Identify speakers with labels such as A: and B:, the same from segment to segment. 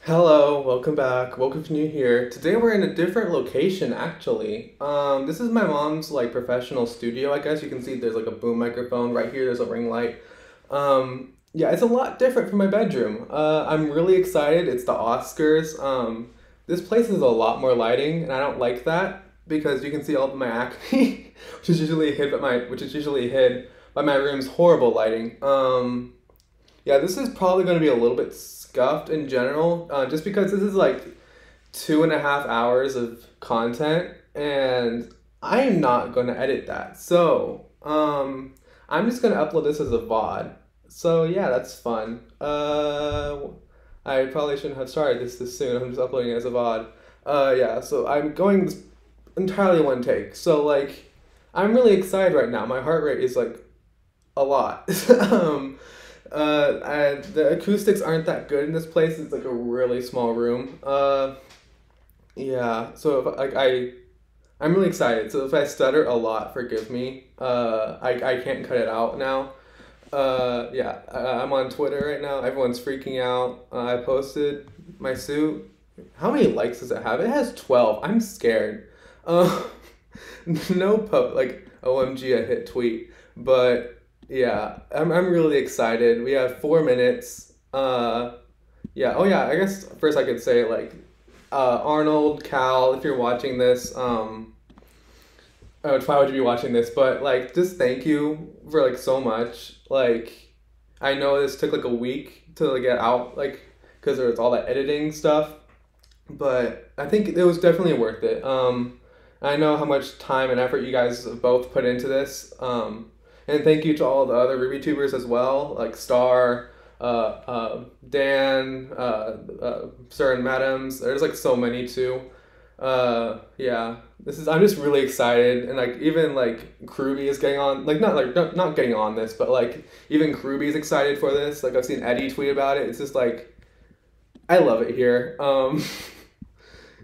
A: Hello, welcome back. Welcome if you're new here. Today we're in a different location actually. This is my mom's like professional studio, I guess. You can see there's like a boom microphone. Right here there's a ring light. Yeah, it's a lot different from my bedroom. I'm really excited. It's the Oscars. This place is a lot more lighting and I don't like that because you can see all of my acne, which is usually hid by my room's horrible lighting. Yeah, this is probably going to be a little bit scuffed in general, just because this is like 2.5 hours of content, and I am not going to edit that. So, I'm just going to upload this as a VOD. So yeah, that's fun. I probably shouldn't have started this soon. I'm just uploading it as a VOD. Yeah, so I'm going entirely one take. So like, I'm really excited right now. My heart rate is like a lot. The acoustics aren't that good in this place. It's like a really small room. Yeah. So if, like I'm really excited. So if I stutter a lot, forgive me. I can't cut it out now. Yeah. I'm on Twitter right now. Everyone's freaking out. I posted my suit. How many likes does it have? It has 12. I'm scared. Uh, no like OMG, I hit tweet, but. Yeah, I'm really excited. We have 4 minutes. Yeah. Oh yeah. I guess first I could say like, Arnold, Cal, if you're watching this, why would you be watching this? But like, just thank you for like so much. Like, I know this took like a week to like, get out, like, because there was all that editing stuff, but I think it was definitely worth it. I know how much time and effort you guys have both put into this. And thank you to all the other Ruby tubers as well, like Star, Dan, Sir and Madams. There's like so many too. Yeah, I'm just really excited, and like even like Kruby is getting on, like not getting on this, but like even Kruby is excited for this. Like I've seen Eddie tweet about it. It's just like I love it here.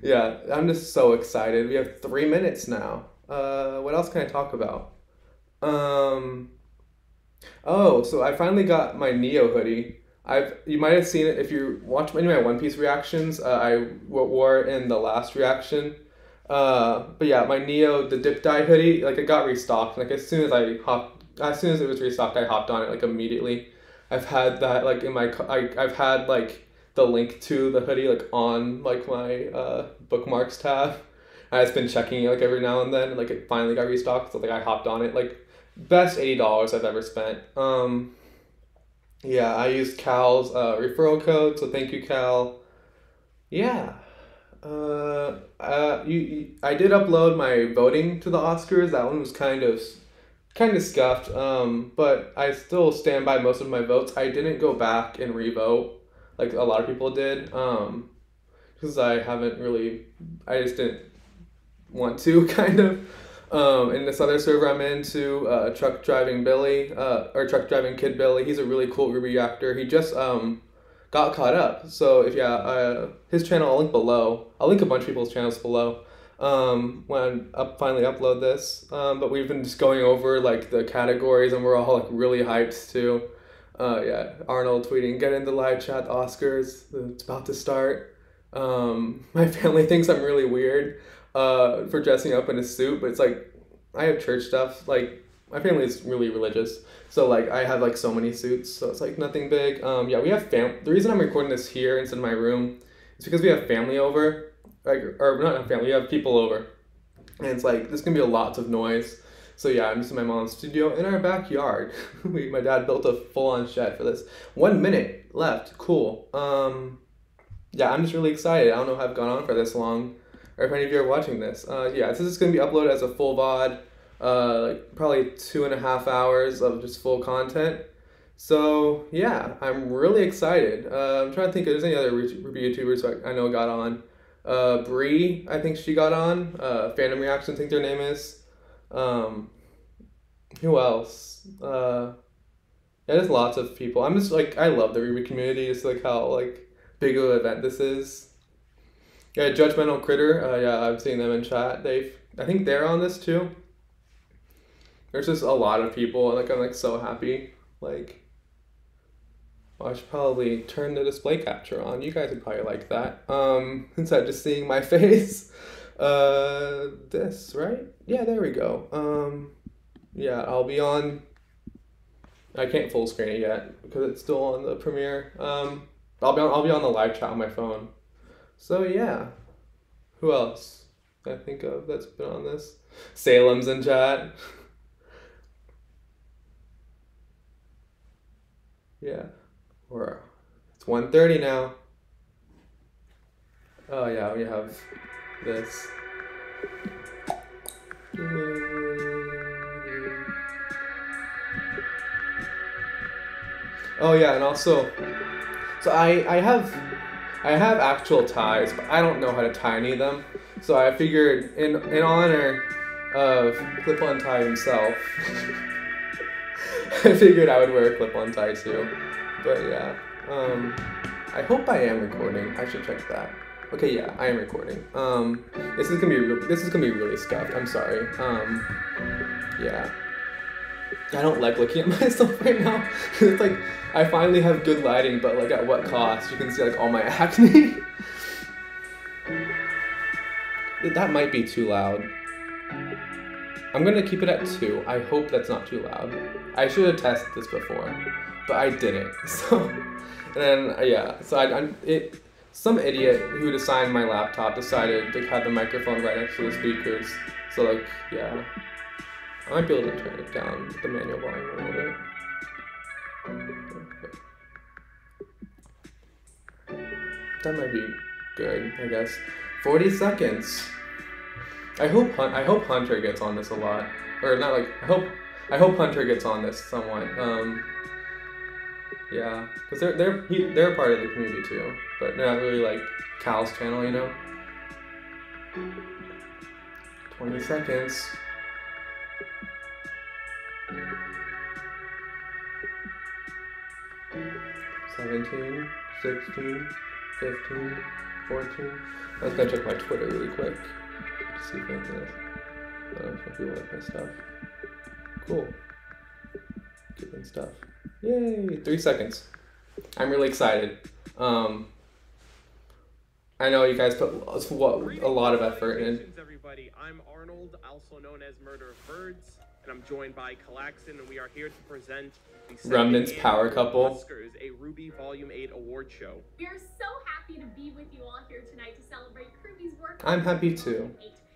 A: Yeah, I'm just so excited. We have 3 minutes now. What else can I talk about? Um, oh, so I finally got my Neo hoodie. You might have seen it if you watch any of my One Piece reactions. Wore it in the last reaction. But yeah, my Neo the dip dye hoodie, like it got restocked. Like as soon as it was restocked, I hopped on it like immediately. I've had that like in my I've had like the link to the hoodie like on like my bookmarks tab. I've been checking it like every now and then. Like it finally got restocked, so like I hopped on it. Like best $80 I've ever spent. Yeah, I used Cal's referral code, so thank you, Cal. Yeah. I did upload my voting to the Oscars. That one was kind of scuffed. But I still stand by most of my votes. I didn't go back and revote like a lot of people did. Because I just didn't want to kind of. In this other server I'm into, Truck Driving Billy, or Truck Driving Kid Billy, he's a really cool Ruby actor. He just got caught up. So if his channel I'll link below. I'll link a bunch of people's channels below. When I finally upload this. But we've been just going over like the categories and we're all like really hyped too. Yeah, Arnold tweeting, get in the live chat, the Oscars, it's about to start. My family thinks I'm really weird for dressing up in a suit, but it's like I have church stuff. Like my family is really religious, so like I have like so many suits, so it's like nothing big. Yeah, we have The reason I'm recording this here instead of my room is because we have family over, like or not family. We have people over, and it's like there's gonna be a lot of noise. So yeah, I'm just in my mom's studio in our backyard. My dad built a full-on shed for this. 1 minute left. Cool. Yeah, I'm just really excited. I don't know how I've gone on for this long, or if any of you are watching this. Yeah, this is going to be uploaded as a full VOD, like probably 2.5 hours of just full content. So yeah, I'm really excited. I'm trying to think if there's any other Ruby YouTubers I know got on. Bree, I think she got on. Fandom Reaction, I think their name is. Um, who else? Yeah, there's lots of people. I'm just like, I love the Ruby community. It's like how like big of an event this is. Yeah, Judgmental Critter. Yeah, I've seen them in chat. I think they're on this too. There's just a lot of people, and like I'm like so happy. Like, Well, I should probably turn the display capture on. You guys would probably like that. Instead of just seeing my face. This, right? Yeah, there we go. Yeah, I'll be on. I can't full screen it yet because it's still on the Premiere. I'll be on the live chat on my phone. So yeah, who else I think of that's been on this? Salem's in chat. Yeah, it's 1:30 now. Oh yeah, we have this. Oh yeah, and also, so I have actual ties, but I don't know how to tie any of them. So I figured in honor of clip-on tie himself, I figured I would wear a clip-on tie too. But yeah, I hope I am recording. I should check that. Okay, yeah, I am recording. This is gonna be really scuffed. I'm sorry. Yeah. I don't like looking at myself right now. It's like I finally have good lighting, but like at what cost? You can see like all my acne. That might be too loud. I'm gonna keep it at 2. I hope that's not too loud. I should have tested this before, but I didn't. So, and then yeah, so some idiot who'd assigned my laptop decided to have the microphone right next to the speakers. So like, yeah. I might be able to turn it down, the manual volume a little bit. That might be good, I guess. 40 seconds. I hope Hunter gets on this a lot, or not like I hope Hunter gets on this somewhat. Yeah, because they're part of the community too, but they're not really like Cal's channel, you know. 20 seconds. 17, 16, 15, 14. I was gonna check my Twitter really quick to see if anything else. I don't know if people like my stuff. Cool. Keeping stuff. Yay! 3 seconds. I'm really excited. I know you guys put a lot of effort in.
B: Everybody, I'm Arnold, also known as Murder of Birds, and I'm joined by Colaxin, and we are here to present the
A: Remnant's Power Couple.
B: OZCARS, a Ruby Volume 8 award show.
C: We are so happy to be with you all here tonight to celebrate Ruby's work.
A: I'm happy too.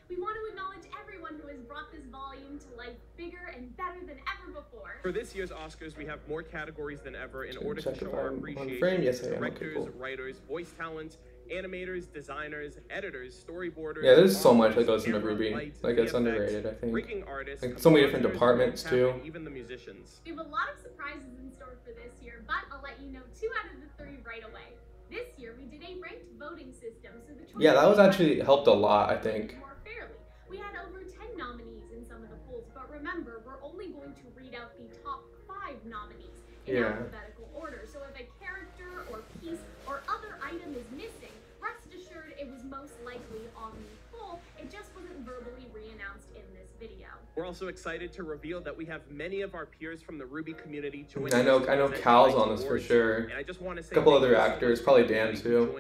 C: We want to acknowledge everyone who has brought this volume to life bigger and better than ever before.
B: For this year's Oscars, we have more categories than ever in order to show our appreciation to directors, writers, voice talent, animators, designers, editors, storyboarders.
A: Yeah, there's so much that goes into Ruby. Like, it's underrated, I think.
B: Artists,
A: like so many different departments too.
B: Even the musicians.
C: We have a lot of surprises in store for this year, but I'll let you know 2 out of the 3 right away. This year we did a ranked voting system, so the
A: yeah, that was actually helped a lot, I think.
C: More fairly. We had over 10 nominees in some of the polls, but remember, we're only going to read out the top 5 nominees in alphabetical order. So if a character or piece or other item is missing, rest assured it was most likely on the poll. It just wasn't verbally re-announced in this video.
B: We're also excited to reveal that we have many of our peers from the Ruby community joining.
A: I know Cal's on this for sure.
B: And I just want to say
A: a couple other actors, probably Dan too.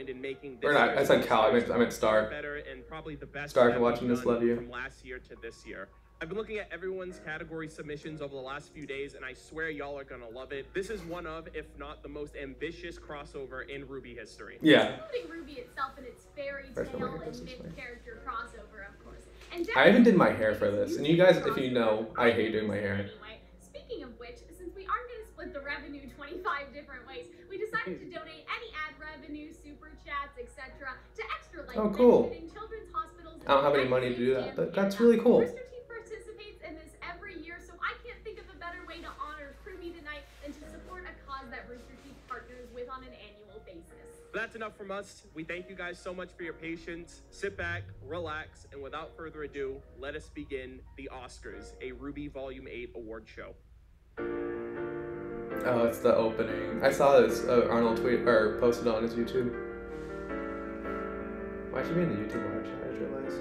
B: Or
A: not, I said Cal, I meant Star.
B: Better and probably the best
A: Star for watching this, love you.
B: From last year to this year. I've been looking at everyone's category submissions over the last few days, and I swear y'all are gonna love it. This is one of, if not the most ambitious crossover in Ruby history.
A: Yeah.
C: Including Ruby itself and its fairy tale and myth character crossover, of course. And
A: I even did my hair for this, and you guys, if you know, I hate doing my hair.
C: Anyway, speaking of which, since we aren't gonna split the revenue 25 different ways, we decided to donate any ad revenue, super chats, etc. to Extra Life.
A: Oh, cool.
C: Children's hospitals.
A: I don't have any money to do that, but that's really cool.
C: Participates in this every year, so I can't think of a better way to honor Ruby tonight than to support a cause that Rooster Teeth partners with on an annual basis.
B: That's enough from us. We thank you guys so much for your patience. Sit back, relax, and without further ado, let us begin the OZCARS, a Ruby Volume 8 award show.
A: Oh, it's the opening. I saw this Arnold tweet or posted on his YouTube. Why should be in the YouTube live chat? I just realized.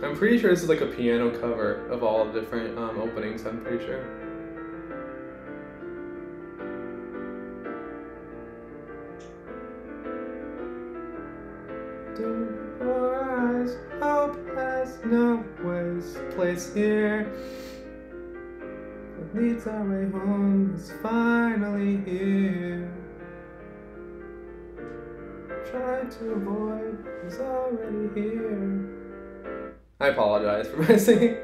A: I'm pretty sure this is like a piano cover of all the different openings, I'm pretty sure. Before eyes, hope has no place here. What leads our way home is finally here. Try to avoid is already here. I apologize for my singing.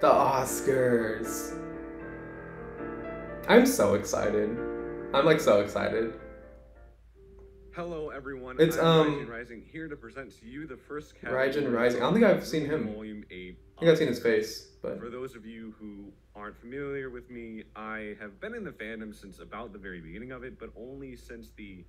A: The Oscars. I'm so excited. I'm like so excited.
D: Hello everyone.
A: It's
D: I'm Rising here to present to you the first
A: Raijin Rising. I don't think I've seen him.
D: Volume 8.
A: I think I've seen his face, but
D: for those of you who aren't familiar with me, I have been in the fandom since about the very beginning of it, but only since the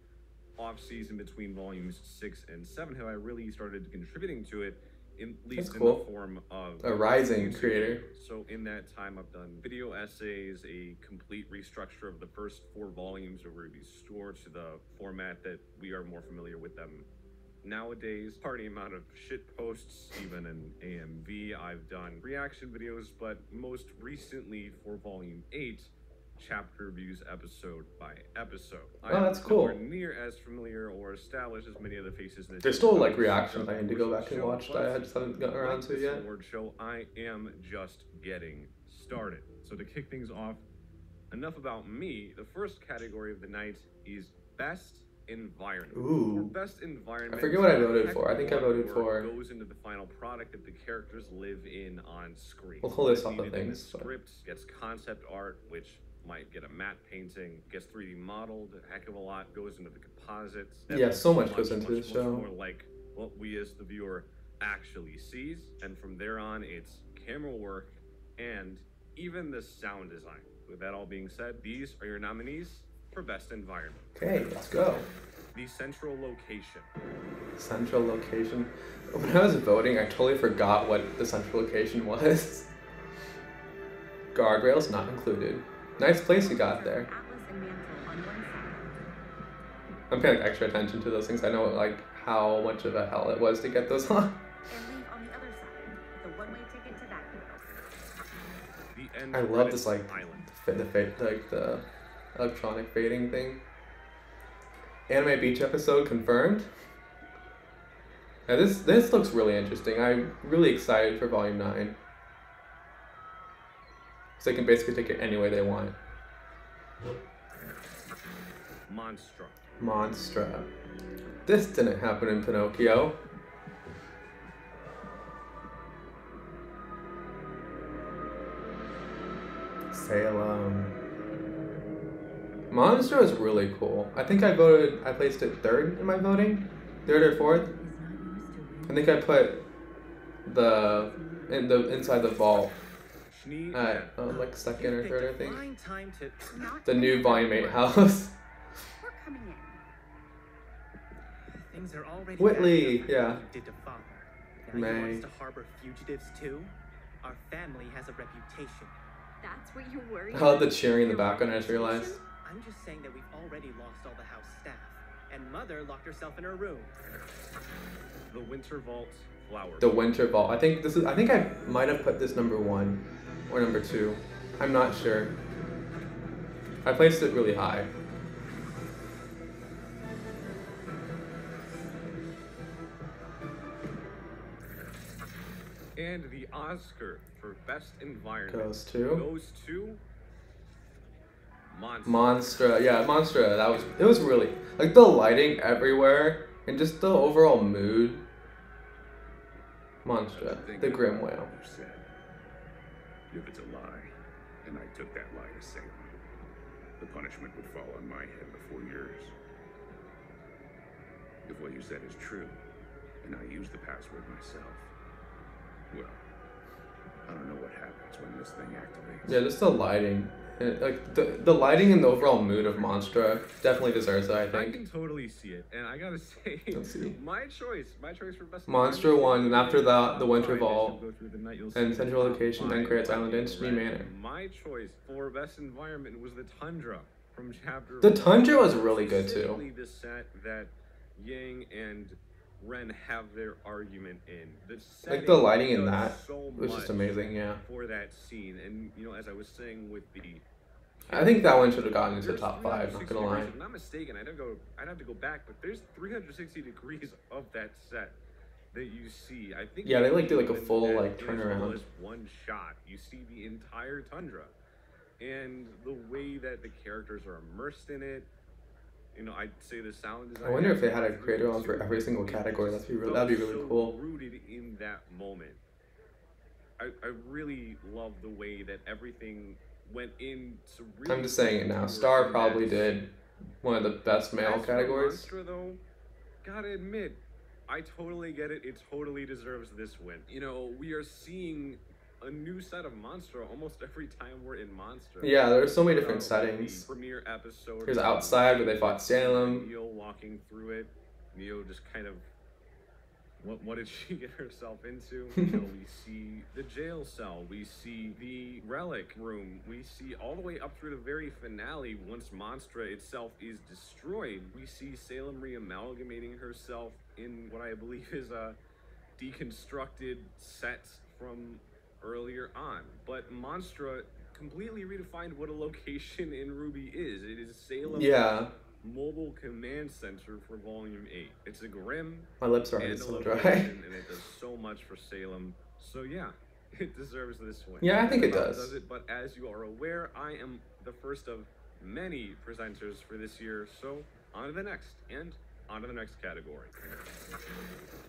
D: off-season between volumes 6 and 7 have I really started contributing to it, at least in the form of
A: a rising creator.
D: So in that time, I've done video essays, a complete restructure of the first 4 volumes of Ruby's Store to the format that we are more familiar with them nowadays. Party amount of shit posts, even in AMV. I've done reaction videos, but most recently for volume 8, chapter reviews episode by episode.
A: Oh, that's cool.
D: I'm near as familiar or established as many of the faces in the
A: There's still like reactions I need to go back and watch that I just haven't gotten around to yet.
D: Award show, I am just getting started. So to kick things off, enough about me. The first category of the night is best environment.
A: Ooh.
D: For best environment,
A: I forget what I voted for. I think I voted for
D: goes into the final product that the characters live in on screen.
A: We'll pull this off the things.
D: The script gets concept art, which might get a matte painting, gets 3D modeled, a heck of a lot goes into the composites.
A: Yeah, so much goes into the show.
D: More like what we as the viewer actually sees, and from there on, it's camera work and even the sound design. With that all being said, these are your nominees for best environment.
A: Okay, let's go.
D: The central location.
A: Central location. When I was voting, I totally forgot what the central location was. Guardrails not included. Nice place you got there. I'm paying extra attention to those things. I know like how much of a hell it was to get those on. I love this like the electronic fading thing. Anime Beach episode confirmed. Now this looks really interesting. I'm really excited for volume 9. So they can basically take it any way they want. Monstra. This didn't happen in Pinocchio. Salem. Monstra is really cool. I think I placed it 3rd in my voting. 3rd or 4th. I think I put inside the vault at like 2nd or 3rd, I think. The new volume 8 house. Whitley, yeah. May.
E: He wants to harbor fugitives too. Our family has a reputation.
C: That's what you're worried
A: I love the cheering in the background, I just realized.
E: I'm just saying that we've already lost all the house staff, and Mother locked herself in her room.
D: The Winter Vault flower.
A: The Winter Vault. I think I might have put this number 1 or number 2. I'm not sure. I placed it really high.
D: And the Oscar for best environment
A: goes to
D: Monstra.
A: Yeah, Monstra. It was really like the lighting everywhere and just the overall mood. Monstra, the Grim Whale.
F: If it's a lie, and I took that lie to Salem, the punishment would fall on my head before yours. If what you said is true, and I use the password myself, well, I don't know what happens when this thing activates.
A: Yeah, just the lighting. Like the lighting and the overall mood of Monstra definitely deserves it, I think.
D: I can totally see it, and I gotta say,
A: let's see.
D: my choice for best
A: Monstra won, and after that, the Winter Vault, and Central Location, then Creates Island in Stream Manor.
D: My choice for best environment was the Tundra from chapter.
A: The Tundra was really good too.
D: The set that Yang and Ren have their argument in.
A: Like the lighting in
D: does
A: that
D: so
A: was just
D: much
A: amazing, yeah.
D: for that scene. And you know, as I was saying with the,
A: I think that one should have gotten into
D: there's
A: top 5, not
D: 360
A: gonna lie.
D: degrees. If I'm not mistaken, I'd have to go back, but there's 360 degrees of that set that you see. I think
A: Yeah, they like do like a
D: even
A: full
D: at
A: like
D: as well
A: turnaround.
D: as one shot. You see the entire tundra. And the way that the characters are immersed in it, you know, I'd say the sound design.
A: I wonder if they had a creator on for every single category. That'd be really cool.
D: Rooted in that moment. I really love the way that everything went in. Really,
A: I'm just saying it now. Star probably did one of the best male
D: as for
A: categories.
D: Monster, though, gotta admit, I totally get it. It totally deserves this win. You know, we are seeing a new set of Monster almost every time we're in Monster.
A: Yeah, there's so many different settings.
D: The premiere episode.
A: There's outside where they fought Salem.
D: Neo walking through it. Neo just kind of, what did she get herself into? You know, we see the jail cell. We see the relic room. We see all the way up through the very finale. Once Monstra itself is destroyed, we see Salem reamalgamating herself in what I believe is a deconstructed set from earlier on. But Monstra completely redefined what a location in Ruby is. It is Salem Mobile Command Center for Volume 8. It's a grim
A: My lips are
D: and
A: already
D: a
A: so
D: location,
A: dry.
D: and it does so much for Salem. So yeah, it deserves this win.
A: Yeah, I think it
D: About
A: does.
D: But as you are aware, I am the first of many presenters for this year. So on to the next, and on to the next category.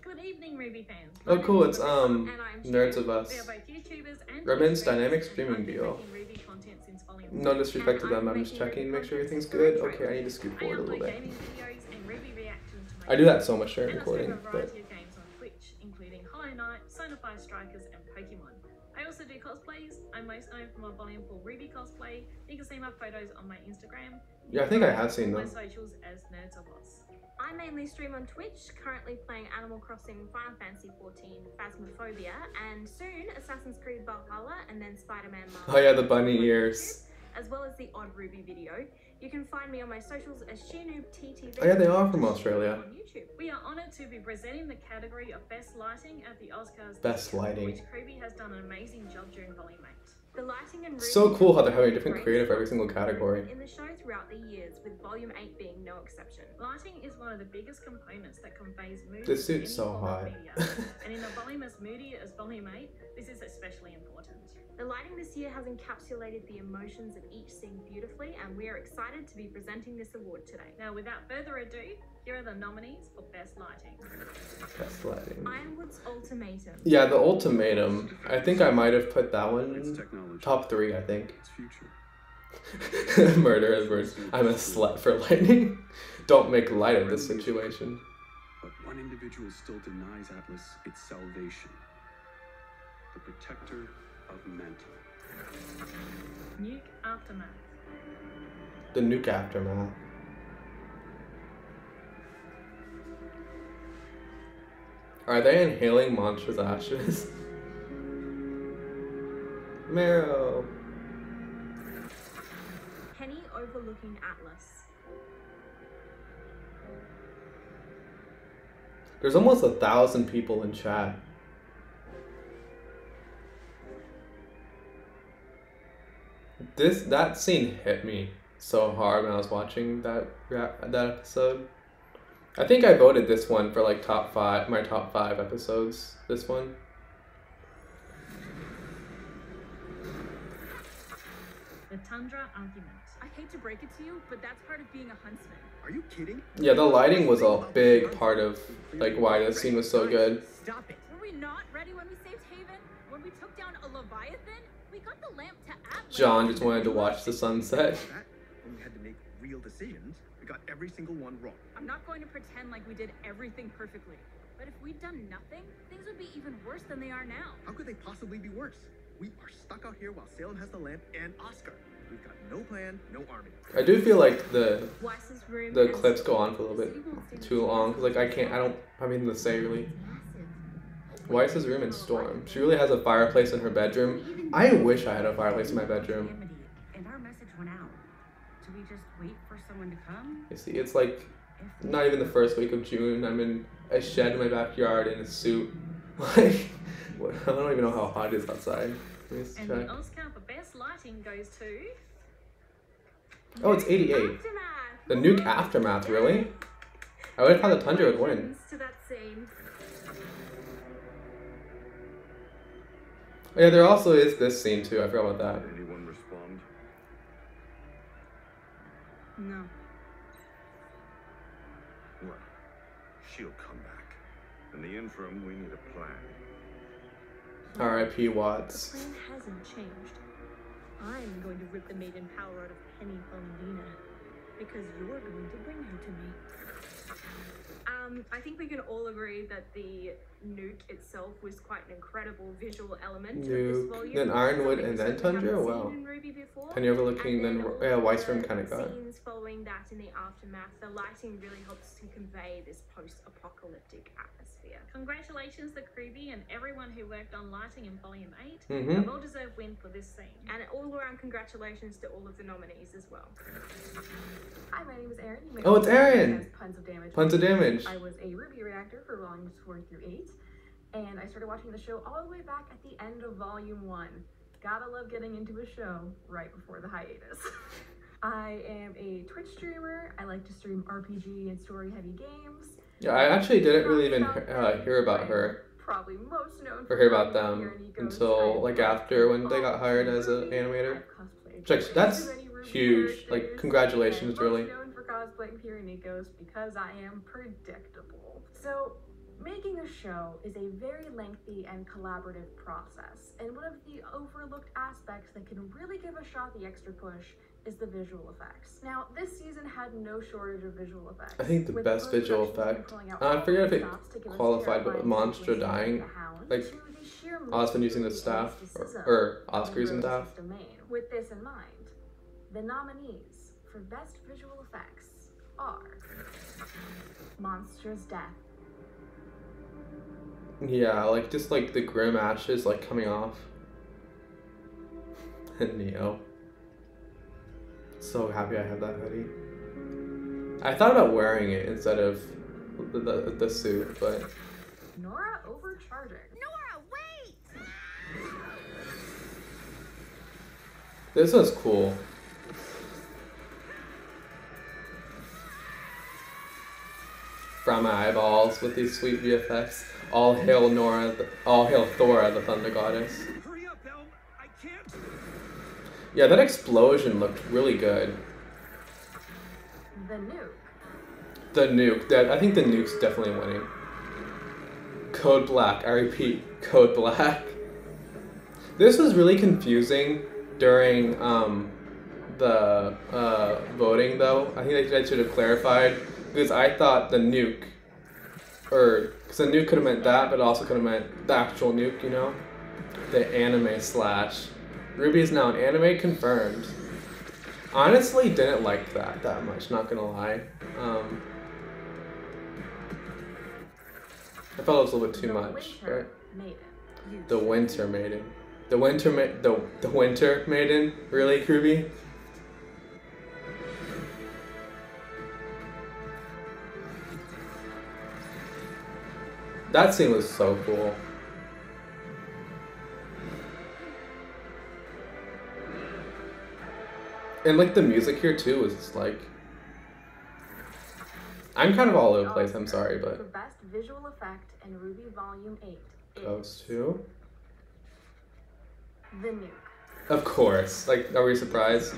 C: Good evening, Ruby fans.
A: Oh,
C: My
A: cool,
C: name is
A: it's,
C: Marissa, and I'm
A: Nerds
C: Sharon.
A: of Us.
C: We are both YouTubers and
A: Redmond's
C: Twitch
A: dynamic
C: streamers,
A: streaming
C: and I've been
A: deal.
C: making Ruby content since volume
A: No
C: 1.
A: disrespect to
C: And
A: them,
C: I'm
A: I'm just
C: making
A: checking,
C: Ruby
A: make sure
C: content
A: everything's
C: since
A: good.
C: the
A: Okay, I need to scoot
C: I
A: forward a little
C: upload
A: bit.
C: gaming videos and Ruby reaction to my
A: I do that so much during
C: and I
A: recording,
C: stream a
A: but
C: variety of games on Twitch, including Hollow Knight, Sonafire Strikers, and Pokemon. I also do cosplays. I'm most known for my Volume 4 Ruby cosplay. You can see my photos on my Instagram.
A: yeah, I think I have seen
C: My
A: them.
C: socials as Nerds of Us.
G: I mainly stream on Twitch, currently playing Animal Crossing, Final Fantasy XIV, Phasmophobia, and soon Assassin's Creed Valhalla, and then Spider-Man Miles
A: Oh yeah, the bunny
G: Morales,
A: ears.
G: as well as the Odd Ruby video. You can find me on my socials as SheNoobTTV.
A: Oh yeah, they are from Australia.
C: On YouTube. We are honoured to be presenting the category of Best Lighting at the OZCARS.
A: Best
C: this year,
A: lighting.
C: Which Kobe has done an amazing job during Volume 8.
G: The lighting and
A: So cool how they're having a different
G: Ruby
A: creative for every single category.
G: in the show throughout the years, with Volume 8 being no exception.
C: Lighting is one of the biggest components that conveys mood.
A: This
C: to
A: suit's
C: any
A: so
C: form of
A: hot.
C: media. And in a volume as moody as Volume 8, this is especially important.
G: The lighting this year has encapsulated the emotions of each scene beautifully, and we are excited to be presenting this award today.
C: Now, without further ado, here are the nominees for Best Lighting.
A: Best lighting.
G: Ironwood's Ultimatum.
A: Yeah, the ultimatum. I think I might have put that
F: It's
A: one
F: technology.
A: top 3, I think.
F: It's future.
A: Murder as words. I'm a slut for lightning. Don't make light of this situation.
F: But one individual still denies Atlas its salvation. The protector of Mantle.
C: Nuke Aftermath.
A: The nuke aftermath. Are they inhaling Monster's ashes? Marrow.
G: Penny overlooking Atlas.
A: There's almost 1,000 people in chat. That scene hit me so hard when I was watching that episode. I think I voted this one for like my top 5 episodes. This one.
C: The Tundra Argument.
H: I hate to break it to you, but that's part of being a huntsman.
E: Are you kidding?
A: Yeah, the lighting was a big part of like why the scene was so good.
H: Stop it. Were we not ready when we saved Haven? When we took down a Leviathan? We got the lamp to Atlas.
A: John just wanted to watch the sunset.
E: When we had to make real decisions, we got every single one wrong.
H: I'm not going to pretend like we did everything perfectly. But if we'd done nothing, things would be even worse than they are now.
E: How could they possibly be worse? We are stuck out here while Salem has the lamp and Oscar. We've got no plan, no army.
A: I do feel like the
G: Weiss's room.
A: the
G: and
A: clips go on for a little
G: the
A: bit
G: city wall stands
A: too long. 'Cause, like I don't have anything to say really. Weiss's room and Storm. She really has a fireplace in her bedroom. I wish I had a fireplace in my bedroom.
I: And our message went out. Do we just wait for someone to come?
A: You see, it's like Not even the first week of June. I'm in a shed in my backyard in a suit. Like, I don't even know how hot it is outside. Let me just
H: And
A: check.
H: the Oscar for best lighting goes to...
A: Oh, it's 88.
G: Aftermath.
A: The Nuke Aftermath, really? I would have thought the Tundra would win.
G: Congratulations to that scene.
A: Oh, yeah, there also is this scene too. I forgot about that.
D: Anyone respond?
H: No.
F: Well, she'll come back. In the interim, we need a plan.
A: R.I.P.
G: The
A: Watts.
G: plan hasn't changed. I'm going to rip the maiden power out of Penny Blondina because you're going to bring her to me. I think we can all agree that the nuke itself was quite an incredible visual element of this
A: Nuke,
G: volume.
A: then Ironwood, and then
G: Something we
A: Tundra?
G: haven't
A: Wow.
G: seen in Ruby before.
A: Penny overlooking,
G: And
A: then
G: all
A: yeah,
G: of
A: Weissrum
G: the
A: kind of got.
G: scenes following that in the aftermath, the lighting really helps to convey this post-apocalyptic atmosphere.
H: Congratulations to Kruby and everyone who worked on lighting in Volume 8.
A: Mm-hmm.
H: A well-deserved win for this scene.
G: And all-around congratulations to all of the nominees as well.
I: Hi, my name is Erin. You may
A: Oh, it's
I: also know me
A: Erin!
I: as Puns of Damage.
A: Puns of Damage.
I: I was a Ruby reactor for volumes 4 through 8, and I started watching the show all the way back at the end of volume 1. Gotta love getting into a show right before the hiatus. I am a Twitch streamer. I like to stream RPG and story-heavy games.
A: Yeah, I actually didn't really even hear about her
I: Probably most known
A: or hear about them until like after when they got hired as an animator. Like, that's huge. Like, congratulations, really.
I: I'm known for cosplaying Pure Nikos because I am predictable. So, making a show is a very lengthy and collaborative process, and one of the overlooked aspects that can really give a show the extra push is the visual effects. Now, this season had no shortage of visual effects.
A: I think the best visual effect, I forget if it qualified, but Monster dying, like, Osmond using the staff, or Oscar using the staff.
I: With this in mind, the nominees for Best Visual Effects are Monster's Death.
A: Yeah, like, just like the grim ashes, like, coming off. And Neo. So happy I have that hoodie. I thought about wearing it instead of the suit, but...
I: Nora overcharging.
G: Nora, wait!
A: This was cool. From my eyeballs with these sweet VFX. All hail Nora, all hail Thora, the Thunder Goddess.
E: Hurry up, Elm! I can't.
A: Yeah, that explosion looked really good.
I: The Nuke.
A: The nuke, I think the nuke's definitely winning. Code Black, I repeat, Code Black. This was really confusing during the voting though. I think I should have clarified because I thought the nuke, because the nuke could have meant that, but it also could have meant the actual nuke, you know? The anime slash. Ruby is now an anime confirmed. Honestly, didn't like that much, not gonna lie. I felt it was a little bit too much, right? The Winter Maiden. The Winter Maiden? Really, Kruby? That scene was so cool. And like the music here too was just like, I'm kind of all over the place, I'm sorry,
I: For
A: but
I: Best Visual Effect in Ruby Volume 8
A: goes to,
I: The Nuke.
A: of course. Like, are we surprised?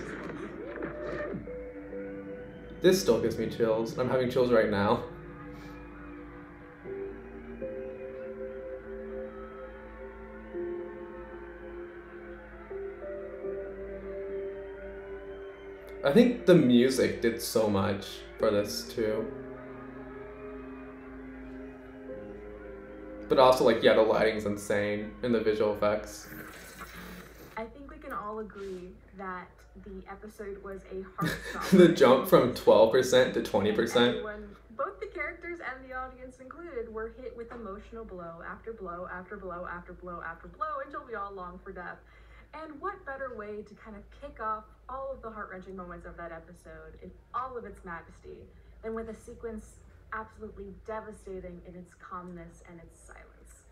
A: This still gives me chills. I'm having chills right now. I think the music did so much for this too. But also, like, yeah, the lighting's insane and the visual effects.
I: I think we can all agree that the episode was a heart
A: The jump from 12% to 20%.
I: Everyone, both the characters and the audience included, were hit with emotional blow after blow after blow after blow after blow until we all longed for death. And what better way to kind of kick off all of the heart-wrenching moments of that episode in all of its majesty and with a sequence absolutely devastating in its calmness and its silence.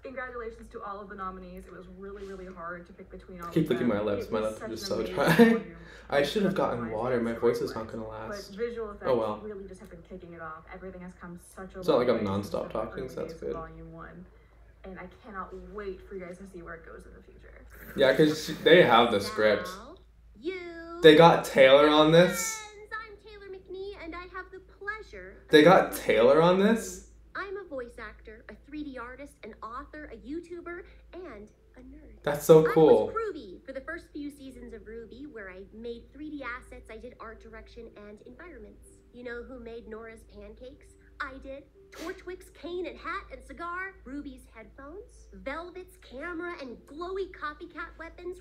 I: Congratulations to all of the nominees. It was really, really hard to pick between all of them.
A: Keep licking my lips. My lips are just so dry. I should have gotten water. My voice is not gonna last.
I: But visual effects really just have been kicking it off. Everything has come such a
A: It's not like I'm
I: way since
A: non-stop talking, so that's good.
I: Volume 1. And I cannot wait for you guys to see where it goes in the future.
A: Yeah, because they have the script.
C: You.
A: They got Taylor on this.
C: I'm Taylor McNee, and I have the pleasure.
A: They got Taylor on this?
C: I'm a voice actor, a 3D artist, an author, a YouTuber, and a nerd.
A: That's so cool.
C: I was Ruby for the first few seasons of Ruby, where I made 3D assets, I did art direction and environments. You know who made Nora's pancakes? I did. Torchwick's cane and hat and cigar, Ruby's headphones, Velvet's camera and glowy copycat weapons,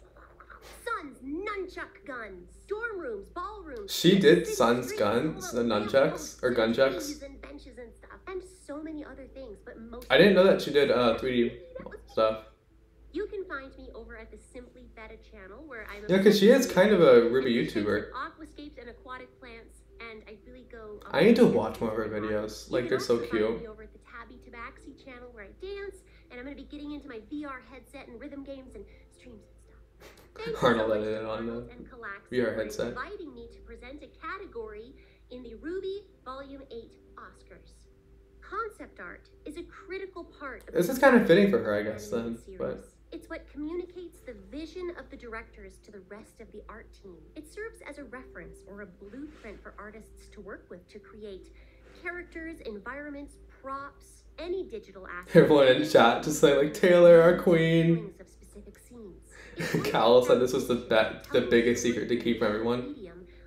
C: Sun's nunchuck guns, dorm rooms, ballrooms.
A: She did Sun's guns, the nunchucks, or gunchucks.
C: And benches and stuff, and so many other things, but most.
A: I didn't know that she did 3D stuff.
C: You can find me over at the Simply Feta channel, where I'm.
A: Yeah, because she is kind of a Ruby YouTuber.
C: Aquascapes and aquatic plants, and I really go.
A: I need to watch more of her videos. Like, they're so cute.
C: Find me over at the Tabby Tabaxi channel, where I dance, and I'm gonna be getting into my VR headset and rhythm games and streams and stuff.
A: Arnold edited on the VR headset.
C: Inviting me to present a category in the Ruby Volume 8 Oscars. Concept art is a critical part of
A: this is kind of fitting for her, I guess, then. But
C: it's what communicates the vision of the directors to the rest of the art team. It serves as a reference or a blueprint for artists to work with to create characters, environments, props, any digital asset.
A: Everyone in chat just saying like Taylor, our queen. Cal said this was the biggest secret to keep from everyone.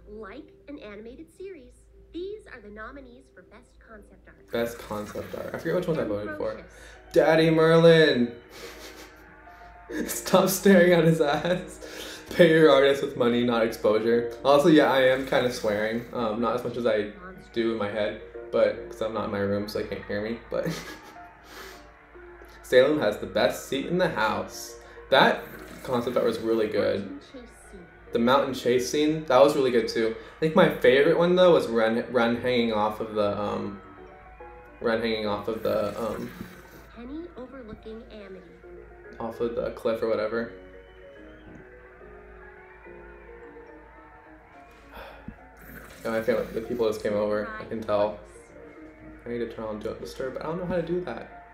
C: Like an animated series. These are the nominees for Best Concept Art.
A: Best Concept Art. I forget which ones I voted for. Daddy Merlin. Stop staring at his ass. Pay your artist with money, not exposure. Also, yeah, I am kind of swearing. Not as much as I do in my head, but because I'm not in my room, so they can't hear me. But Salem has the best seat in the house. That concept art was really good. The mountain chase scene, that was really good too. I think my favorite one though was Ren hanging off of the
C: Penny overlooking Amity.
A: Off of the cliff or whatever. And I feel like the people just came over, I can tell. I need to turn on Do Not Disturb, but I don't know how to do that.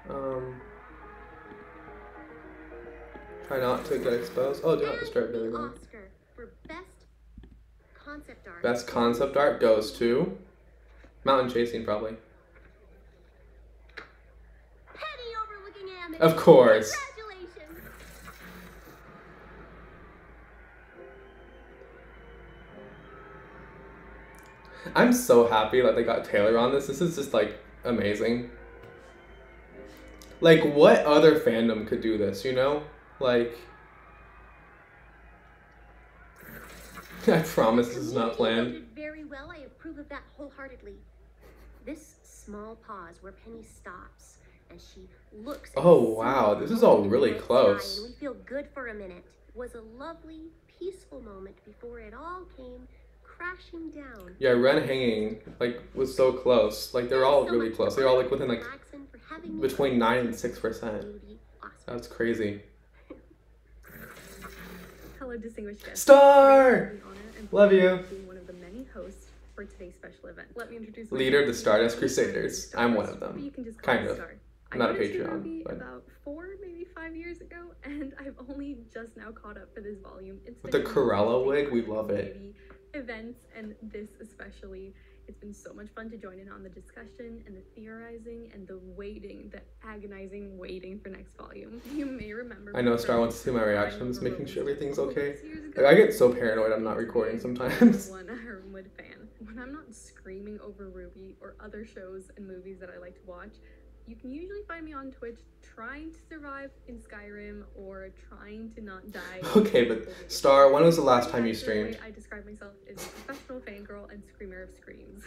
A: Try not to get exposed. Oh, Do Not Disturb, there we go.
C: Oscar for Best Concept Art.
A: Best Concept Art goes to Mountain Chasing, probably.
C: Penny overlooking Amity.
A: Of course.
C: Congratulations.
A: I'm so happy that they got Taylor on this. This is just like amazing. Like, what other fandom could do this, you know? Like, I promise this is not planned.
C: Very well, I approve of that wholeheartedly. This small pause where Penny stops as she looks.
A: Oh wow, this is all really close.
C: And we feel good for a minute. Was a lovely, peaceful moment before it all came crashing down.
A: Yeah, Ren hanging like was so close. Like they're all really close. They're all like within like between 9 and 6%. That's crazy.
G: Hello, distinguished guests.
A: Star! Love you.
G: Being one of the many hosts for today's special event. Let me introduce
A: leader of the Stardust Crusaders. I'm one of them.
G: You can just call
A: kind of.
G: Star.
A: I'm not a
G: I
A: Patreon. But
G: about 4, maybe 5 years ago, and I've only just now caught up for this volume. It's
A: with the Corella wig, we love it.
G: Events and this especially. It's been so much fun to join in on the discussion and the theorizing and the waiting, the agonizing waiting for next volume. You may remember.
A: I know Star wants to see my reactions, making sure everything's okay. Like, I get so paranoid I'm not recording sometimes.
G: One Ironwood fan. When I'm not screaming over Ruby or other shows and movies that I like to watch, you can usually find me on Twitch trying to survive in Skyrim or trying to not die.
A: Okay, but Star, when was the last time you streamed?
G: I describe myself as a professional fangirl and screamer of screams.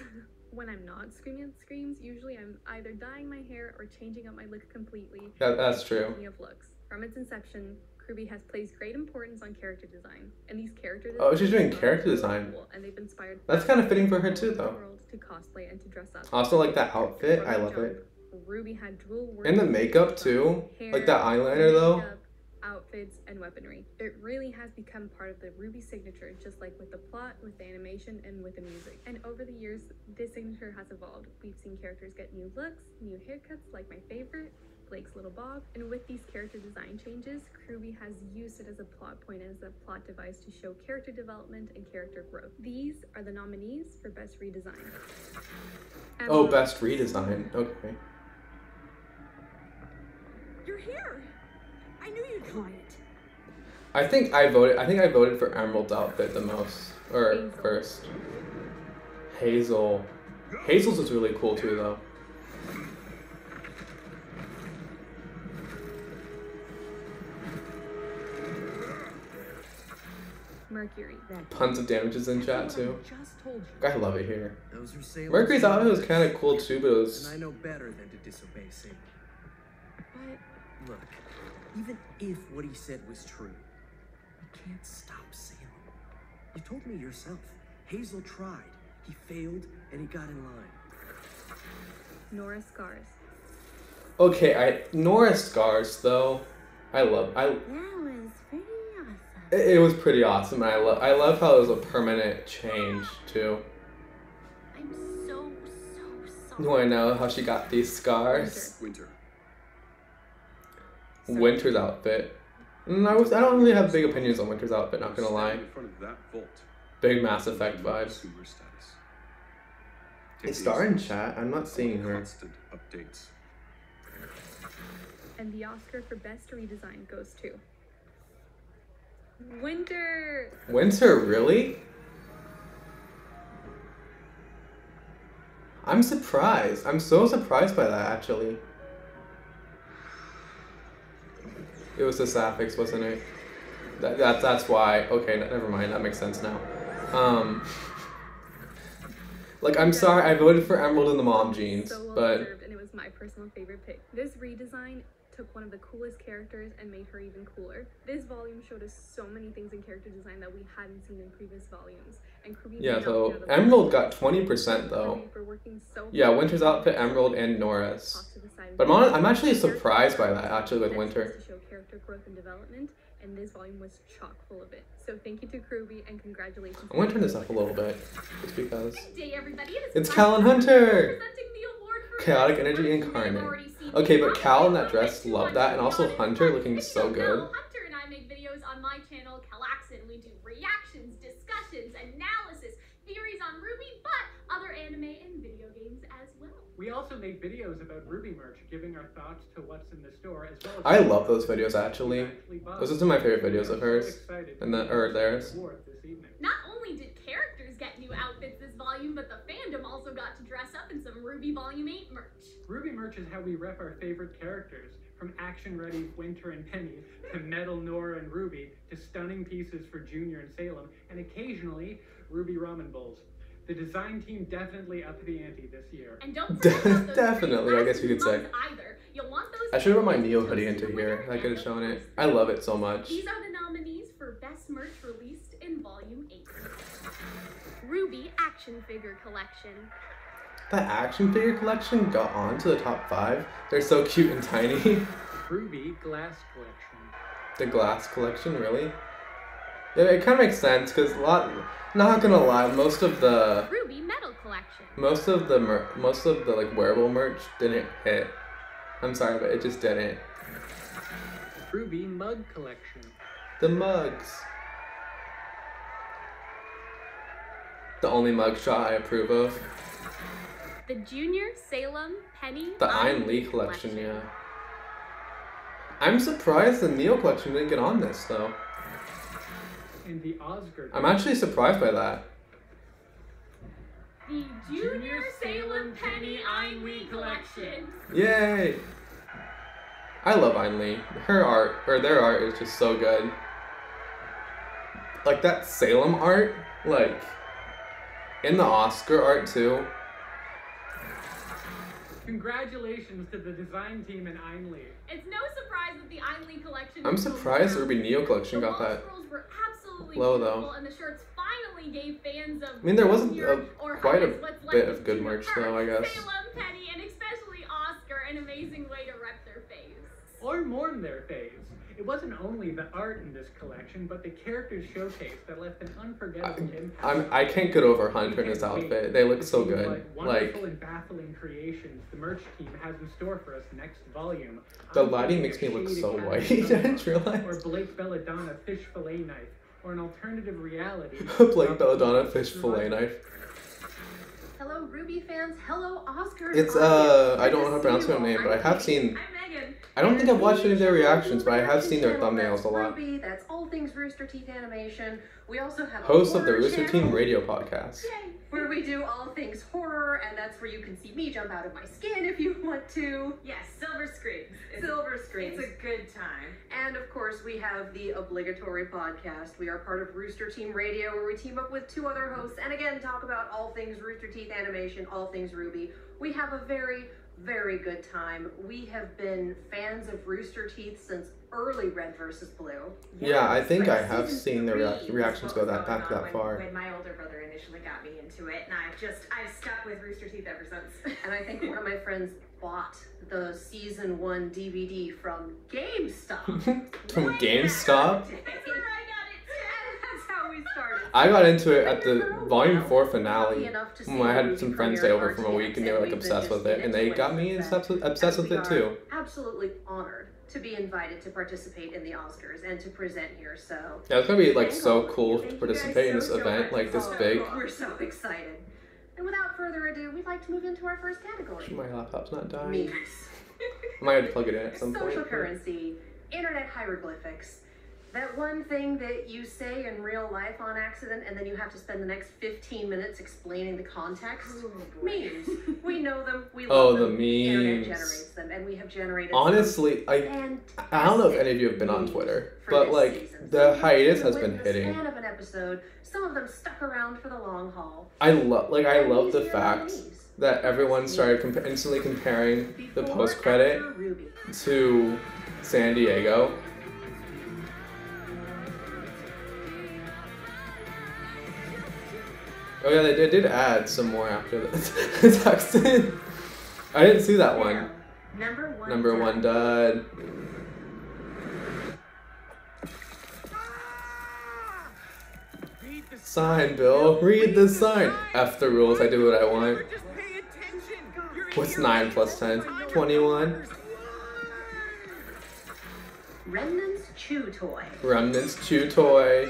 G: When I'm not screaming at screams, usually I'm either dyeing my hair or changing up my look completely.
A: That's true.
G: Of looks. From its inception,
J: Ruby has placed great importance on character design, and these character
A: Oh, she's doing
J: designs are
A: character
J: so
A: design.
J: cool, and they've inspired
A: That's kind of fitting for her too,
J: thousands around
A: though.
J: the world to cosplay and to dress up.
A: Also, like that outfit,
J: From
A: I
J: the
A: love
J: jump,
A: it.
J: Ruby had dual work
A: And the makeup too,
J: hair,
A: like that eyeliner though.
J: makeup, outfits, and weaponry. It really has become part of the Ruby signature, just like with the plot, with the animation, and with the music. And over the years, this signature has evolved. We've seen characters get new looks, new haircuts, like my favorite, Blake's little Bob. And with these character design changes, Ruby has used it as a plot point and as a plot device to show character development and character growth. These are the nominees for Best Redesign.
A: Oh, Best Redesign. Okay.
H: You're here. I knew you'd find it.
A: I think I voted for Emerald's outfit the most, or
J: Hazel.
A: first. Hazel. Hazel's is really cool too, though.
J: Mercury.
A: Tons of damages in chat too.
E: Just told you.
A: I love it here.
E: Those are Salem's
A: Mercury's outfit was
E: orders,
A: kind of cool too, but it
E: and
A: was.
E: I know better than to disobey Salem.
J: But
E: Look, even if what he said was true, you can't stop Salem. You told me yourself. Hazel tried. He failed, and he got in line.
J: Nora Scars.
A: Okay, Nora Scars though. I love.
H: That was pretty awesome.
A: It was pretty awesome, and I love how it was a permanent change too.
C: I'm so
A: You
C: sorry.
A: want to know how she got these scars?
F: Winter.
A: Winter's outfit. I don't really have big opinions on Winter's outfit. Not gonna lie.
F: In front of that vault.
A: Big Mass Effect vibes.
F: Consumer status.
A: Is Star in chat? I'm not seeing her.
F: Constant updates.
J: And the Oscar for Best Redesign goes to Winter.
A: Winter, really? I'm surprised. I'm so surprised by that, actually. It was the Sapphics, wasn't it? That's why. Okay, never mind. That makes sense now. Like, I'm sorry, I voted for Emerald in the mom jeans,
J: So well
A: but
J: deserved, and it was my personal favorite pick. This redesign took one of the coolest characters and made her even cooler. This volume showed us so many things in character design that we hadn't seen in previous volumes. And Ruby
A: yeah,
J: made
A: so
J: out of
A: Emerald
J: that.
A: got 20% though.
J: Ruby for working so
A: Yeah,
J: hard
A: Winter's
J: to
A: outfit,
J: make
A: Emerald, and
J: toss
A: Nora's.
J: to the side
A: But
J: and
A: I'm actually surprised by that, actually, with
J: that's
A: Winter.
J: supposed to show character growth and development, and this volume was chock full of it. So thank you to Ruby and congratulations.
A: I'm gonna turn this up a little bit, just because.
C: Good day, everybody. It is
A: It's
C: time
A: Cal and
C: for
A: Hunter!
C: presenting the award for
A: Chaotic
C: Best
A: Energy
C: Merch. You may have
A: Incarnate.
C: already seen
A: Okay,
C: the
A: but Cal in that
C: outfit
A: dress,
C: to
A: love that, and also
C: watch
A: Hunter
C: it.
A: looking
C: If you
A: so
C: don't
A: good.
C: know, Hunter and I make videos on my channel, Calaxin. We do reactions, discussions, analysis, theories on Ruby, but other anime and video games as well.
K: We also make videos about Ruby merch, giving our thoughts to what's in the store, as well as
A: I love those videos, actually. Those are some of my favorite videos of hers. And theirs.
C: Not only did characters get new outfits this volume, but the fandom also got to dress up in some Ruby Volume 8 merch.
K: Ruby merch is how we rep our favorite characters, from action-ready Winter and Penny, to metal Nora and Ruby, to stunning pieces for Junior and Salem, and occasionally Ruby ramen bowls. The design team definitely upped the ante this year.
C: And don't forget about those
A: Definitely, I guess you could say.
C: mugs either. You'll want those
A: I should have put my
C: to
A: Neo
C: toast
A: hoodie
C: the
A: into here.
C: winner
A: I could
C: and
A: have shown
C: of
A: it.
C: course,
A: I love it so much.
C: These are the nominees for Best Merch released in Volume 8. Ruby Action Figure Collection.
A: The action figure collection got on to the top 5. They're so cute and tiny.
K: Ruby Glass Collection.
A: The glass collection, really? Yeah, it kind of makes sense, because not gonna lie, most of the
C: Ruby Metal Collection.
A: most of the like wearable merch didn't hit. I'm sorry, but it just didn't.
K: Ruby Mug Collection.
A: The mugs. The only mug shot I approve of.
C: The Junior Salem Penny
A: The Ein Lee collection, yeah. I'm surprised the Neo collection didn't get on this, though.
K: And the OZCARS.
A: I'm actually surprised by that.
C: The Junior Salem Penny Ein Lee Collection.
A: Yay! I love Ein Lee. Her art, or their art, is just so good. Like that Salem art, like, in the Oscar art too.
K: Congratulations to the design team in Ein Lee.
C: It's no surprise that the Ein Lee collection
A: I'm surprised the Ruby Neo collection got that low though.
C: And the shirts finally gave fans of
A: I mean, there wasn't quite a
C: what's
A: bit
C: left
A: of good
C: to
A: merch
C: her.
A: though, I guess.
C: Salem, Penny, and especially Oscar, an amazing way to rep their face.
K: Or mourn their phase. It wasn't only the art in this collection, but the characters showcased that left an unforgettable impact.
A: I can't get over Hunter in his outfit. They look so good.
K: Wonderful and baffling creations the merch team has in store for us next volume.
A: The lighting makes me look so white. I didn't realize.
K: Or Blake Belladonna fish fillet knife, or an alternative reality.
A: Blake Belladonna fish fillet knife.
L: Hello, Ruby fans. Hello, Oscars.
A: It's I don't know how to pronounce her name, but I have seen. I don't think I've watched any of their reactions, but I have seen their thumbnails a lot.
L: Ruby, that's all things Rooster Teeth animation. We also have
A: Host of the Rooster Team radio podcast.
L: Yay, where we do all things horror, and that's where you can see me jump out of my skin if you want to.
M: Yes, Silver Screams.
L: Silver Screams.
M: It's a good time.
L: And of course, we have the obligatory podcast. We are part of Rooster Team Radio, where we team up with 2 other hosts, and again, talk about all things Rooster Teeth animation, all things Ruby. We have a very, very good time. We have been fans of Rooster Teeth since early Red vs. Blue.
A: Yeah, I think I have seen the reactions go back that far.
M: When my older brother initially got me into it, and I've stuck with Rooster Teeth ever since.
L: And I think one of my friends bought the season 1 DVD from GameStop.
A: From GameStop?
L: I
A: got into it at the Volume 4 finale. I had some friends stay over for a week and they were like obsessed with it, and they got me obsessed with it too.
L: Absolutely honored to be invited to participate in the Oscars and to present here, so...
A: Yeah, it's gonna be like so cool to participate in this event like this big.
L: We're so excited. And without further ado, we'd like to move into our first category.
A: My laptop's not dying.
L: Memes.
A: I might have to plug it in at some point.
L: Social currency, internet hieroglyphics. That one thing that you say in real life on accident and then you have to spend the next 15 minutes explaining the context. Memes. We know them. We love them.
A: The memes.
L: The internet generates them, and we have generated.
A: Honestly, I don't know if any of you have been on Twitter, but like the hiatus has been hitting.
L: Span of an episode, some of them stuck around for the long haul.
A: I love the fact that everyone started instantly comparing the post credit to San Diego. Oh yeah, they did add some more after the text. I didn't see that one. Number one dud. Sign, Bill. Read the sign. F the rules. I do what I want. What's 9 plus 10? 21.
L: Remnants Chew Toy.
A: Remnants Chew Toy.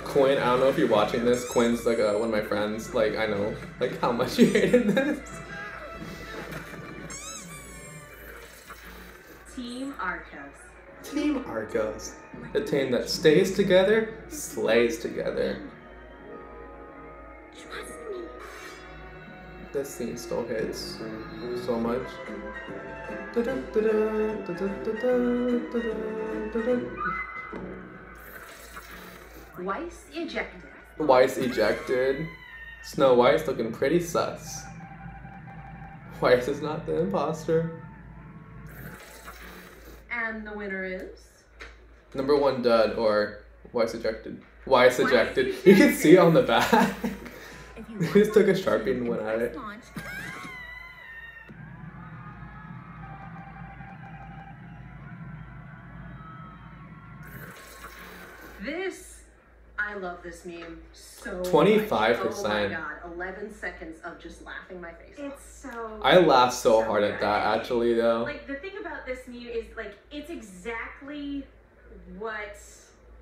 A: Quinn, I don't know if you're watching this. Quinn's like one of my friends. Like, I know like how much you hated this.
L: Team Arcos.
A: Team Arcos. The team that stays together, slays together.
L: Trust me.
A: This scene still hits so much.
L: Weiss ejected.
A: Weiss ejected. Snow White's looking pretty sus. Weiss is not the imposter.
L: And the winner is...
A: Number one dud, or Weiss ejected. Weiss ejected. You can see it on the back. They just took a Sharpie and went at it.
L: I love this meme so
A: 25%.
L: Oh my god, 11 seconds of just laughing my face off.
M: It's so...
A: I laughed so hard at that, actually, though.
M: Like, the thing about this meme is, like, it's exactly what...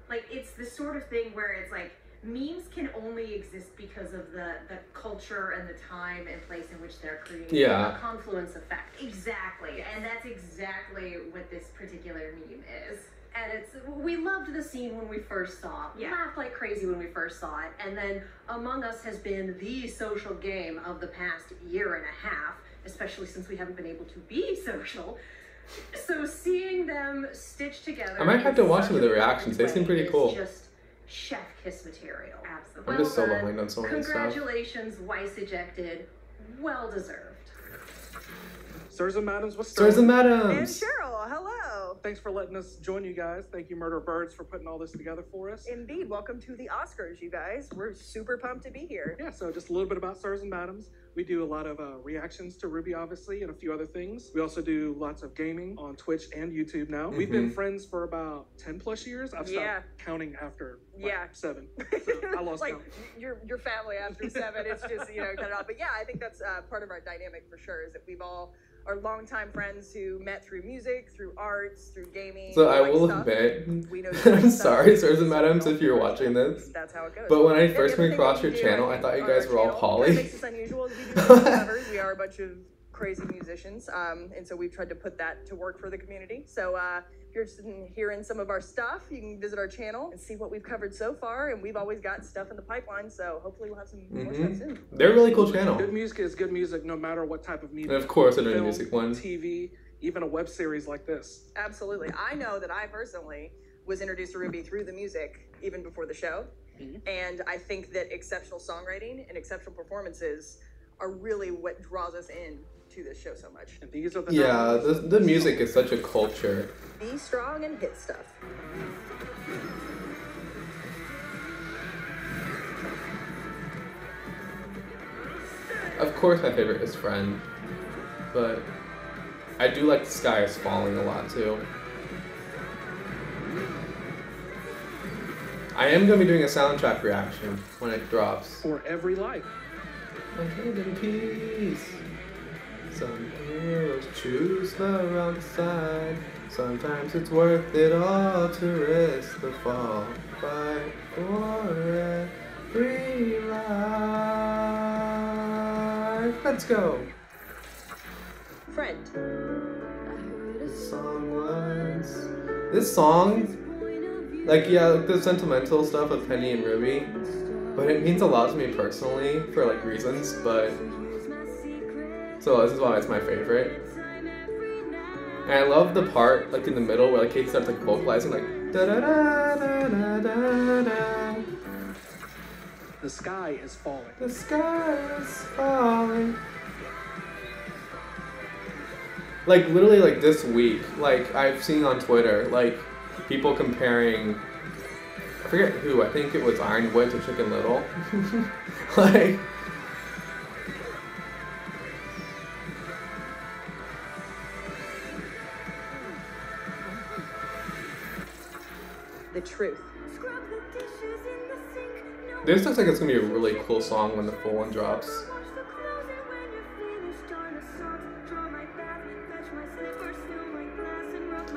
M: Like, it's the sort of thing where it's like, memes can only exist because of the culture and the time and place in which they're created.
A: Yeah.
L: A confluence effect.
M: Exactly. And that's exactly what this particular meme is.
L: And we loved the scene when we first saw it.
M: Yeah.
L: Laughed like crazy when we first saw it. And then Among Us has been the social game of the past year and a half, especially since we haven't been able to be social. So seeing them stitched together...
A: I might have to watch some of the reactions. They seem pretty cool.
L: Just chef kiss material.
M: Absolutely.
A: I'm just so behind on so many stuff.
L: Congratulations, Weiss ejected. Well deserved.
N: Sirs and Madams, what's
A: Sirs and
O: And
A: Madams.
O: Cheryl, hello.
N: Thanks for letting us join you guys. Thank you, Murder Birds, for putting all this together for us.
O: Indeed, welcome to the Oscars, you guys. We're super pumped to be here.
N: Yeah, so just a little bit about Sirs and Madams. We do a lot of reactions to RWBY, obviously, and a few other things. We also do lots of gaming on Twitch and YouTube now. We've been friends for about 10 plus years. I've stopped counting after 7. So I lost
O: like
N: count.
O: your family after 7. It's just, cut it off. But yeah, I think that's part of our dynamic for sure, is that we've all are longtime friends who met through music, through arts, through gaming.
A: So I will admit, I'm sorry, Sirs and Madams, if you're watching this.
O: That's how it goes.
A: But when I first came across your channel, I thought you guys were all
O: What
A: poly.
O: makes us unusual is we do covers. We are a bunch of crazy musicians, and so we've tried to put that to work for the community. So if you're interested in hearing some of our stuff, you can visit our channel and see what we've covered so far. And we've always got stuff in the pipeline, so hopefully we'll have some more stuff soon.
A: They're a really cool channel.
N: Good music is good music, no matter what type of media.
A: And of course, they're doing
N: Film,
A: music ones.
N: TV, even a web series like this.
O: Absolutely. I know that I personally was introduced to RWBY through the music, even before the show. And I think that exceptional songwriting and exceptional performances are really what draws us in to this show so much.
N: And these are the
A: Yeah, the music is such a culture.
O: Be strong and hit stuff.
A: Of course, my favorite is Friend, but I do like The Sky is Falling a lot too. I am going to be doing a soundtrack reaction when it drops.
N: For every life.
A: I live in peace. Some heroes choose the wrong side. Sometimes it's worth it all to risk the fall. Fight for every life. Let's go.
O: Friend.
A: This song, like the sentimental stuff of Penny and Ruby, but it means a lot to me personally for like reasons, but so this is why it's my favorite. And I love the part like in the middle where like Kate starts like vocalizing like da da da da da da da.
N: The sky is falling.
A: The sky is falling. Like literally like this week, like I've seen on Twitter, like people comparing, I forget who, I think it was Ironwood to Chicken Little. Like,
O: The truth.
A: this looks like it's gonna be a really cool song when the full one drops.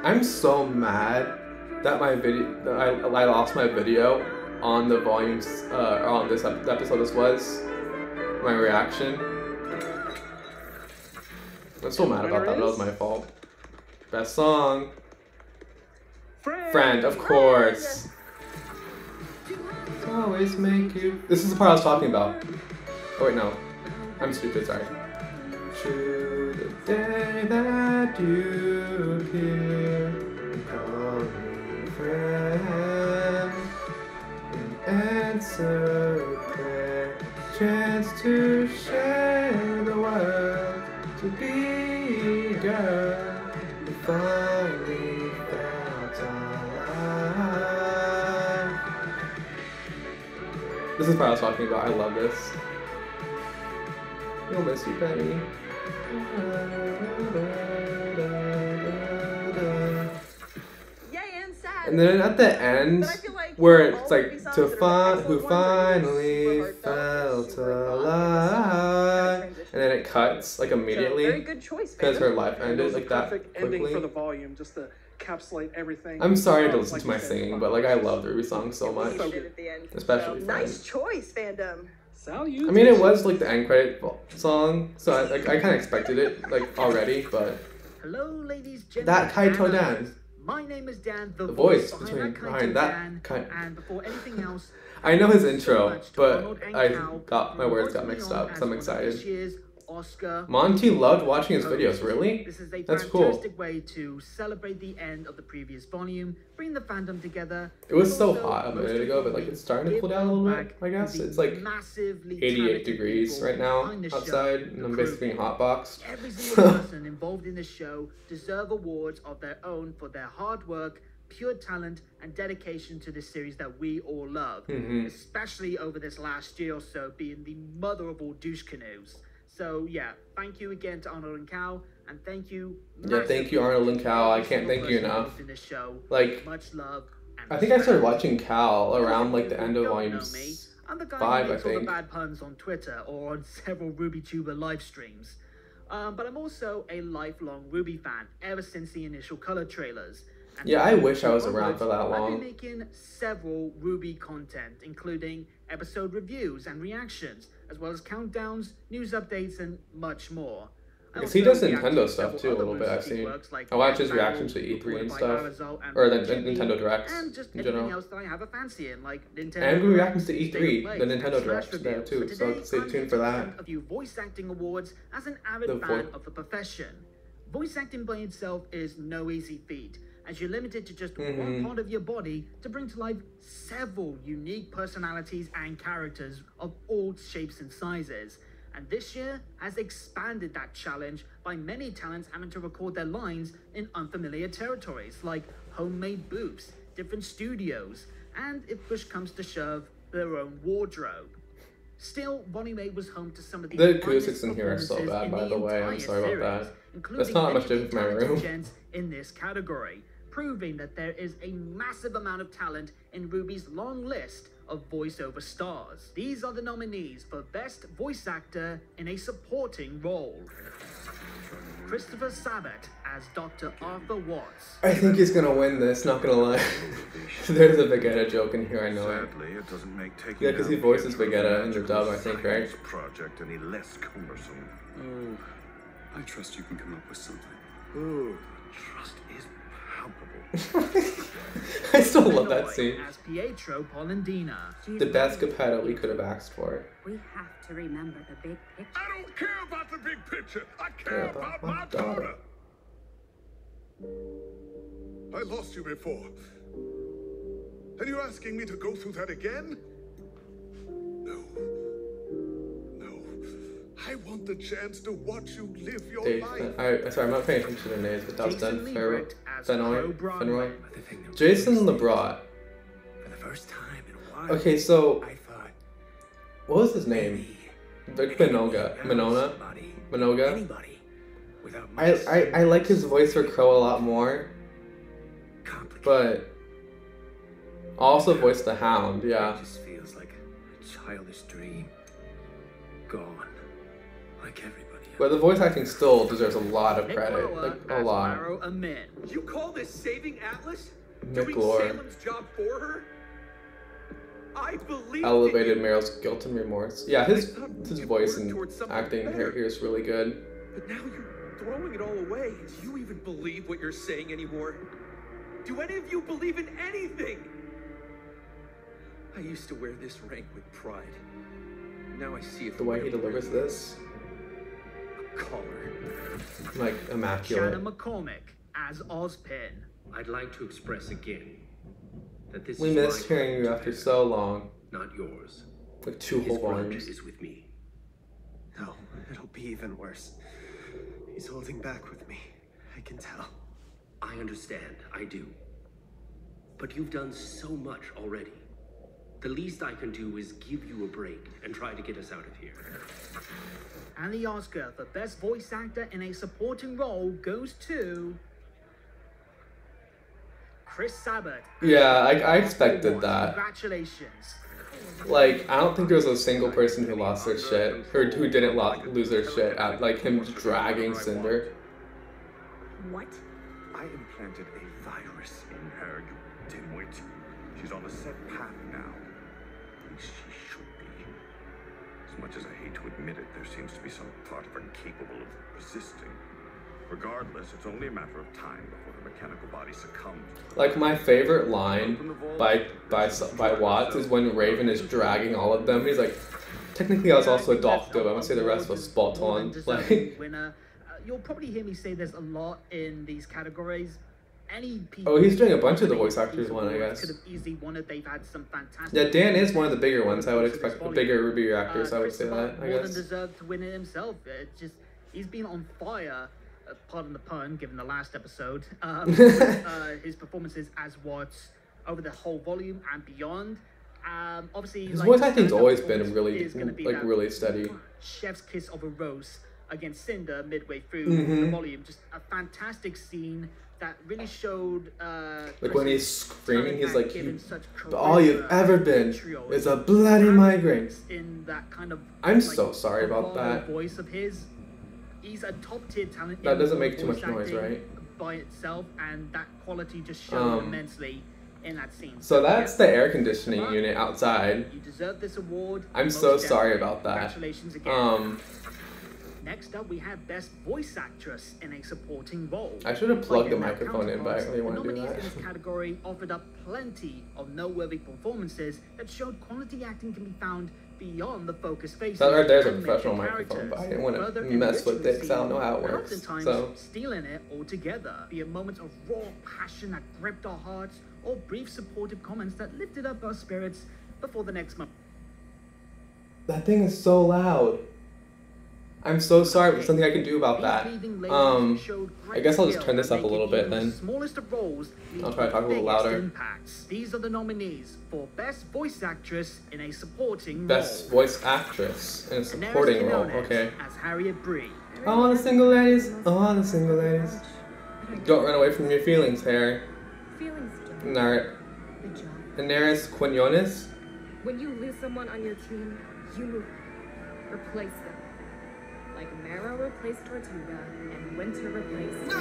A: I'm so mad that my video, I lost my video on the volumes, on this episode. This was my reaction. I'm so mad about that. That was my fault. Best song. Friend, of course. Always make you. This is the part I was talking about. Oh wait, no. I'm stupid. Sorry. To the day that you appear, call me friend, and answer a prayer, chance to share the world, to be a girl who finally felt alive. This is the part I was talking about. I love this. You'll miss you, Penny. And then at the end, where it's like to find who finally felt alive, and then it cuts like immediately because her life ended like that
N: Perfect ending for
A: quickly.
N: the volume, just to encapsulate everything.
A: I'm sorry to listen to my singing, but like I love the RWBY song so much, especially
O: Nice choice, fandom.
A: I mean, it was like the end credit song, so I kind of expected it like already, but
P: Hello, ladies, gentlemen.
A: that Kaito Dan,
P: My name is Dan, the
A: voice
P: behind
A: behind that
P: Dan, and before anything else,
A: I know his intro, but I got my words got mixed up, so I'm excited.
P: Oscar.
A: Monty loved watching his videos, really?
P: This is a
A: That's
P: fantastic
A: cool.
P: way to celebrate the end of the previous volume, bring the fandom together.
A: It was so hot a minute ago, but like it's starting to cool down a little bit, I guess. It's like 88 degrees right now outside, and I'm basically being hotboxed.
P: Every single person involved in the show deserve awards of their own for their hard work, pure talent, and dedication to this series that we all love, especially over this last year or so being the mother of all douche canoes. So yeah, thank you again to Arnold and Cal, and thank you.
A: Yeah, thank you Arnold and Cal. I can't thank you enough.
P: In this show.
A: Like,
P: much love.
A: I think I started watching Cal around like the end of volume
P: I'm the guy
A: 5,
P: who
A: I
P: makes all the
A: think.
P: bad puns on Twitter or on several RubyTuber live streams. But I'm also a lifelong Ruby fan ever since the initial color trailers. And
A: Yeah, I wish I was around for that
P: I've
A: long.
P: been making several Ruby content, including episode reviews and reactions, as well as countdowns, news updates, and much more. I
A: Because he does
P: also react
A: Nintendo
P: to
A: stuff
P: several
A: too a
P: other
A: little bit, I've
P: Boosty
A: seen.
P: works like
A: I watch his
P: Battle,
A: reactions to E3 and
P: recorded by
A: stuff.
P: Arizal and
A: Or the
P: RGB,
A: Nintendo Directs
P: and just
A: in
P: anything
A: general.
P: else that I have a fancy in, like Nintendo
A: And we reactions to
P: State of
A: E3,
P: Play,
A: the
P: and
A: Nintendo
P: Smash
A: Directs there
P: Review.
A: too,
P: But
A: so
P: today,
A: stay
P: I'm here
A: tuned
P: to
A: for that.
P: present a few voice acting awards as an avid
A: The
P: fan of the profession. Voice acting by itself is no easy feat, as you're limited to just one part of your body to bring to life several unique personalities and characters of all shapes and sizes. And this year has expanded that challenge by many talents having to record their lines in unfamiliar territories like homemade booths, different studios, and if push comes to shove, their own wardrobe. Still, Volume 8 was home to some of the
A: acoustics in here are so bad, by the way. I'm sorry about that. That's not much different from my room.
P: Gents in this category, proving that there is a massive amount of talent in Ruby's long list of voiceover stars. These are the nominees for Best Voice Actor in a Supporting Role. Christopher Sabat as Dr. Arthur Watts.
A: I think he's gonna win this, not gonna lie. There's a Vegeta joke in here, I know it.
F: Sadly, it doesn't make taking
A: Yeah, because he
F: down
A: voices
F: Pietro
A: Vegeta in the
F: Magical
A: dub, I think, right?
F: Science project any less cumbersome.
Q: Oh, I trust you can come up with something.
F: Ooh, trust is palpable.
A: I still love that scene.
P: As Pietro Polendina.
A: The best Geppetto we could have asked for.
R: We have to remember the big picture.
F: I don't care about the big picture. I care about my daughter.
S: I lost you before. And you're asking me to go through that again? No. No. I want the chance to watch you live your life.
A: Sorry, I'm not paying attention to their names, but that was
P: Jason
A: done.
P: Liebert as
A: Fenroy. Jason LeBrot.
E: For the first time in a while.
A: Okay, so
E: I thought,
A: what was his name? Vic Minoga. Minoga.
E: anybody without
A: I like his voice for Crow a lot more. But also voiced the Hound, yeah.
E: It just feels like a childish dream. Gone. Like everybody else.
A: But the voice acting still deserves a lot of credit. Like, a lot.
B: You call this saving Atlas?
A: Mick
B: Doing
A: Lore
B: Salem's job for her? I believe
A: elevated Meryl's guilt and remorse. Yeah, his voice and acting here is really good.
B: But now you're throwing it all away. Do you even believe what you're saying anymore? Do any of you believe in anything? I used to wear this rank with pride. Now I see it
A: The way he delivers this,
B: a collar.
A: like, immaculate.
P: Shannon McCormick as Ozpin.
T: I'd like to express again that this
A: We
T: is
A: missed
T: my
A: hearing you after so long.
T: not yours.
A: Like 2
T: His
A: whole
T: grudge
A: volumes.
T: is with me.
E: No, it'll be even worse. He's holding back with me. I can tell.
T: I understand, I do. But you've done so much already. The least I can do is give you a break and try to get us out of here.
P: And the Oscar for Best Voice Actor in a Supporting Role goes to Chris Sabat.
A: Yeah, I expected that.
P: Congratulations.
A: Like, I don't think there was a single person who lost their shit, or who didn't lose their shit at, like, him dragging Cinder.
R: What?
F: I implanted a virus in her, you dimwit. She's on a set path now. At least she should be. As much as I hate to admit it, there seems to be some part of her capable of resisting. Regardless, it's only a matter of time before the mechanical body succumbs.
A: Like, my favorite line by Watts is when Raven is dragging all of them. He's like, Technically, I was also a doctor, but I'm gonna say the rest was spot on. Like,
P: winner. You'll probably hear me say there's a lot in these categories. Any
A: oh, he's doing a bunch of the voice actors one, I guess.
P: Could have easily won it. They've had some fantastic.
A: Yeah, Dan is one of the bigger ones. I would expect the bigger Ruby actors. I would say that. I
P: More
A: guess.
P: than deserved to win it himself. It's just he's been on fire. Pardon the pun, given the last episode. His performances as Watts over the whole volume and beyond. Obviously,
A: His voice acting's always been really, like, really steady.
P: Chef's kiss of a roast against Cinder midway through the volume. Just a fantastic scene that really showed.
A: Like when he's screaming, he's like, "All you've ever been is a bloody migraine."
P: In that kind of.
A: I'm so sorry about that.
P: Voice of his. He's a top tier talent.
A: That doesn't make too much noise, right?
P: By itself, and that quality just showed immensely in that scene.
A: So that's the air conditioning unit outside.
P: You deserve this award.
A: I'm so sorry about that.
P: Congratulations again. Next up, we have Best Voice Actress in a Supporting Role.
A: I should have plugged the microphone in, but I really want to do
P: The nominees
A: that.
P: in this category offered up plenty of noteworthy performances that showed quality acting can be found beyond the focus faces.
A: That right there's a
P: and
A: professional
P: main
A: microphone, but I
P: characters.
A: didn't want to
P: Further
A: mess with
P: enriching
A: it because I don't know how it
P: and
A: works.
P: oftentimes
A: So
P: stealing it altogether. Be it moments of raw passion that gripped our hearts, or brief supportive comments that lifted up our spirits before the next month.
A: that thing is so loud. I'm so sorry, but there's something I can do about that. I guess I'll just turn this up a little bit then.
P: Smallest of roles,
A: I'll try to talk a little louder.
P: Impacts. These are the nominees for Best Voice Actress in a Supporting
A: Best
P: Role.
A: voice actress in a supporting role. Okay.
P: As Harriet Bree.
A: All the single ladies. All the single ladies. Don't run away from your feelings, Harry.
J: Feelings don't.
A: Daenerys Quinones.
J: When you lose someone on your team, you replace them. Like Marrow replaced Tortuga and Winter replaced.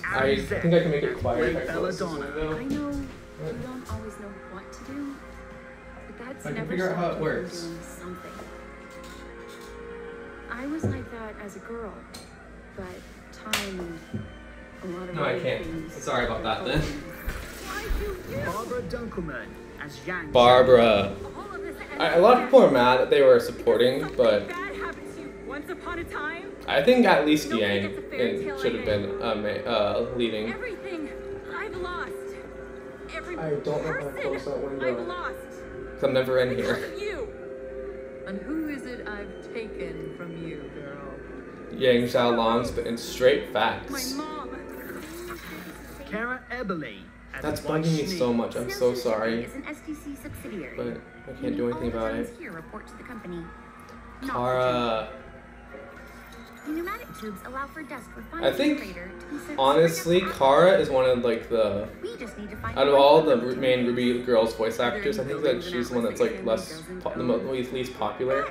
A: I think I can make it quiet if I close this
J: I
A: window.
J: know you don't always know what to do, but that's
A: I can
J: never
A: figure out how
J: stopped
A: it
J: you from
A: works.
J: doing something. I was like that as a girl, but time and a lot of
A: No, I
J: other
A: can't.
J: things
A: Sorry about that then.
P: Barbara Dunkelman as Yang.
A: Barbara. A lot of people are mad that they were supporting, but
H: Once upon a time,
A: I think at least Yang should have been leading.
H: everything I've lost. Every
A: I don't know how to close that window.
H: I've lost.
A: 'Cause I'm never in here.
H: You.
U: And who is it I've taken from you, girl?
A: Yang Xiaolong spitting straight facts.
H: Mom.
P: Kara Eberly.
A: That's bugging me so much. I'm so sorry,
V: Is an STC subsidiary.
A: but I can't do anything about it.
V: Here report to the company.
A: Kara.
V: The pneumatic tubes allow for dust refined
A: I think,
V: generator to be sent
A: honestly, Kara is one of like the
V: We just need to find
A: out of all the main Ruby girls voice actors, I think that she's the one that's like least popular,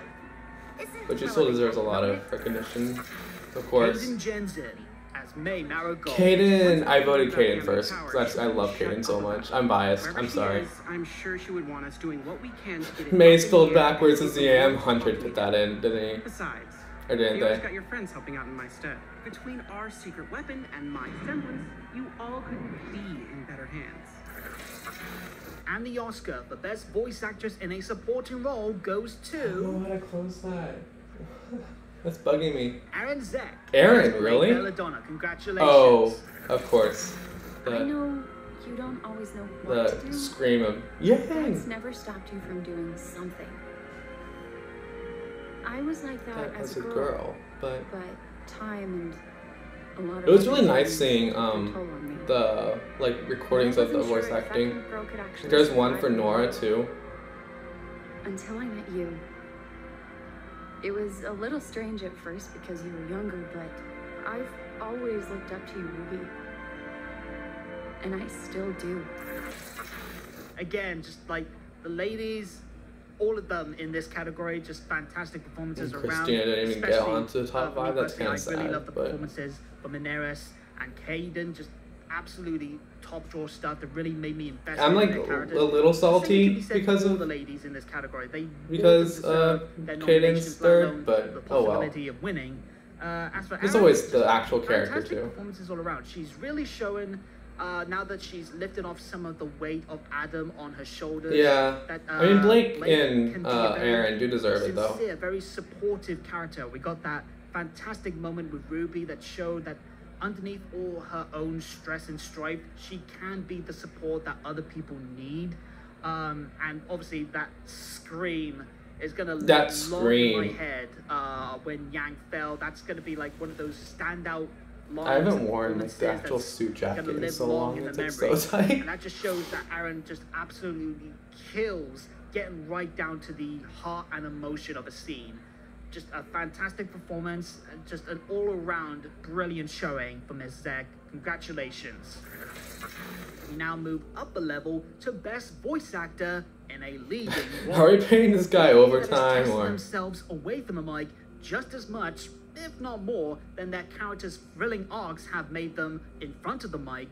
A: but she still deserves a lot of recognition, of course.
P: Kaden Jensen as May Marigold.
A: Kaden, I voted Kaden first because I love Kaden so much. I'm biased. I'm sorry.
E: I'm sure she would want us doing what we can to get it.
A: May spelled backwards as the AM. Hunter put that in, didn't he?
E: Besides,
A: Or didn't
E: you always
A: they?
E: got your friends helping out in my stead. Between our secret weapon and my semblance, you all couldn't be in better hands.
P: And the Oscar for Best Voice Actress in a Supporting Role goes
A: I don't know
P: to
A: how to close that. That's bugging me.
P: Aaron Zek.
A: Aaron,
P: as
A: really?
P: Belladonna. Congratulations.
A: Oh, of course.
V: I
A: The,
V: know you don't always know what to
A: the
V: do.
A: scream of Yang.
V: That's never stopped you from doing something. I was like that
A: That
V: as
A: was
V: a
A: a
V: girl,
A: girl, but
V: time and a lot of
A: it was
V: other
A: really nice
V: things
A: seeing
V: took a toll on me.
A: the like recordings of the
V: Wasn't
A: voice
V: sure if that
A: acting.
V: kind of girl could actually
A: There's one
V: survive
A: for
V: in the
A: Nora
V: world.
A: too.
V: Until I met you. It was a little strange at first because you were younger, but I've always looked up to you, Ruby. And I still do.
P: Again, just like the ladies, all of them in this category, just fantastic performances
A: And
P: around.
A: Christina didn't even get
P: especially,
A: onto the top
P: for me
A: 5. That's
P: personally,
A: kinda
P: I really
A: sad,
P: love the
A: but-
P: performances from Daenerys and Kaden, just absolutely top draw stuff that really made me invest
A: I'm
P: in
A: like
P: their
A: a
P: characters.
A: little
P: Same
A: salty
P: can be said for
A: because
P: all
A: of
P: the ladies in this category. They
A: because
P: their
A: Kaden's
P: nominations, let alone
A: third, but
P: the
A: oh well.
P: possibility of winning. As for
A: There's
P: Aaron,
A: always
P: just
A: the actual character
P: fantastic
A: too.
P: performances all around. She's really showing now that she's lifted off some of the weight of Adam on her shoulders.
A: Yeah.
P: That,
A: I mean, Blake and
P: can be a very
A: Aaron do deserve it, though.
P: sincere, very supportive character. We got that fantastic moment with Ruby that showed that underneath all her own stress and strife, she can be the support that other people need. And obviously that scream is gonna live long in my head when Yang fell. That's gonna be like one of those standout lines.
A: I haven't worn like the actual suit jacket in so long. It's like so tight.
P: And that just shows that Aaron just absolutely kills getting right down to the heart and emotion of a scene. Just a fantastic performance and just an all-around brilliant showing from Ms. Zeg. Congratulations. We now move up a level to Best Voice Actor in a leading role.
A: Are we paying this guy overtime or?
P: Themselves away from the mic just as much, if not more, than their characters' thrilling arcs have made them in front of the mic.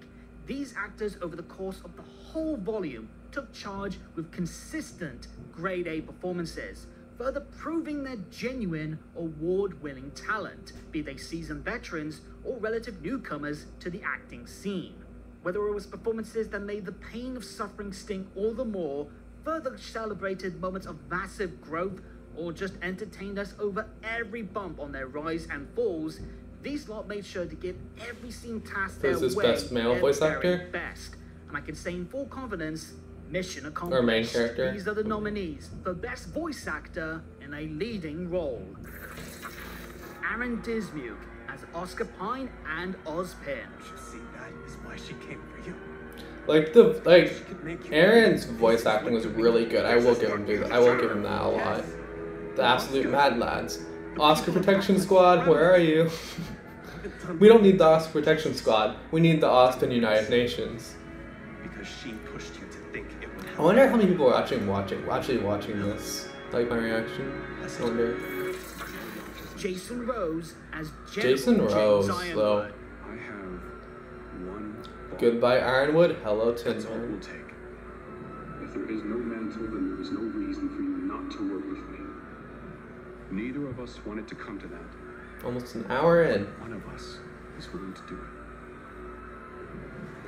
P: These actors, over the course of the whole volume, took charge with consistent grade A performances, further proving their genuine, award-winning talent, be they seasoned veterans or relative newcomers to the acting scene. Whether it was performances that made the pain of suffering sting all the more, further celebrated moments of massive growth, or just entertained us over every bump on their rise and falls, these lot made sure to give every scene task their way,
A: Best male voice actor?
P: Best. And I can say in full confidence, mission accomplished.
A: Or main character.
P: These are the nominees for Best Voice Actor in a leading role. Aaron Dismuke as Oscar Pine and Ozpin.
E: See, that is why she came for you.
A: Aaron's voice acting was really good. I will give him that. I will give him that a lot. The absolute Mad Lads. Oscar Protection Squad, where are you? We don't need the Oscar Protection Squad. We need the Austin United Nations.
E: Because she pushed you to think it would help.
A: I wonder how many people are actually watching this. Like my reaction. I wonder.
P: Jason Rose as
A: Jason Rose, though.
Q: I have one.
A: Goodbye, Ironwood. Hello, Tin
Q: That's all it will take. If there is no mantle, then there is no reason for you not to work with me. Neither of us wanted to come to that.
A: Almost an hour in.
Q: One of us is willing to do it.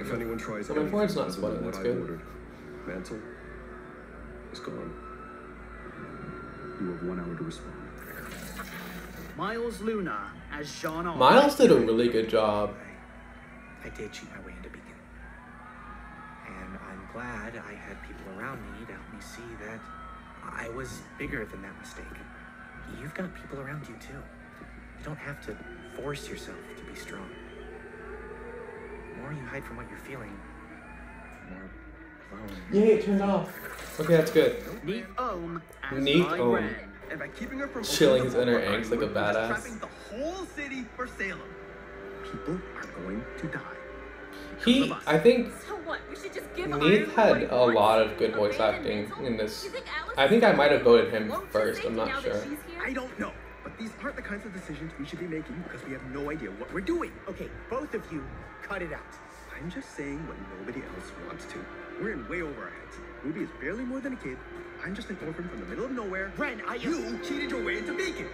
Q: If anyone tries
A: my forehead's not sweating,
Q: what
A: that's
Q: I
A: good.
Q: ordered, mantle is gone. You have 1 hour to respond.
P: Miles Luna as Jean Arc.
A: Miles did a really good job.
E: I did cheat my way into Beacon. And I'm glad I had people around me to help me see that I was bigger than that mistake. You've got people around you too. You don't have to force yourself to be strong. The more you hide from what you're feeling, the more alone.
A: Yay, it turned off. Okay, that's good.
P: Neath Ohm as
A: Neath
P: Mai
A: Ohm.
P: Ren.
B: And by keeping her from
A: Chilling his inner angst like a badass.
B: trapping the whole city for Salem.
E: People are going to die.
A: I think
H: So what? We should just give
A: Neath had a lot of good voice acting in this. I think I might have voted him first, I'm not sure.
B: I don't know, but these aren't the kinds of decisions we should be making because we have no idea what we're doing.
E: Okay, both of you, cut it out.
B: I'm just saying what nobody else wants to. We're in way over our heads. Ruby is barely more than a kid. I'm just an orphan from the middle of nowhere.
E: Ren,
B: You cheated your way into Beacon.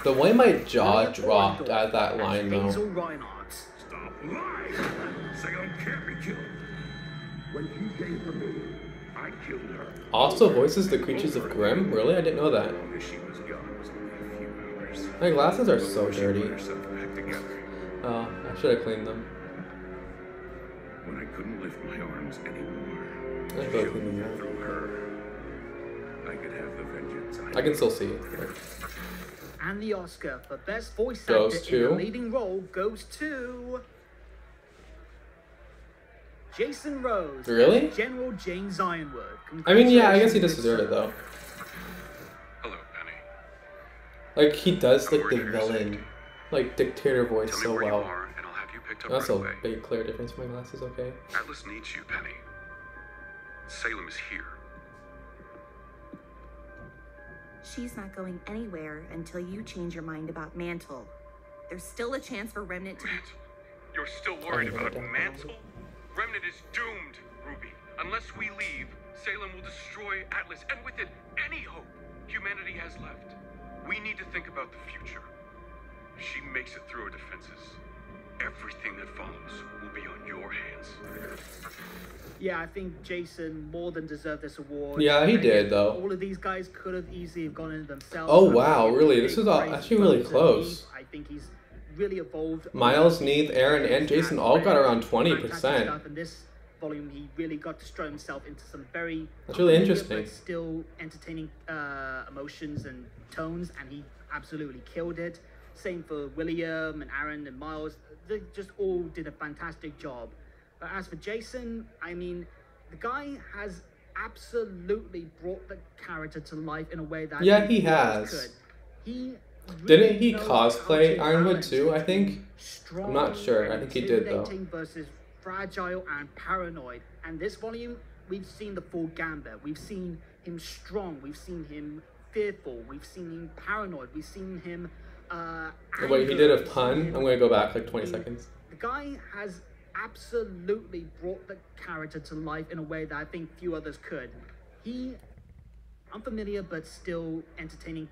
A: The way my jaw dropped at that line, though.
F: Stop lying! Salem can't be killed. When she came for me, I killed her.
A: Also voices the creatures of Grimm? Really? I didn't know that.
F: She was gone was only a few hours.
A: My glasses are so dirty.
F: Herself back together.
A: Oh, I should have cleaned them.
F: When I couldn't lift my arms anymore,
A: I
F: she
A: should have
F: showed
A: cleaned
F: me
A: them.
F: that through her, I could have the vengeance
A: I can still see.
P: And the Oscar for Best Voice
A: Goes
P: Actor in a
A: to-
P: leading role goes to Jason Rose.
A: Really?
P: as General James Ironwood.
A: I mean, yeah, I guess he does deserve it, though.
Q: Hello, Penny.
A: Like, he does, like, the villain, like, dictator voice so
Q: where you
A: well.
Q: are, and I'll have you picked up
A: That's
Q: right
A: a
Q: away.
A: big, clear difference. My glasses, okay.
Q: Atlas needs you, Penny. Salem is here.
D: She's not going anywhere until you change your mind about Mantle. There's still a chance for Remnant to...
Q: You're still worried about Mantle? Remnant is doomed, Ruby. Unless we leave, Salem will destroy Atlas, and with it, any hope humanity has left. We need to think about the future. If she makes it through her defenses, everything that follows will be on your hands.
P: Yeah, I think Jason more than deserved this award.
A: Yeah, he did though.
P: All of these guys could have easily have gone into themselves.
A: Oh wow, really? This is actually really close.
P: I think he's really evolved.
A: Miles, Neith, Aaron, and Jason all got around 20%.
P: In this volume, he really got to throw himself into some very
A: that's really interesting,
P: but still entertaining emotions and tones, and he absolutely killed it. Same for William and Aaron and Miles. They just all did a fantastic job. But as for Jason, I mean, the guy has absolutely brought the character to life in a way that
A: he has.
P: Could. He
A: didn't he cosplay Ironwood too? I think. I'm not sure. I think he did though.
P: Versus fragile and paranoid. And this volume, we've seen the full gambit. We've seen him strong. We've seen him fearful. We've seen him paranoid. We've seen him.
A: Wait, he did a pun? I'm gonna go back like 20 seconds.
P: The guy has absolutely brought the character to life in a way that I think few others could. He, unfamiliar but still entertaining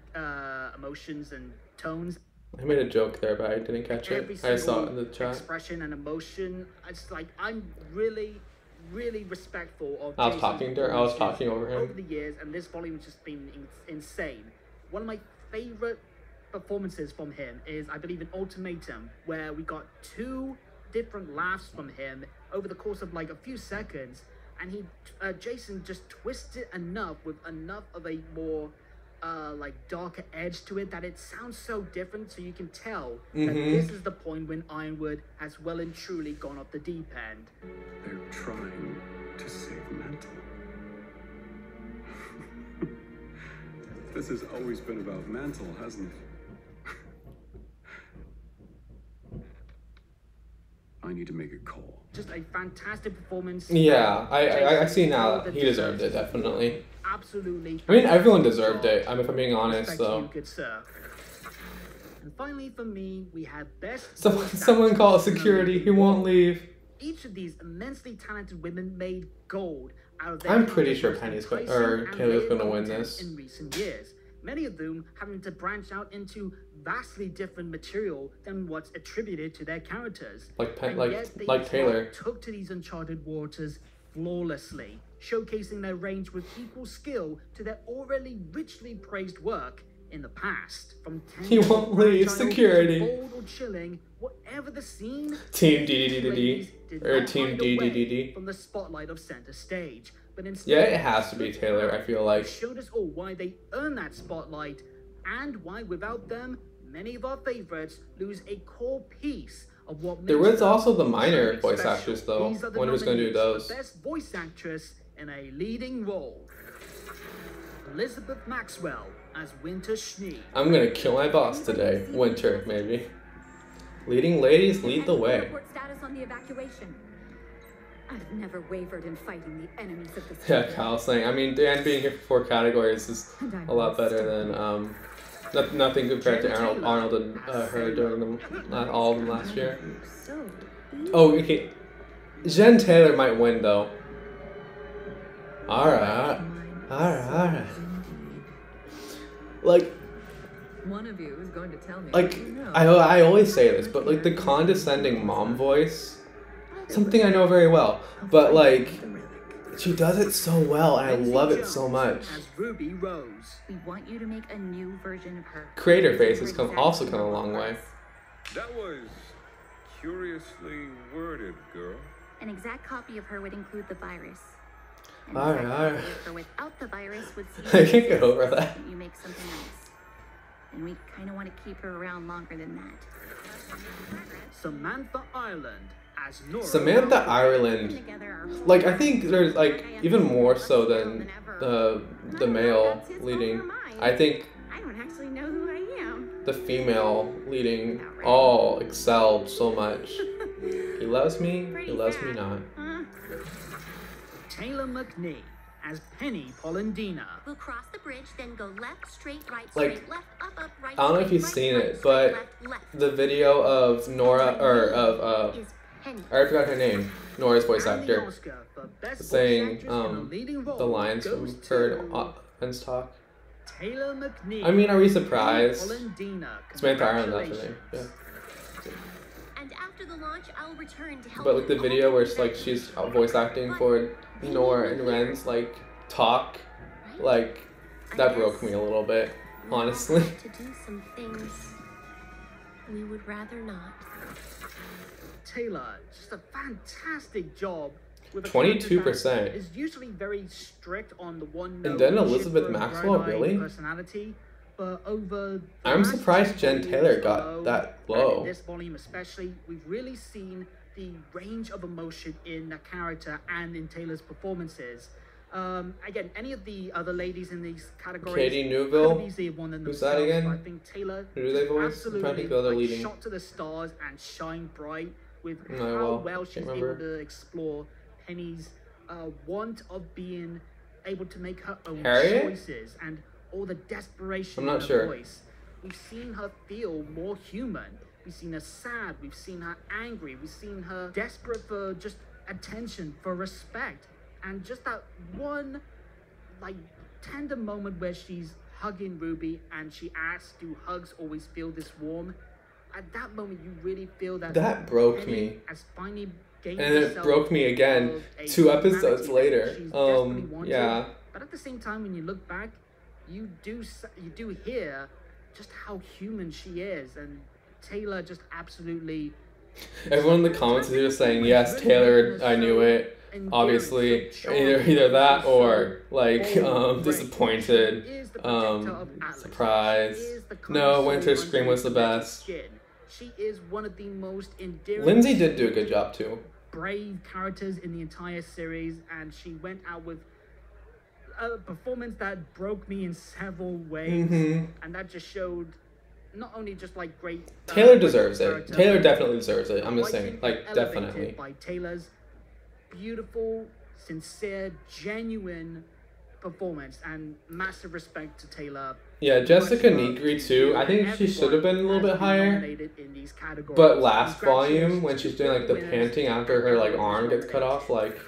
P: emotions and tones.
A: I made a joke there, but I didn't catch it. I saw it in the chat.
P: Expression and emotion. It's like I'm really respectful of.
A: I was talking to her. I was talking over him.
P: Over the years, and this volume has just been insane. One of my favorite performances from him is, I believe, in Ultimatum, where we got 2 different laughs from him over the course of like a few seconds, and he Jason just twisted enough with enough of a more like darker edge to it that it sounds so different, so you can tell that this is the point when Ironwood has well and truly gone off the deep end.
G: They're trying to save Mantle. This has always been about Mantle, hasn't it? I need to make a call.
P: Just a fantastic performance.
A: Yeah, I see now that he deserved it, definitely.
P: Absolutely.
A: I mean, everyone deserved it. I mean, if I'm being honest, though.
P: Good sir. And finally, for me, we have best.
A: Someone call security. He won't leave.
P: Each of these immensely talented women made gold out of their.
A: I'm pretty sure Taylor's going to win this.
P: In recent years, many of them having to branch out into vastly different material than what's attributed to their characters.
A: Like Taylor
P: took to these uncharted waters flawlessly, showcasing their range with equal skill to their already richly praised work in the past. From
A: he won't leave security.
P: Bold or chilling, whatever the scene.
A: Team DDDD or Team DDDD
P: from the spotlight of center stage. But instead,
A: yeah, it has to be Taylor. I feel like
P: showed us all why they earn that spotlight, and why without them, many of our favorites lose a core piece of what.
A: There was also the minor voice actress though. Wonder who's gonna do those.
P: Best voice actress in a leading role: Elizabeth Maxwell as Winter Schnee.
A: I'm gonna kill my boss today. Winter, maybe. Leading ladies lead the way.
R: Report status on the evacuation. I've never wavered in fighting the enemies of this.
A: Yeah, Kyle's saying. I mean, Dan being here for 4 categories is a lot better than nothing compared to Arnold and her doing them, all of them last year. Oh, okay. Jen Taylor might win though. Alright. Like,
U: one of you is going to tell me.
A: Like, I always say this, but like the condescending mom voice, something I know very well, but like she does it so well, and I love it so much.
P: As Ruby Rose,
D: we want you to make a new version of her.
A: Creator face has also come a long way.
F: That was curiously worded, girl.
D: An exact copy of her would include the virus.
A: Alright.
D: Her without the virus would see.
A: I can't get over that.
D: You make something else, and we kind of want to keep her around longer than that.
P: Samantha Ireland as Nora.
A: Samantha Ireland, like I think there's like even more so than the male leading. I think
D: I don't actually know who I am.
A: The female leading all excelled so much. He loves me, he loves me not.
P: Taylor McNee as Penny Polendina.
I: We'll cross the bridge, then go left, straight, right,
A: Like,
I: straight, left, up, right.
A: I don't know if you've seen it, but the video of Nora, or of, I forgot her name, Nora's voice actor, saying the lines from her Friends Talk.
P: Taylor McNee.
A: I mean, are we surprised? Samantha Ireland, that's her name. Yeah.
I: And after After the launch, I'll return to help.
A: But like the video where it's like she's voice acting for Nora and Ren's like talk, like that broke me a little bit, honestly.
I: To do some things we would rather not.
P: Taylor, just a fantastic job.
A: 22%.
P: Is usually very strict on the one.
A: And then Elizabeth Maxwell, really?
P: Personality, but over.
A: I'm surprised Jen Taylor got that low.
P: In this volume especially, we've really seen the range of emotion in the character and in Taylor's performances. Again, any of the other ladies in these categories,
A: Katie Newville?
P: Who's
A: that again?
P: I think Taylor
A: Who do they voice?
P: absolutely
A: I'm trying to think of the other leading.
P: shot to the stars and shine bright with
A: Oh,
P: how
A: well,
P: well she's
A: can't
P: able
A: remember.
P: to explore Penny's want of being able to make her own
A: Harriet?
P: choices and all the desperation
A: I'm not
P: in her
A: sure.
P: voice. We've seen her feel more human. We've seen her sad. We've seen her angry. We've seen her desperate for just attention, for respect. And just that one, like, tender moment where she's hugging Ruby and she asks, do hugs always feel this warm? At that moment, you really feel that...
A: That broke
P: Penny
A: me.
P: has finally gained
A: And it
P: herself
A: broke me again
P: of a
A: 2 episodes
P: humanity
A: later.
P: that she's desperately wanted.
A: Yeah.
P: But at the same time, when you look back, you do hear just how human she is, and Taylor just absolutely.
A: Everyone in the comments is just saying, yes, Taylor, I knew it. Obviously, either that or like disappointed, surprised. No, Winter's Scream was the best.
P: She is one of the most endearing.
A: Lindsay did do a good job too.
P: Brave characters in the entire series, and she went out with a performance that broke me in several ways, and that just showed not only just like great.
A: Taylor deserves it. Taylor definitely deserves it. I'm just saying, like, definitely.
P: By Taylor's beautiful, sincere, genuine performance, and massive respect to Taylor.
A: Yeah, Jessica Negri too. I think she should have been a little bit higher. But last volume, when she's doing like the panting after her like arm gets cut off, like.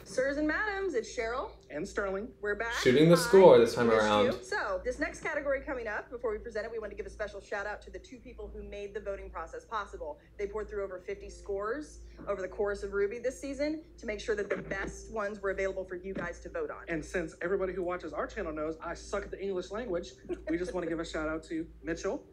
O: Sirs and madams, it's Cheryl.
N: And Sterling.
O: We're back.
A: Shooting the score this time around.
O: So, this next category coming up, before we present it, we want to give a special shout out to the 2 people who made the voting process possible. They poured through over 50 scores over the course of RWBY this season to make sure that the best ones were available for you guys to vote on.
N: And since everybody who watches our channel knows I suck at the English language, we just want to give a shout out to Mitchell.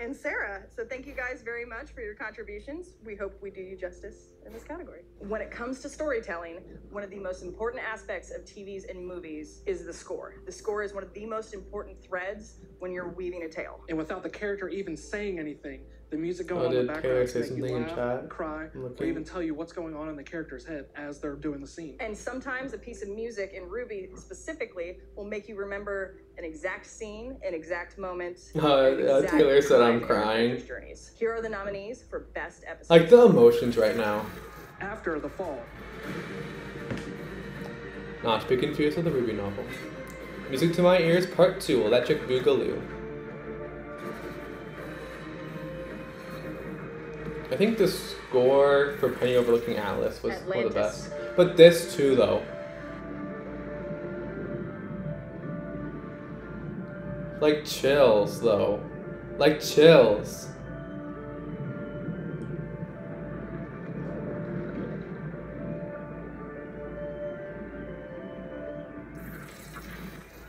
O: And Sarah. So thank you guys very much for your contributions. We hope we do you justice in this category. When it comes to storytelling, one of the most important aspects of TVs and movies is the score. The score is one of the most important threads when you're weaving a tale.
N: And without the character even saying anything, the music going on in
A: Did
N: the
A: Taylor
N: background
A: say
N: to make you
A: something in
N: laugh,
A: chat?
N: cry, or even tell you what's going on in the character's head as they're doing the scene.
O: And sometimes a piece of music in RWBY specifically will make you remember an exact scene, an exact moment.
A: Taylor said I'm crying.
O: Journeys. Here are the nominees for Best Episode.
A: Like the emotions right now.
N: After the Fall.
A: Not to be confused with the RWBY novel. Music to My Ears Part 2, Electric Boogaloo. I think the score for Penny Overlooking Atlas was one of the best. But this too, though. Like chills, though. Like chills.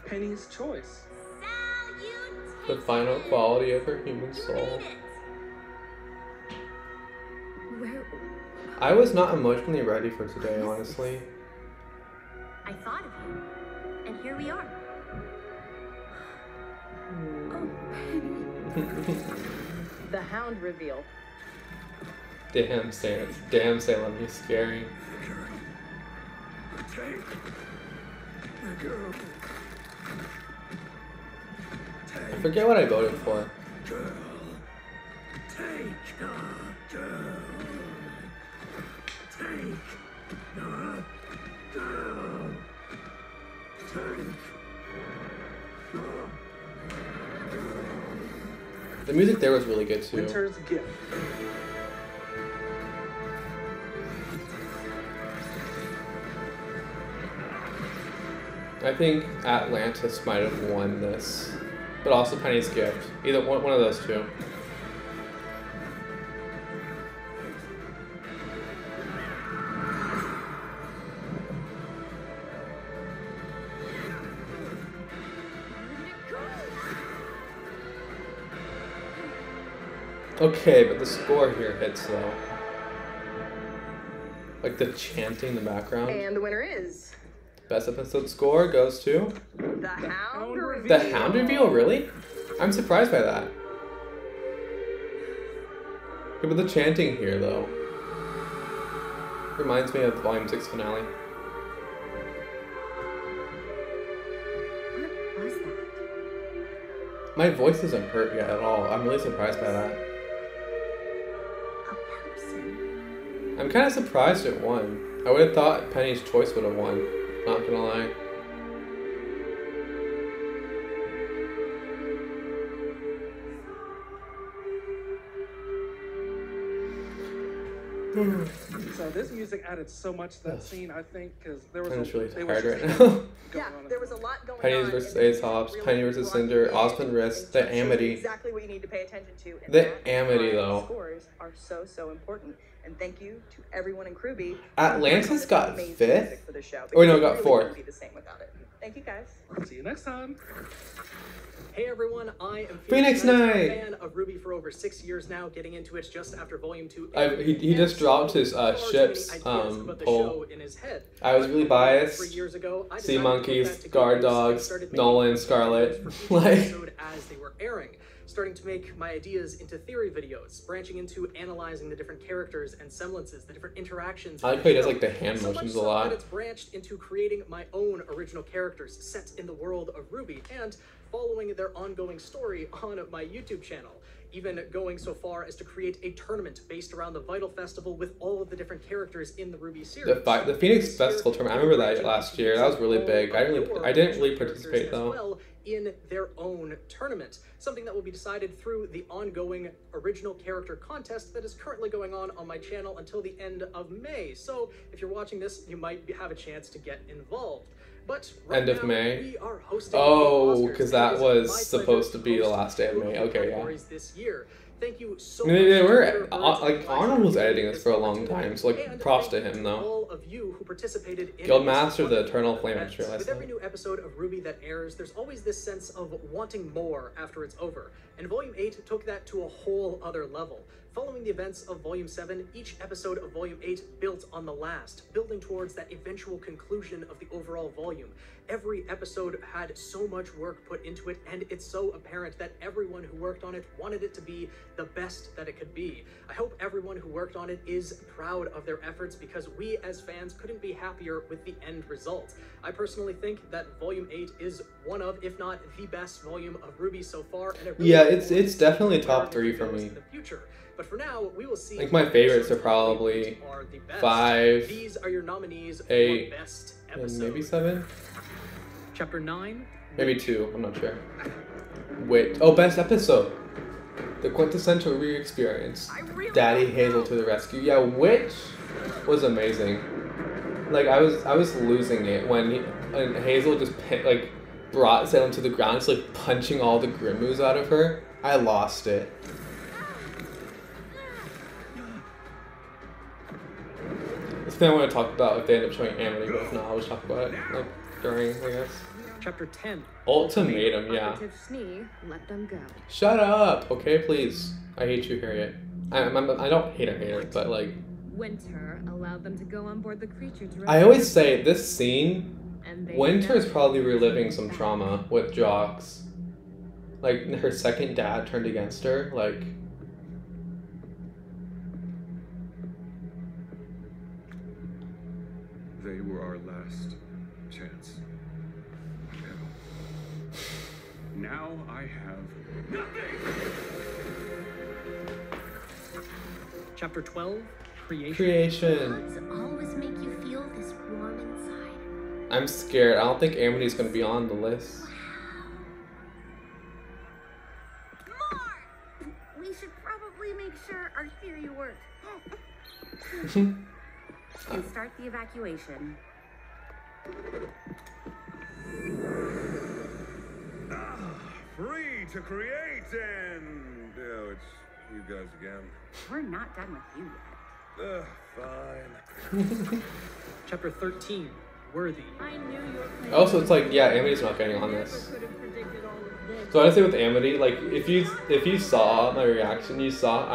N: Penny's Choice.
A: The final quality of her human soul. I was not emotionally ready for today, honestly.
I: I thought of you, and here we are.
O: The Hound reveal.
A: Damn, Salem, he's scary. I forget what I voted for. The music there was really good too.
N: Winter's Gift.
A: I think Atlantis might have won this, but also Penny's Gift. Either one of those two. Okay, but the score here hits though. Like the chanting in the background.
O: And the winner is
A: Best episode score goes to
O: the Hound Reveal.
A: The Hound Reveal, really? I'm surprised by that. Okay, but the chanting here though reminds me of the Volume 6 finale.
D: What was that?
A: My voice isn't hurt yet at all. I'm really surprised by that.
D: A person.
A: I'm kind of surprised it won. I would have thought Penny's Choice would have won. Not gonna lie.
N: So this music added so much to that scene, I think, because there was
A: I'm just really
N: there
A: tired
N: was
A: right
N: just
A: now.
O: Yeah, there was a lot going
A: Penny
O: on.
A: versus
O: and this
A: Aesop's,
O: really
A: Penny versus
O: brought
A: Cinder,
O: you
A: Osmond
O: in
A: Risk,
O: and
A: the
O: shows you
A: Amity.
O: exactly what you need to pay attention to. And
A: The
O: that's
A: Amity,
O: why
A: though.
O: Scores are so important. And thank you to everyone in Crewbie.
A: Atlantis got
O: Amazing
A: 5th?
O: music for the show,
A: Oh, no, it
O: because
A: got
O: really
A: 4th.
O: wouldn't be the same without it. Thank you guys.
N: See you next time.
C: Hey everyone, I am
A: Phoenix Knight.
C: a fan of RWBY for over 6 years now, getting into it just after Volume 2.
A: He just dropped his ships poll.
C: In his head.
A: I was really biased.
C: 3 years ago, I
A: Sea
C: decided to
A: Monkeys,
C: put that to
A: Guard
C: good use and
A: Dogs,
C: started making
A: Nolan,
C: videos
A: Scarlet.
C: for each
A: Like,
C: episode as they were airing, starting to make my ideas into theory videos, branching into analyzing the different characters and semblances, the different interactions.
A: I like how he does like the hand
C: So much
A: motions a
C: so
A: lot.
C: that it's branched into creating my own original characters set in the world of RWBY and following their ongoing story on my YouTube channel, even going so far as to create a tournament based around the Vital Festival with all of the different characters in the RWBY series.
A: The Phoenix Festival tournament, I remember that last year. That was really big. I didn't really participate though.
C: Well, in their own tournament, something that will be decided through the ongoing original character contest that is currently going on my channel until the end of May. So if you're watching this, you might have a chance to get involved. But right
A: End of
C: now,
A: May.
C: we are hosting
A: Oh,
C: the Oscars,
A: because
C: and
A: that
C: it is my
A: was
C: pleasure
A: supposed to be
C: host
A: the last day of
C: two
A: May. Okay, yeah.
C: categories this year. Thank you so
A: I mean, they
C: much
A: were
C: to Twitter,
A: like Arnold was editing this for a long time, so like props to him though.
C: all of you who participated in
A: Guildmaster,
C: this
A: the Eternal Flame
C: event.
A: extra last
C: With every
A: night.
C: new episode of RWBY that airs, there's always this sense of wanting more after it's over. And Volume 8 took that to a whole other level. Following the events of Volume 7, each episode of Volume 8 built on the last, building towards that eventual conclusion of the overall volume. Every episode had so much work put into it, and it's so apparent that everyone who worked on it wanted it to be the best that it could be. I hope everyone who worked on it is proud of their efforts, because we as fans couldn't be happier with the end result. I personally think that Volume 8 is one of, if not the best volume of RWBY so far, and
A: Yeah, it's definitely top 3 for me.
C: in the future. But for now, we will see.
A: I think my favorites are probably 5,
C: These are your nominees
A: 8,
C: for best
A: and
C: episode.
A: maybe 7.
C: Chapter 9.
A: Maybe 2. I'm not sure. Wait. Oh, best episode. The quintessential re-experience. Daddy Hazel to the rescue. Yeah, Witch was amazing. Like I was losing it when Hazel just brought Salem to the ground, just like punching all the Grimmoos out of her. I lost it. This thing I want to talk about if they end up showing Amity, but if not, I'll just talk about it like during, I guess.
C: Chapter 10.
A: Ultimatum, yeah.
V: Operative Snee, let them go.
A: Shut up, okay, please. I hate you, Harriet. I don't hate her, but like.
H: Winter allowed them to go on board the creature to
A: I always say this scene,
H: And they
A: Winter is probably reliving some trauma with Jocks. Like her second dad turned against her, like.
F: They were our last chance.
G: Now I have nothing!
C: Chapter 12. Creation.
A: Creation.
I: Dogs always make you feel this warm inside.
A: I'm scared. I don't think Amity's gonna be on the list.
D: We should probably make sure our theory works. And start the evacuation.
F: Free to create and... Oh, it's you guys again.
D: We're not done with you yet.
F: Fine.
C: Chapter 13. worthy.
A: Also, it's like, yeah, Amity's not getting on this. So I say with Amity, like, if you saw my reaction, you saw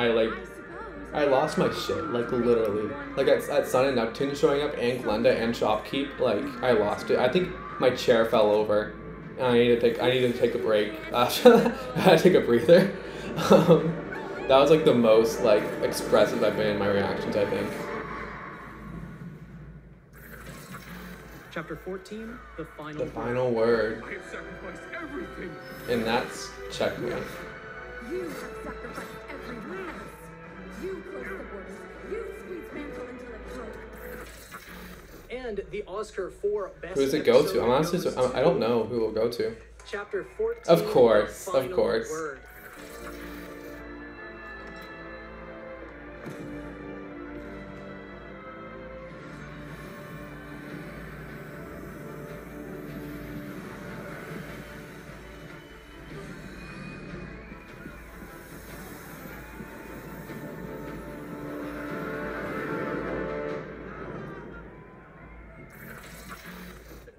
A: I lost my shit, like, literally. Like, at Sun and Neptune showing up, and Glenda and Shopkeep, like, I lost it. I think my chair fell over, and I needed to take a break. I had to take a breather. That was, like, the most, like, expressive I've been in my reactions, I think.
C: Chapter 14, the final
A: The final word.
Q: I have sacrificed everything.
A: And that's checkmate.
R: You have sacrificed everyone else. You closed the borders. You squeezed Mantle until it broke.
C: And the Oscar for Best
A: Who does it go to?
C: Episode
A: I'm honestly,
C: goes
A: I don't know who it will go to.
C: Chapter 14,
A: Of course,
C: the final
A: of course.
C: word.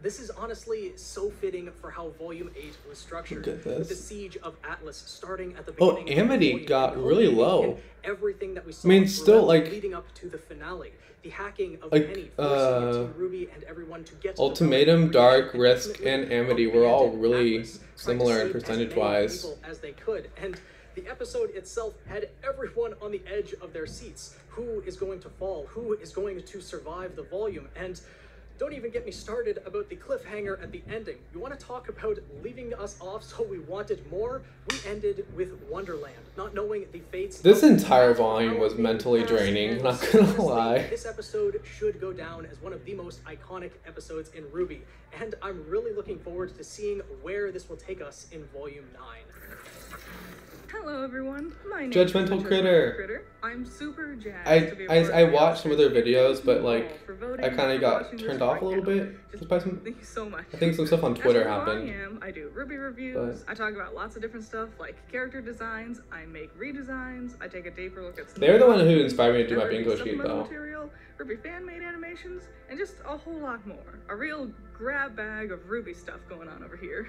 C: This is honestly so fitting for how Volume 8 was structured.
A: Look at this.
C: With the Siege of Atlas starting at the
A: Oh,
C: beginning.
A: Amity got really low.
C: Everything that we saw
A: I mean, still, like,
C: leading up to the finale. The hacking of
A: like,
C: Penny, forcing Team Ruby and everyone to get to
A: Ultimatum, Dark, Risk, and Amity were all really similar in percentage-wise.
C: as they could, and the episode itself had everyone on the edge of their seats. Who is going to fall? Who is going to survive the volume? And don't even get me started about the cliffhanger at the ending. You want to talk about leaving us off so we wanted more? We ended with Wonderland, not knowing the fates.
A: This entire volume was mentally draining, not gonna lie.
C: This episode should go down as one of the most iconic episodes in RWBY, and I'm really looking forward to seeing where this will take us in Volume 9.
K: Hello everyone, my name
A: Judgmental
K: is
A: Critter.
K: I'm super jazzed to be a part
A: I
K: of the
A: watched some of their videos, but like
K: for voting,
A: I kind of
K: for
A: got
K: watching this
A: turned off
K: right
A: a little
K: now.
A: bit just by some.
K: Thank you so much.
A: I think some stuff on Twitter
K: That's who
A: happened.
K: I am. I do RWBY reviews. I talk about lots of different stuff like character designs. I make redesigns. I take a deeper look at some
A: They're the one who inspired me to do my bingo sheet,
K: supplemental
A: though.
K: material, RWBY fan-made animations, and just a whole lot more. A real grab bag of RWBY stuff going on over here.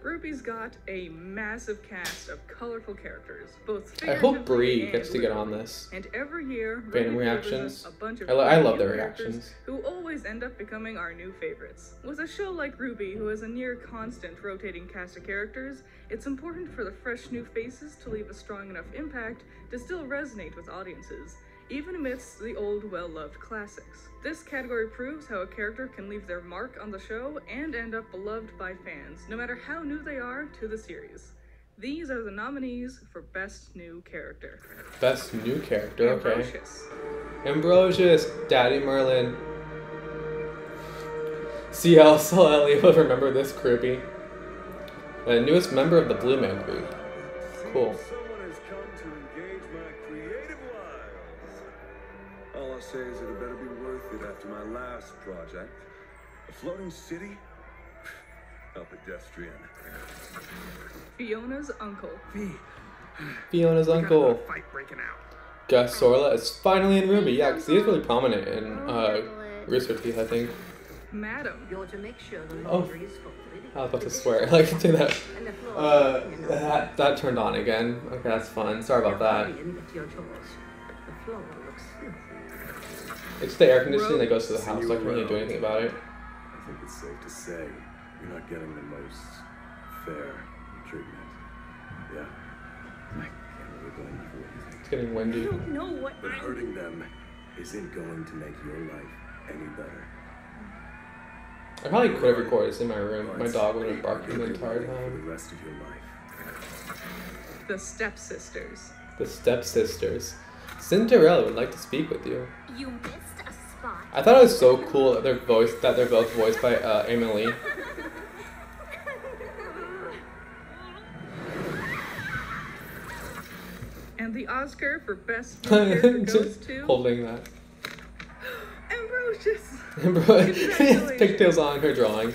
K: RWBY's got a massive cast of colorful characters, both
A: I hope Bree
K: figuratively
A: gets to get on
K: literally.
A: this.
K: And every year,
A: Random
K: RWBY
A: reactions.
K: delivers a bunch of
A: I love
K: new
A: their
K: characters
A: reactions.
K: who always end up becoming our new favorites. With a show like RWBY, who has a near constant rotating cast of characters, it's important for the fresh new faces to leave a strong enough impact to still resonate with audiences, even amidst the old, well-loved classics. This category proves how a character can leave their mark on the show and end up beloved by fans, no matter how new they are to the series. These are the nominees for Best New Character.
A: Best new character, okay.
K: Ambrosius.
A: Ambrosius, Daddy Merlin. CL Solelli will remember this groupie. The newest member of the Blue Man group. Cool.
F: Someone has come to engage my creative wiles. All I'll say is it better be worth it after my last project. A floating city? A pedestrian.
K: Fiona's uncle.
A: Fiona's uncle.
K: Fight breaking out.
A: Gus Sorla is finally in RWBY. Yeah, because he is really prominent in Rooster Teeth, I think.
K: Madam.
M: You're to make sure the
A: Oh,
M: laundry is full.
A: I was about to swear. Like, say that. That turned on again. Okay, that's fun. Sorry about that.
M: The floor looks filthy.
A: It's the air conditioning that goes to the house, so I can't really do anything about it.
F: I think it's safe to say you're not getting the most fair treatment. Yeah. I can't really blame you for what you think.
A: It's getting windy.
K: know what
F: But hurting them isn't going to make your life any better.
A: I probably could have recorded this in my room. My dog would have barked the entire
F: For
A: time.
F: the rest of your life.
K: The Stepsisters.
A: The Stepsisters. Cinderella would like to speak with you.
R: You missed a spot.
A: I thought it was so cool that they're both voiced by Emily.
K: And the Oscar for Best New Character goes to
A: Holding that.
K: Ambrosius.
A: Ambrosius. Pigtails on her drawing.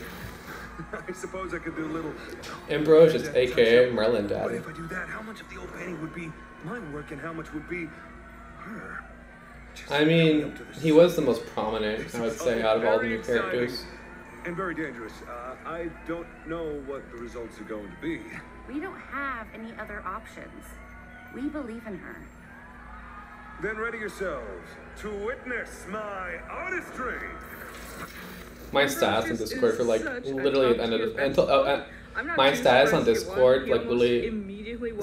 F: I suppose I could do a little.
A: Ambrosius, aka Merlin
F: But
A: Dad.
F: if I do that, how much of the old painting would be my work and how much would be her?
A: I mean, he was the most prominent, I would say, out of all the new characters.
F: And very dangerous. I don't know what the results are going to be.
D: We don't have any other options. We believe in her.
F: Then ready yourselves to witness my artistry.
A: My stats on Discord for like literally at the end of the until my stats on Discord like literally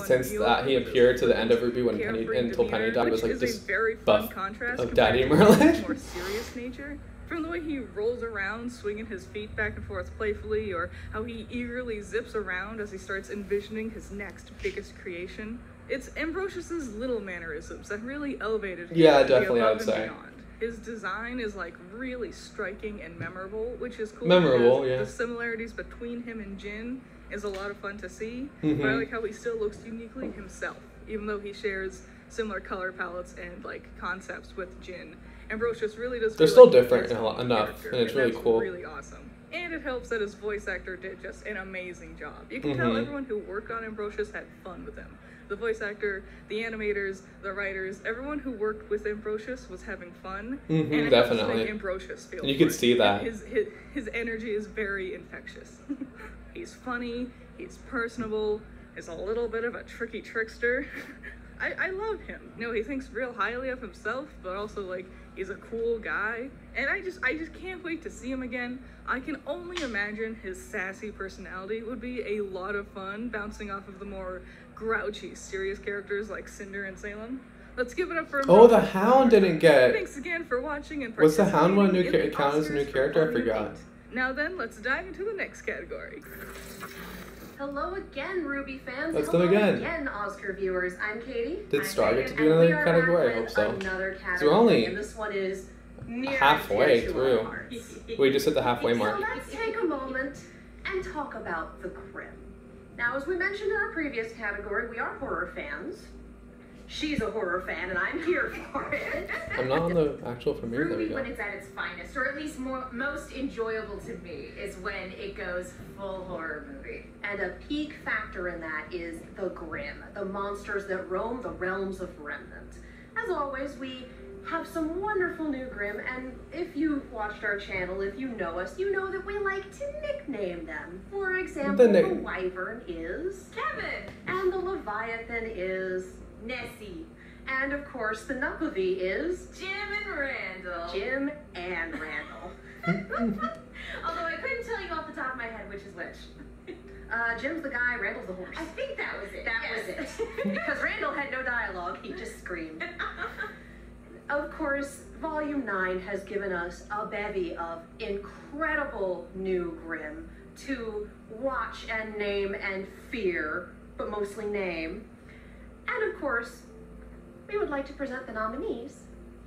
A: since that he appeared to the end of Ruby when Penny until Penny died was like just buff of Daddy Merlin.
K: More serious nature. From the way he rolls around, swinging his feet back and forth playfully, or how he eagerly zips around as he starts envisioning his next biggest creation. It's Ambrosius's little mannerisms that really elevated him.
A: Yeah, definitely, I would say.
K: Beyond. His design is like really striking and memorable, which is cool.
A: Memorable, yeah.
K: The similarities between him and Jin is a lot of fun to see.
A: Mm-hmm.
K: But I like how he still looks uniquely himself, even though he shares similar color palettes and like concepts with Jin. Ambrosius really does.
A: They're still different enough, and it's really cool.
K: Really awesome. And it helps that his voice actor did just an amazing job. You can tell everyone who worked on Ambrosius had fun with him. The voice actor, the animators, the writers, everyone who worked with Ambrosius was having fun. And it
A: definitely.
K: helps make Ambrosius feel
A: and you could see that.
K: His energy is very infectious. He's funny, he's personable, he's a little bit of a tricky trickster. I love him. You know, he thinks real highly of himself, but also like he's a cool guy. And I just can't wait to see him again. I can only imagine his sassy personality would be a lot of fun, bouncing off of the more grouchy, serious characters like Cinder and Salem. Let's give it up for him.
A: Oh, the Hound didn't get.
K: Thanks again for watching and
A: was the Hound one
K: participating
A: count as a new character? I forgot.
K: Now then, let's dive into the next category.
L: Hello again, Ruby fans.
A: Let's do it again.
L: Again, Oscar viewers. I'm Katie.
A: Did Star get to do another category? I hope so. So we're only
L: and this one is
A: halfway through. We just hit the halfway mark.
L: So let's take a moment and talk about the Grimm. Now, as we mentioned in our previous category, we are horror fans. She's a horror fan, and I'm here for it.
A: I'm not on the actual premiere. There we
S: Ruby,
A: go.
S: when it's at its finest, or at least most enjoyable to me, is when it goes full horror movie.
L: And a peak factor in that is the Grimm, the monsters that roam the realms of Remnant. As always, we have some wonderful new Grimm, and if you've watched our channel, if you know us, you know that we like to nickname them. For example, the Wyvern is
S: Kevin,
L: and the Leviathan is
S: Nessie,
L: and of course the Knucklevi is
S: Jim and Randall.
L: Jim and Randall.
S: Although I couldn't tell you off the top of my head which is which.
L: Jim's the guy, Randall's the horse.
S: I think that was it.
L: That was it. Because Randall had no dialogue, he just screamed. Of course, Volume 9 has given us a bevy of incredible new Grimm to watch and name and fear, but mostly name. And of course, we would like to present the nominees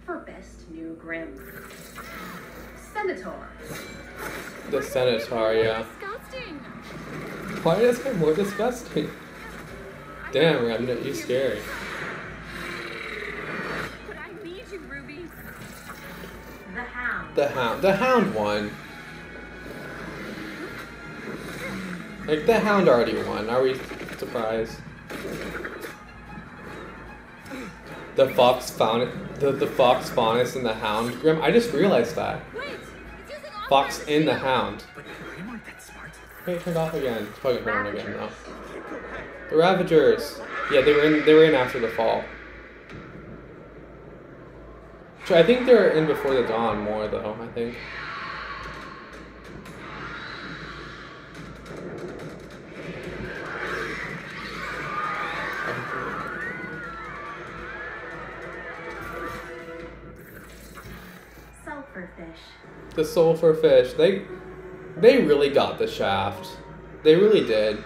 L: for Best New Grimm. Senator.
A: The Senator, yeah.
S: Disgusting.
A: Why is it more disgusting? Damn, Remnant, you scary.
S: But I need you, Ruby.
L: The Hound.
A: The Hound. The Hound won. Like, the Hound already won. Are we surprised? The Fox Faunus, the Fox Faunus and the Hound Grimm. I just realized that. Fox in the Hound. Hey, it turned off again. It's probably going on again now. The Ravagers. Yeah, they were in after the fall. So I think they're in before the dawn more though, I think.
L: Sulfurfish.
A: The Sulfur Fish. They really got the shaft. They really did.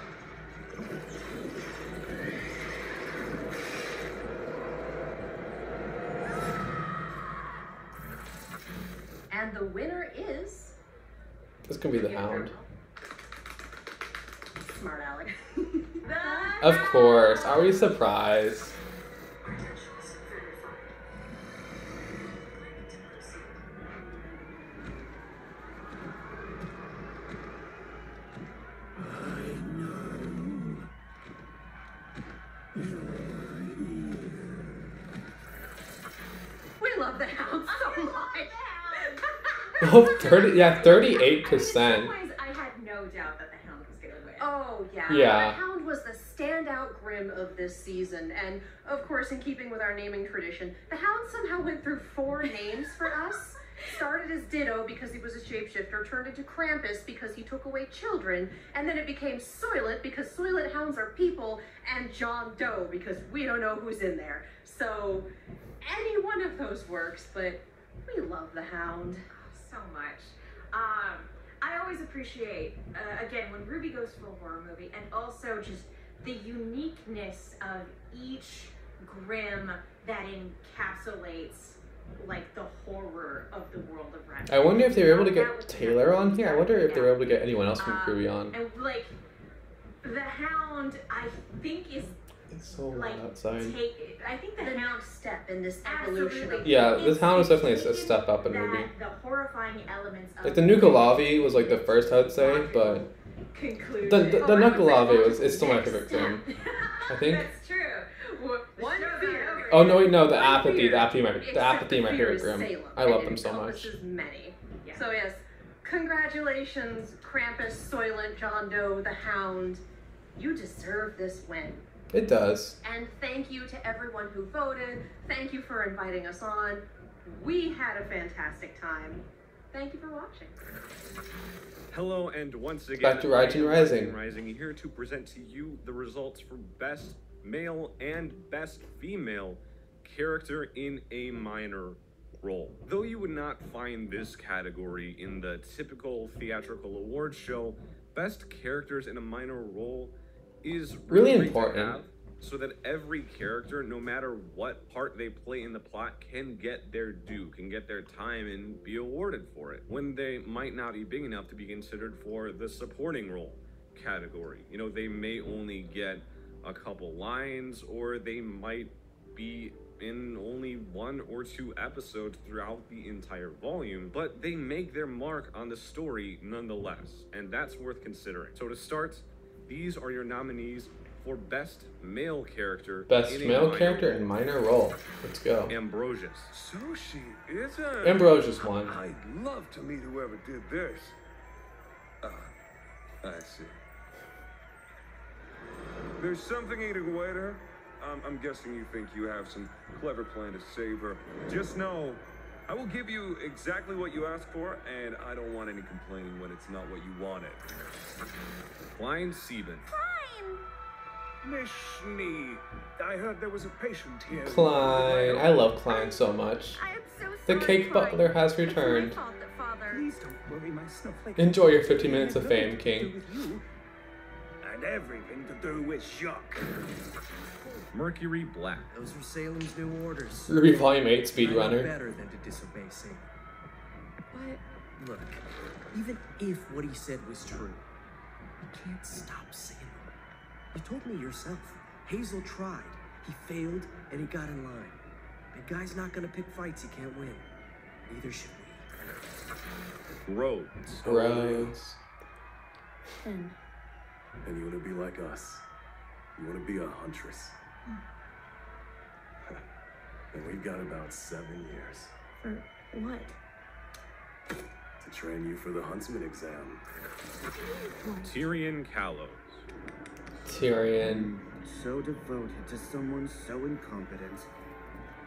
L: And the winner is...
A: This could be the Hound.
L: Smart Alex.
A: Of course. Are we surprised?
L: We love the Hound so much.
A: Oh, 30, yeah, 38%.
S: In some ways, I had no doubt that the Hound was going to win.
L: Oh, yeah.
A: Yeah.
L: The Hound was the standout Grim of this season. And, of course, in keeping with our naming tradition, the Hound somehow went through 4 names for us. Started as Ditto because he was a shapeshifter, turned into Krampus because he took away children, and then it became Soylent because Soylent Hounds are people, and John Doe because we don't know who's in there. So, any one of those works, but we love the Hound.
S: So much. I always appreciate, again, when Ruby goes full horror movie, and also just the uniqueness of each Grim that encapsulates like the horror of the world of Red.
A: I wonder if they were able to get Taylor on here. I wonder if they were able to get anyone else from Ruby on.
S: And like the Hound, I think is
A: It's so
S: like
A: loud outside.
L: I think the next step in this evolution of
A: Yeah, this Hound was definitely a step up in Ruby.
S: the horrifying elements of
A: Like the Nuka-Lavi was like the first, I'd say, but the Nuka-Lavi is still my favorite Grim. I think.
S: That's true. One fear.
A: Oh no, wait, no, the apathy my favorite Grim. I love them so much.
L: Many. So yes, congratulations, Krampus, Soylent, John Doe, the Hound. You deserve this win.
A: It does.
L: And thank you to everyone who voted. Thank you for inviting us on. We had a fantastic time. Thank you for watching.
F: Hello, and once again,
A: Back to Raijin Rising.
F: Rising here to present to you the results for Best Male and Best Female Character in a Minor Role. Though you would not find this category in the typical theatrical awards show, Best Characters in a Minor Role is
A: really
F: great
A: important.
F: to have, so that every character, no matter what part they play in the plot, can get their due, can get their time and be awarded for it, when they might not be big enough to be considered for the supporting role category. You know, they may only get a couple lines, or they might be in only 1 or 2 episodes throughout the entire volume, but they make their mark on the story nonetheless, and that's worth considering. So to start, these are your nominees for Best Male Character.
A: Best Male Character in Minor Role. Let's go.
F: Ambrosius.
G: So she is a...
A: Ambrosius won.
G: I'd love to meet whoever did this. I see. There's something eating away at her. I'm guessing you think you have some clever plan to save her. Just know, I will give you exactly what you asked for, and I don't want any complaining when it's not what you wanted.
F: Klein Sieben.
G: Miss Schnee, I heard there was a patient here.
A: Klein. I love Klein so much. The cake butler has returned.
G: Please don't worry, my snowflake.
A: Enjoy your 50 minutes of fame, King.
G: And everything to do with shock.
F: Mercury Black.
J: Those are Salem's new orders.
A: Ruby Volume 8 speedrunner.
J: Better than to disobey Salem. But look, even if what he said was true, you can't stop Salem. You told me yourself. Hazel tried. He failed, and he got in line. The guy's not gonna pick fights he can't win. Neither should we.
F: Rhodes.
A: Rhodes.
G: And you want to be like us. You want to be a huntress. And we've got about 7 years.
I: For what?
G: To train you for the huntsman exam.
F: Tyrion Callows.
A: Tyrion.
J: So devoted to someone so incompetent.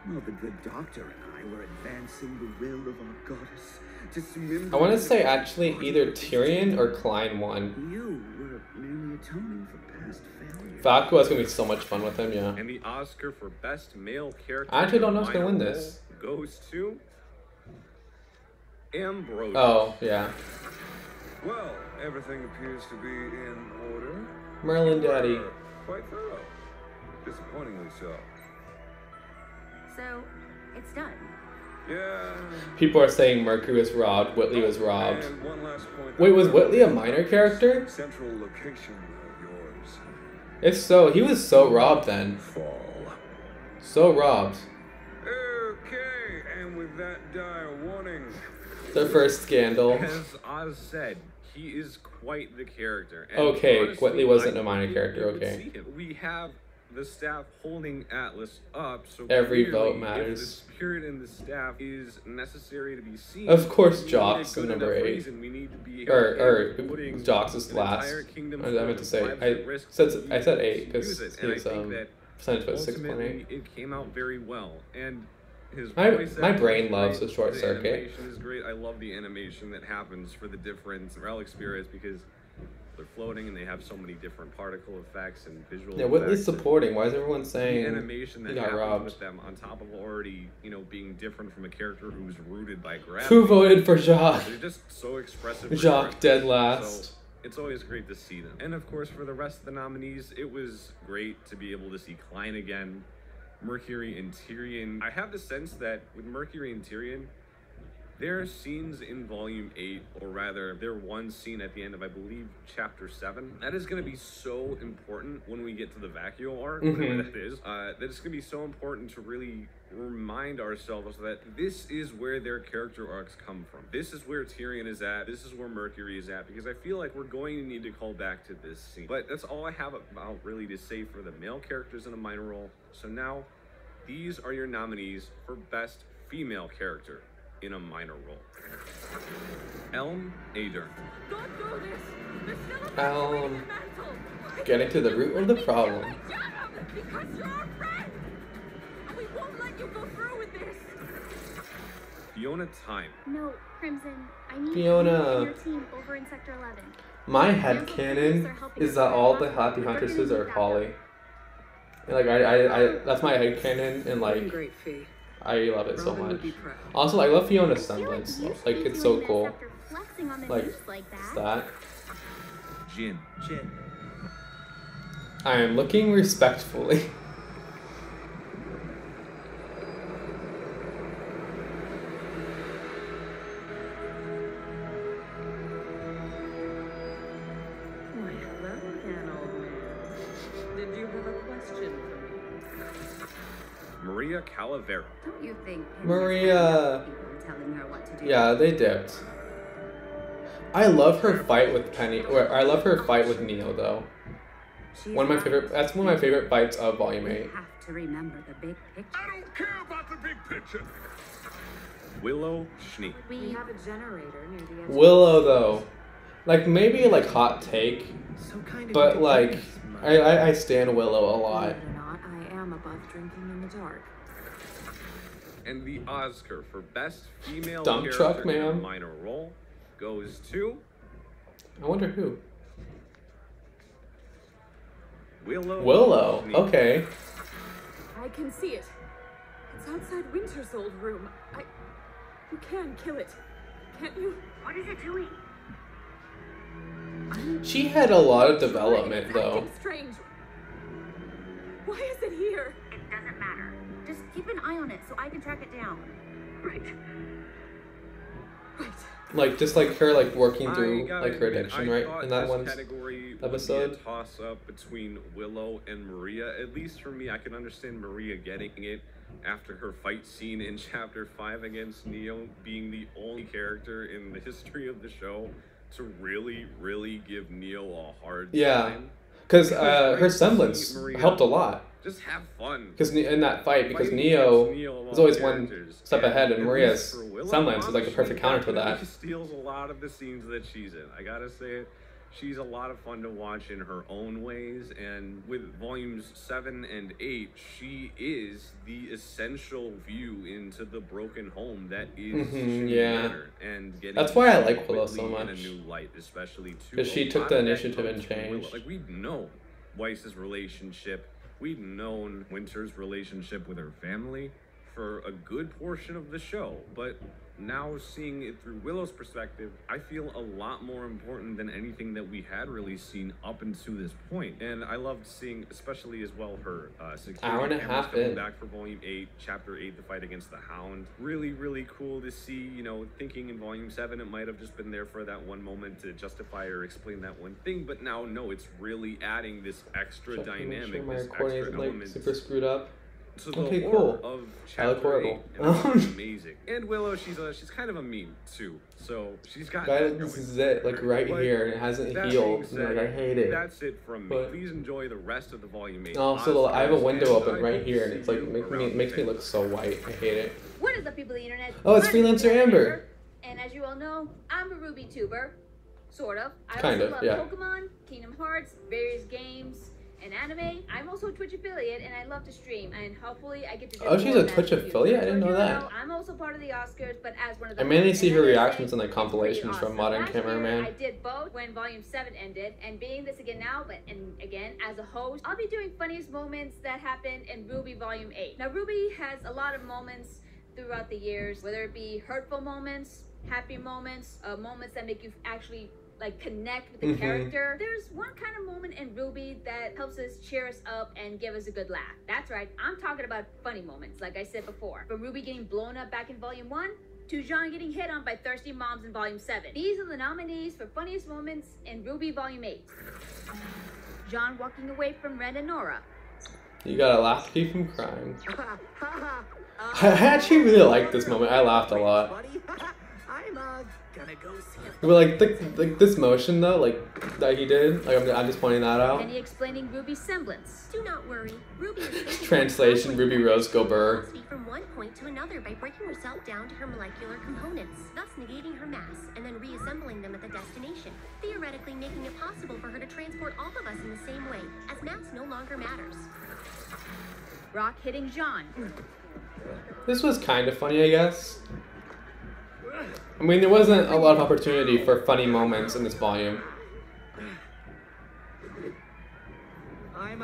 J: Well, the good doctor and I were advancing the will of our goddess to swim.
A: I want to say actually either Tyrion or Klein won.
J: You were merely atoning for past failure.
A: Falco is going to be so much fun with him, yeah.
F: And the Oscar for Best Male Character
A: I actually don't know who's going to win this.
F: Goes to Ambrosius.
A: Oh, yeah.
G: Well, everything appears to be in order.
A: Merlin Daddy.
G: Quite thorough. Disappointingly so.
I: So, it's done.
G: Yeah.
A: People are saying Mercury was robbed, Whitley was robbed.
G: And one last point.
A: Wait, was Whitley a minor character?
G: Central location of yours.
A: If so, he was so robbed then.
G: Fall.
A: So robbed.
G: Okay, and with that dire warning.
A: The first scandal.
F: As Oz said, he is quite the character. And
A: okay,
F: honestly,
A: Whitley wasn't a minor character, okay.
F: We have
G: the staff holding Atlas up, so
A: every
G: clearly,
A: vote matters.
G: If the spirit in the staff is necessary to be seen,
A: Of course,
G: we
A: Jocks
G: need a
A: is
G: good
A: number
G: enough
A: 8.
G: reason. We need to be
A: Or
G: putting
A: Jocks is
G: an
A: last.
G: entire kingdom's
A: I meant to say
G: lives at risk
A: I said 8 because
G: use
A: his
G: it. And I think that
A: percentage was
G: ultimately
A: 6.8.
G: it came out very well. And his
A: My
G: voice
A: brain
G: acting
A: loves
G: is
A: the short
G: great.
A: circuit.
G: The animation is great. I love the animation that happens for the different relic spirits because they're floating and they have so many different particle effects and visual
A: Yeah, Whitley's
G: effects.
A: supporting. Why is everyone saying
G: The animation that
A: he got
G: happens
A: robbed?
G: with them on top of already, being different from a character who's rooted by gravity.
A: Who voted for Jacques?
G: They're just so expressive. for
A: Jacques
G: characters.
A: dead last.
G: So it's always great to see them. And of course, for the rest of the nominees, it was great to be able to see Klein again, Mercury and Tyrion. I have the sense that with Mercury and Tyrion, their scenes in Volume 8, or rather, their one scene at the end of, I believe, Chapter 7, that is going to be so important when we get to the Vacuo arc, whatever that is, that it's going to be so important to really remind ourselves that this is where their character arcs come from. This is where Tyrion is at, this is where Mercury is at, because I feel like we're going to need to call back to this scene. But that's all I have about really to say for the male characters in a minor role. So now, these are your nominees for Best Female Character in a minor role. Elm Ader.
A: Elm. Getting to the root of the problem.
R: Because you're our friend! And we won't let you go through with this!
G: Fiona Time.
E: No, Crimson. I need
A: Fiona.
E: you and your team over in Sector 11.
A: My headcanon is that all the Happy Huntresses are Polly. And like I that's my headcanon, and like I love it so much. Also, I love Fiona's semblance. Like it's so cool. Like that.
G: Jin.
A: I am looking respectfully.
M: Why, hello again, old man. Did you have a question for me?
G: Maria Calavera.
T: Don't you think
A: Maria.
T: telling her what to do?
A: Yeah, they dipped. I love her fight with Penny. Or I love her fight with Neo though. One of my favorite. That's one of my favorite fights of Volume 8.
T: Have to remember the big picture.
F: I don't care about the big picture.
G: Willow Schnee.
M: We have a generator near the edge.
A: Willow though, like maybe like hot take, but like I stand Willow a lot.
M: Believe it or not, I am above drinking in the dark.
G: And the Oscar for Best Female
A: Dump
G: Character
A: truck,
G: in a
A: ma'am.
G: minor role goes to
A: I wonder who.
G: Willow. Schnee.
A: Okay.
R: I can see it. It's outside Winter's old room. You can kill it. Can't you?
S: What is it doing?
A: She had a lot of development though.
R: Acting strange. Why is it here?
S: It doesn't matter.
T: Just keep an eye on it so I can track it down.
S: Right.
A: Like just like her like working through
G: I
A: like her
G: gotta
A: addiction,
G: admit, I
A: right?
G: thought
A: In that
G: this
A: one
G: category
A: episode.
G: would be a toss-up between Willow and Maria. At least for me, I can understand Maria getting it after her fight scene in Chapter 5 against Neo, being the only character in the history of the show to really give Neo a hard time.
A: Because her semblance
G: Maria
A: helped a lot.
G: Just have fun.
A: Because in that fight, because
G: Fighting
A: Neo
G: against Neo of
A: was
G: all
A: always one
G: characters.
A: step ahead, and
G: at
A: Maria's
G: least for Willow,
A: semblance was like the perfect counter to that.
G: She steals a lot of the scenes that she's in. I gotta say it. She's a lot of fun to watch in her own ways, and with volumes 7 and 8, she is the essential view into the broken home that is Shinny
A: yeah.
G: Manor, and getting
A: That's why I
G: to see
A: like Willow so
G: Whitley in
A: much.
G: a new light, especially too.
A: 'Cause she
G: A
A: took
G: lot
A: the
G: of that
A: initiative
G: comes
A: and
G: from Willow.
A: changed.
G: Like we've known Weiss's relationship, we've known Winter's relationship with her family for a good portion of the show, but now seeing it through Willow's perspective, I feel a lot more important than anything that we had really seen up until this point. And I loved seeing, especially as well, her security
A: Hour and a
G: cameras
A: half
G: coming
A: in.
G: back for Volume 8, Chapter 8, the fight against the Hound. Really cool to see, thinking in Volume 7 it might have just been there for that one moment to justify or explain that one thing, but now, no, it's really adding this extra
A: Checking to make
G: dynamic,
A: sure my
G: this
A: recording
G: extra
A: isn't like
G: element.
A: super screwed up.
G: So the
A: Okay,
G: horror
A: cool.
G: of
A: I look
G: chapter 8
A: horrible.
G: is amazing. And Willow, she's kind of a meme too. So she's got
A: Guy,
G: that
A: this
G: going.
A: is it, like right
G: But
A: here, and it hasn't
G: that
A: healed.
G: being
A: And, like, I
G: said,
A: hate it.
G: That's it from me.
A: But
G: Please enjoy the rest of the Volume 8.
A: also, I have a
G: Oscars,
A: window
G: and
A: open
G: I
A: right
G: hope
A: here,
G: to
A: and it's
G: see
A: like
G: you
A: makes me
G: around
A: look so white. I hate it.
B: What is up, people of the internet?
A: Oh, it's
B: My name is
A: Freelancer Amber.
B: Amber, and as you all know, I'm a Ruby tuber. Sort of. I
A: Kind
B: also
A: of,
B: love
A: yeah.
B: Pokemon, Kingdom Hearts, various games, and anime. I'm also a Twitch affiliate, and I love to stream, and hopefully I get to do
A: Oh, she's
B: more
A: a
B: of that
A: Twitch
B: in the future.
A: affiliate? I
B: So
A: didn't
B: as
A: know
B: you
A: that.
B: I'm also part of the Oscars, but as one of the
A: I mainly
B: hosts,
A: see
B: and
A: her
B: I gotta
A: reactions
B: say,
A: and like
B: it's pretty
A: compilations from
B: awesome.
A: Modern
B: Last year,
A: Cameraman.
B: I did both when Volume 7 ended, and being this again now, but and again as a host, I'll be doing funniest moments that happened in Ruby Volume 8. Now Ruby has a lot of moments throughout the years, whether it be hurtful moments, happy moments, moments that make you actually like connect with the character. There's one kind of moment in Ruby that helps us cheer us up and give us a good laugh. That's right, I'm talking about funny moments, like I said before. From Ruby getting blown up back in Volume 1 to Jean getting hit on by thirsty moms in Volume 7. These are the nominees for funniest moments in Ruby Volume 8. Jean walking away from Ren and Nora.
A: You gotta laugh to keep from crying. I actually really like this moment. I laughed a lot.
J: I'm gonna go see him.
A: But like this motion though, like that he did, like I'm just pointing that out.
B: And he explaining Ruby's semblance.
I: Do not worry. Ruby is
A: Translation: Ruby Rose go burr.
I: from one point to another by breaking herself down to her molecular components, thus negating her mass, and then reassembling them at the destination, theoretically making it possible for her to transport all of us in the same way, as mass no longer matters.
B: Rock hitting Jean.
A: This was kind of funny, I guess. I mean, there wasn't a lot of opportunity for funny moments in this volume.
J: I'm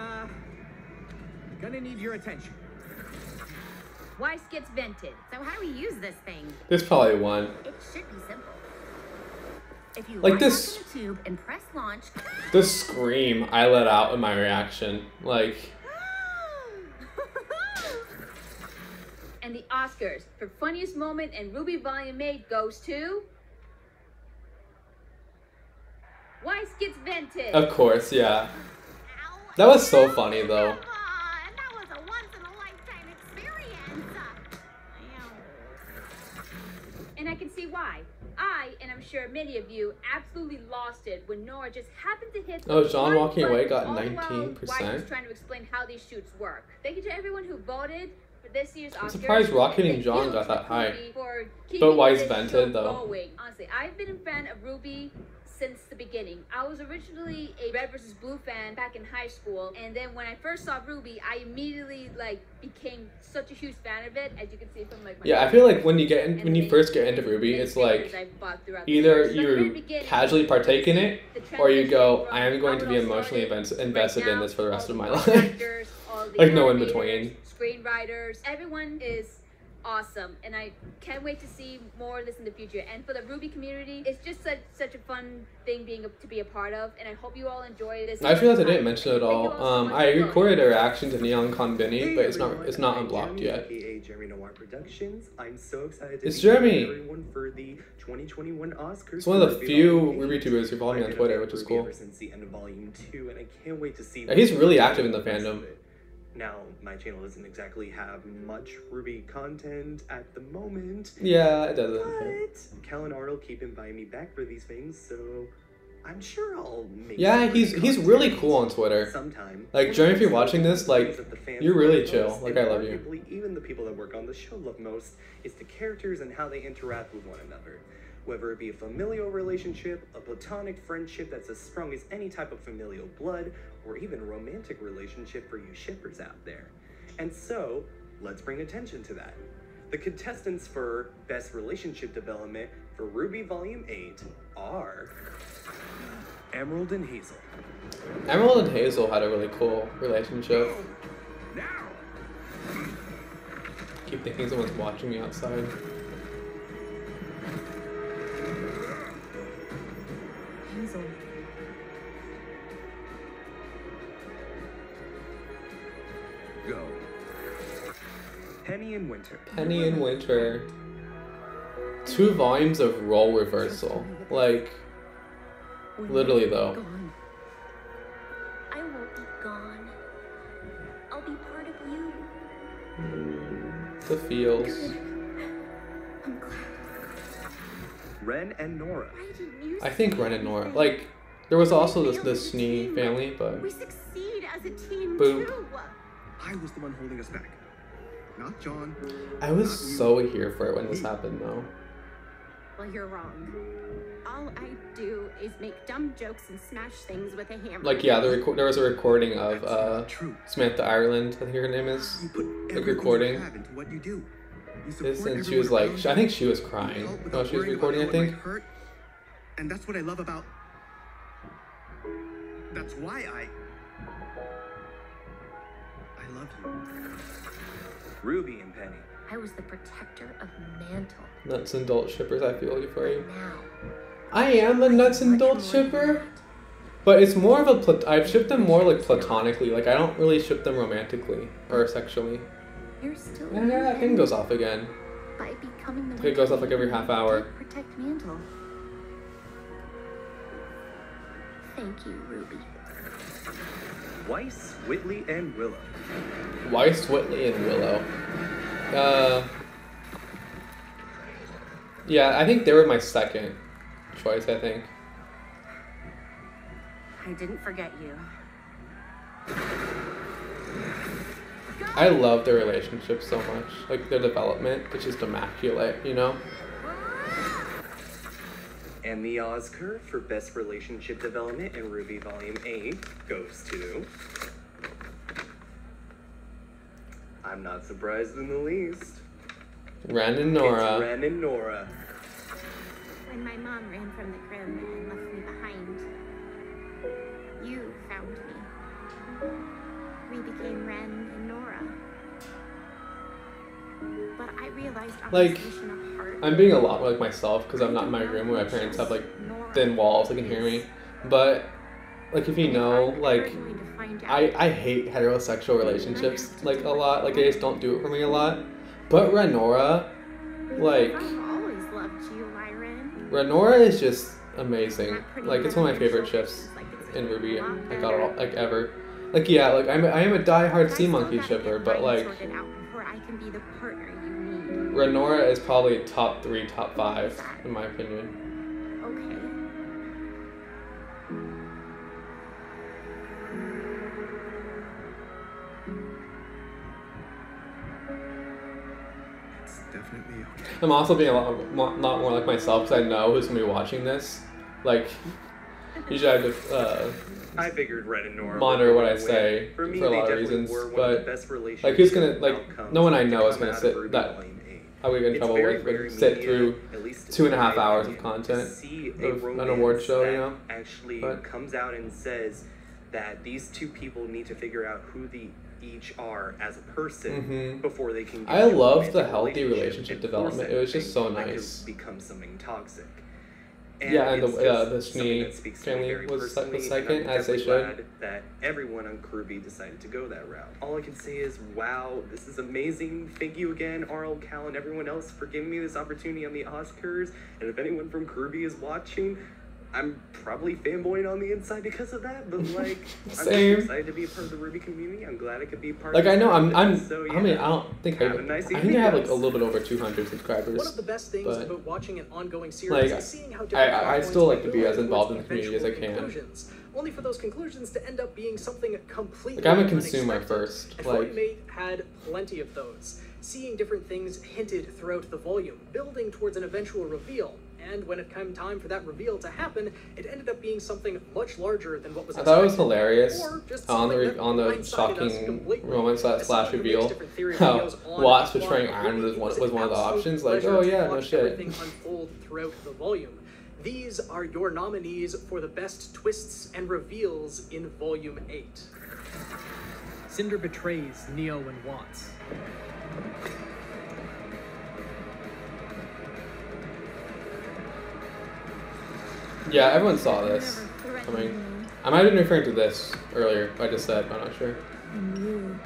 J: gonna need your attention.
B: Weiss gets vented.
T: So how do we use this thing?
A: There's probably one.
T: It should be simple. If you
A: Like
T: line
A: this-
T: up in the tube and press launch.
A: The scream I let out in my reaction, like.
B: And the Oscars for funniest moment in Ruby Volume 8 goes to... Weiss gets vented.
A: Of course, yeah. That was so funny though.
T: That was a once-in-a-lifetime experience.
B: And I can see why. I, and I'm sure many of you, absolutely lost it when Nora just happened to hit
A: Oh,
B: the
A: Jean
B: one
A: walking away got
B: button, all the while
A: 19%.
B: Weiss was trying to explain how these shoots work. Thank you to everyone who voted for this year's Oscars.
A: I'm surprised Rocket and Jean
B: Thank
A: got
B: you
A: that
B: to
A: high.
B: Ruby for
A: But
B: keeping
A: Weiss
B: this
A: vented
B: show
A: though.
B: going. Honestly, I've been a fan of Ruby since the beginning. I was originally a Red vs. Blue fan back in high school, and then when I first saw Ruby, I immediately like became such a huge fan of it, as you can see from like my
A: Yeah, I feel like when you first get into Ruby, it's like either you casually partake in it, or you go, I am going to be emotionally invested in this for the rest of my life. Like no in between.
B: Screenwriters, everyone is awesome, and I can't wait to see more of this in the future. And for the Ruby community, it's just such a fun thing to be a part of, and I hope you all enjoy this.
A: I realized I didn't mention it at all. I recorded a reaction to Neon Conbini, but it's not unblocked yet.
U: AKA Jeremy Noir Productions. I'm so excited to
A: It's
U: be here with
A: Jeremy.
U: everyone for the 2021 Oscars.
A: It's one of the
U: for
A: few
U: Volume 8.
A: Ruby tubers who follow me on
U: I've been a
A: Twitter,
U: fan
A: which
U: of
A: is
U: Ruby
A: cool.
U: ever since the end of Volume 2, and I can't wait to see.
A: Yeah, he's
U: what
A: really
U: they
A: active in
U: do
A: the
U: with
A: fandom.
U: it. Now, my channel doesn't exactly have much Ruby content at the moment.
A: Yeah, it doesn't.
U: But Cal and Arnold keep inviting me back for these things, so I'm sure I'll make.
A: Yeah,
U: some
A: he's
U: content
A: really cool on Twitter.
U: sometime.
A: Like Jeremy, if you're watching this, like
U: That the fans
A: you're really
U: love
A: chill.
U: most,
A: Like
U: and
A: I love you.
U: arguably even the people that work on the show love most, is the characters and how they interact with one another. Whether it be a familial relationship, a platonic friendship that's as strong as any type of familial blood, or even a romantic relationship for you shippers out there. And so, let's bring attention to that. The contestants for Best Relationship Development for Ruby Volume 8 are Emerald and Hazel.
A: Emerald and Hazel had a really cool relationship. Keep thinking someone's watching me outside.
T: Hazel.
U: Go. Penny and Winter.
A: Penny and Winter. 2 volumes of role reversal. Like, literally though.
I: Gone. I won't be gone. I'll be part of you.
A: The feels.
U: Ren and Nora.
A: I think Ren and Nora. Like, there was also the Snee family, but.
T: We succeed as a team
A: Boop.
T: too.
J: I was the one holding us back, not John.
A: I was so here for it when this happened, though.
D: Well, you're wrong. All I do is make dumb jokes and smash things with a hammer.
A: Like, yeah, there was a recording of Samantha Ireland, I think her name is. Like, recording.
J: What you do.
A: And she was like, I think she was crying while she was recording, I think.
J: And that's what I love about. That's why I love you.
U: Ruby and Penny.
I: I was the protector of Mantle.
A: Nuts and Dolt shippers, I feel you for you. I am a Nuts and Dolt shipper, but it's more of a I've shipped them more like platonically. Like I don't really ship them romantically or sexually.
D: You're still
A: And yeah, that thing goes off again.
D: by becoming the
A: It goes off like every half hour.
D: protect Mantle.
I: Thank you, Ruby.
U: Weiss, Whitley, and Willow.
A: Weiss, Whitley, and Willow. Yeah, I think they were my second choice, I think.
D: I didn't forget you.
A: I love their relationship so much. Like, their development, it's just immaculate, you know?
U: And the Oscar for Best Relationship Development in Ruby Volume 8 goes to... I'm not surprised in the least.
A: Ren and Nora.
U: It's Ren and Nora.
D: When my mom ran from the Grim and left me behind, you found me. We became Ren and Nora. But I realized on
A: Like,
D: this mission apart.
A: I'm being a lot like myself because I'm not in my room where my parents have like thin walls, they can hear me. But like if you know, like I hate heterosexual relationships like a lot. Like they just don't do it for me a lot. But Renora, like
D: I've always loved you, Lyran.
A: Renora is just amazing. Like it's one of my favorite ships in Ruby I got all like ever. Like yeah, like I am a diehard sea monkey shipper, but like
D: Sorted out before I can be the partner you need.
A: Renora is probably top 3, top 5 in my opinion.
D: Okay.
J: It's definitely okay.
A: I'm also being a lot more like myself because I know who's gonna be watching this. Like, usually I have to
U: I figured Ren and Nora
A: monitor what I
U: win.
A: say
U: For me,
A: for a
U: they
A: lot of
U: definitely
A: reasons,
U: were one of
A: but
U: the best relationships
A: like who's gonna like
U: outcomes
A: no one I
U: to
A: know is
U: come
A: gonna
U: out of
A: sit
U: Ruby
A: that
U: Volume 8.
A: I would get in
U: It's
A: trouble
U: very,
A: with
U: very
A: would sit
U: media,
A: through
U: at least
A: 2.5
U: in my
A: hours of
U: opinion,
A: content
U: to see
A: of
U: a
A: an award show,
U: romance
A: you know.
U: that actually
A: But
U: comes out and says that these two people need to figure out who they each are as a person before they can get
A: I
U: into a
A: loved the
U: romantic
A: healthy
U: relationship
A: relationship
U: and force
A: development. It was just so
U: anything that
A: nice.
U: could become something toxic.
A: Yeah, and
U: it's
A: the
U: just something
A: Snee
U: that speaks to me
A: family
U: very
A: was
U: personally, and
A: second,
U: I'm
A: as they
U: definitely
A: should.
U: glad that everyone on Ruby decided to go that route. All I can say is, wow, this is amazing. Thank you again, Arnold, Cal, and everyone else for giving me this opportunity on the Oscars. And if anyone from Ruby is watching, I'm probably fanboying on the inside because of that, but like, I'm just
A: Same.
U: excited to be a part of the Ruby community. I'm glad I could be a part
A: Like
U: of
A: I
U: this
A: know
U: project.
A: I'm
U: So,
A: I mean
U: yeah.
A: I don't think I
U: Have a nice
A: I think
U: evening,
A: I have like
U: guys.
A: a little bit over 200 subscribers.
C: One of the best things
A: but
C: about watching an ongoing series
A: like
C: is seeing how different
A: I
C: viewpoints
A: still like
C: may
A: to be
C: go
A: as involved in the
C: towards
A: community as I
C: eventual
A: can.
C: conclusions, only for those conclusions to end up being something completely
A: Like I'm a consumer
C: unexpected.
A: first.
C: And
A: Like
C: Volume 8 had plenty of those, seeing different things hinted throughout the volume, building towards an eventual reveal. And when it came time for that reveal to happen, it ended up being something much larger than what was
A: I
C: expected.
A: thought it was hilarious
C: Or just
A: on
C: something that
A: the
C: blindsided us
A: shocking
C: completely.
A: romance
C: As
A: slash
C: someone who makes
A: reveal
C: different theory
A: how
C: videos on
A: Watts
C: and
A: betraying
C: off
A: Iron
C: Ruby,
A: was
C: it
A: one of the
C: absolute
A: options. Like
C: pleasure
A: oh
C: to
A: yeah, no
C: watch
A: shit.
C: everything unfold throughout the volume. These are your nominees for the best twists and reveals in Volume 8.
O: Cinder betrays Neo and Watts.
A: Yeah, everyone saw this coming. I might have been referring to this earlier. I just said, but I'm not sure.
R: And you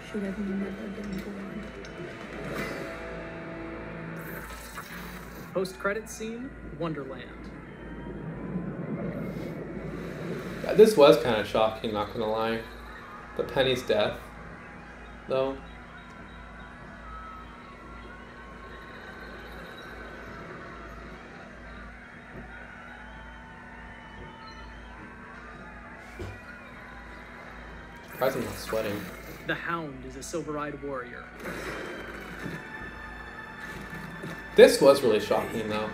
R: should have never been born.
O: Post-credits scene, Wonderland.
A: Yeah, this was kind of shocking, not gonna lie. The Penny's death, though. Surprised I'm not sweating.
O: The Hound is a silver-eyed warrior.
A: This was really shocking, though.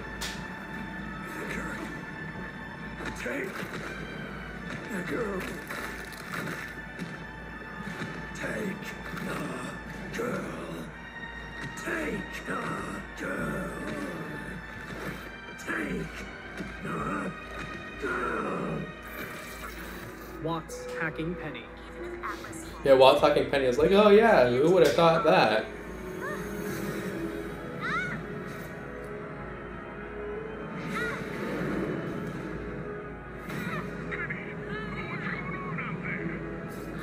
F: Take the girl. Take the girl. Take the girl. Take the girl.
O: Watts hacking Penny.
A: Yeah, while talking Penny is like, oh yeah, who would have thought that?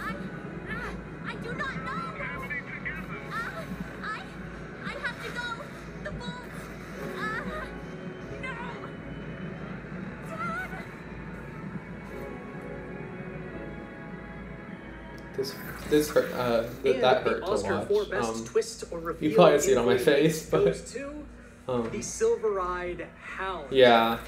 I: I do not know. I have to go. The vault. No. Dad.
A: This hurt. That hurt to
C: Oscar for
A: watch.
C: best twist or reveal
A: You probably see it
C: in
A: on my
C: Volume
A: face,
C: 8
A: but
C: goes to the silver-eyed Hound.
A: yeah.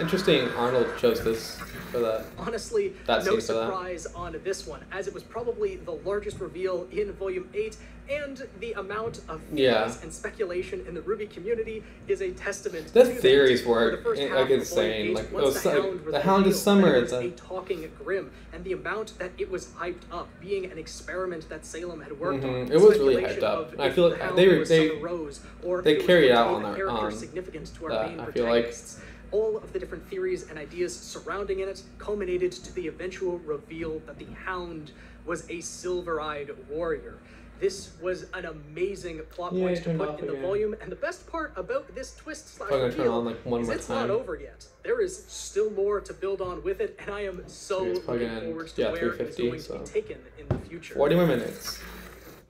A: Interesting. Arnold chose this for that.
C: Honestly,
A: that
C: no
A: scene for that.
C: surprise on this one, as it was probably the largest reveal in Volume 8, and the amount of theories and speculation in the RWBY community is a testament
A: The
C: to
A: theories
C: that.
A: were
C: For the first half
A: like
C: of
A: insane.
C: Volume 8,
A: Like, it
C: once
A: was
C: the
A: like
C: Hound was
A: the Hound is
C: revealed,
A: summer.
C: that
A: It's
C: it was a talking Grimm, and the amount that it was hyped up, being an experiment that Salem had worked on.
A: It was really
C: Speculation
A: hyped up.
C: of
A: I
C: if
A: feel
C: the
A: like
C: Hound
A: they
C: was Summer Rose, or if
A: they
C: it was
A: carry it
C: going to
A: out
C: be
A: on
C: the
A: their
C: character
A: on
C: significant to our
A: that.
C: main
A: I feel like
C: protagonists. All of the different theories and ideas surrounding it culminated to the eventual reveal that the Hound was a silver-eyed warrior. This was an amazing plot
A: Yeah,
C: point
A: it
C: to
A: turned
C: put
A: off
C: in the
A: again.
C: volume, and the best part about this twist slash
A: I'm gonna turn it
C: reveal
A: on like one
C: is
A: more
C: it's
A: time.
C: not over yet. There is still more to build on with it, and I am so
A: It's probably
C: looking
A: gonna
C: forward to where it's
A: 350,
C: going to be taken in the future.
A: 40 more minutes.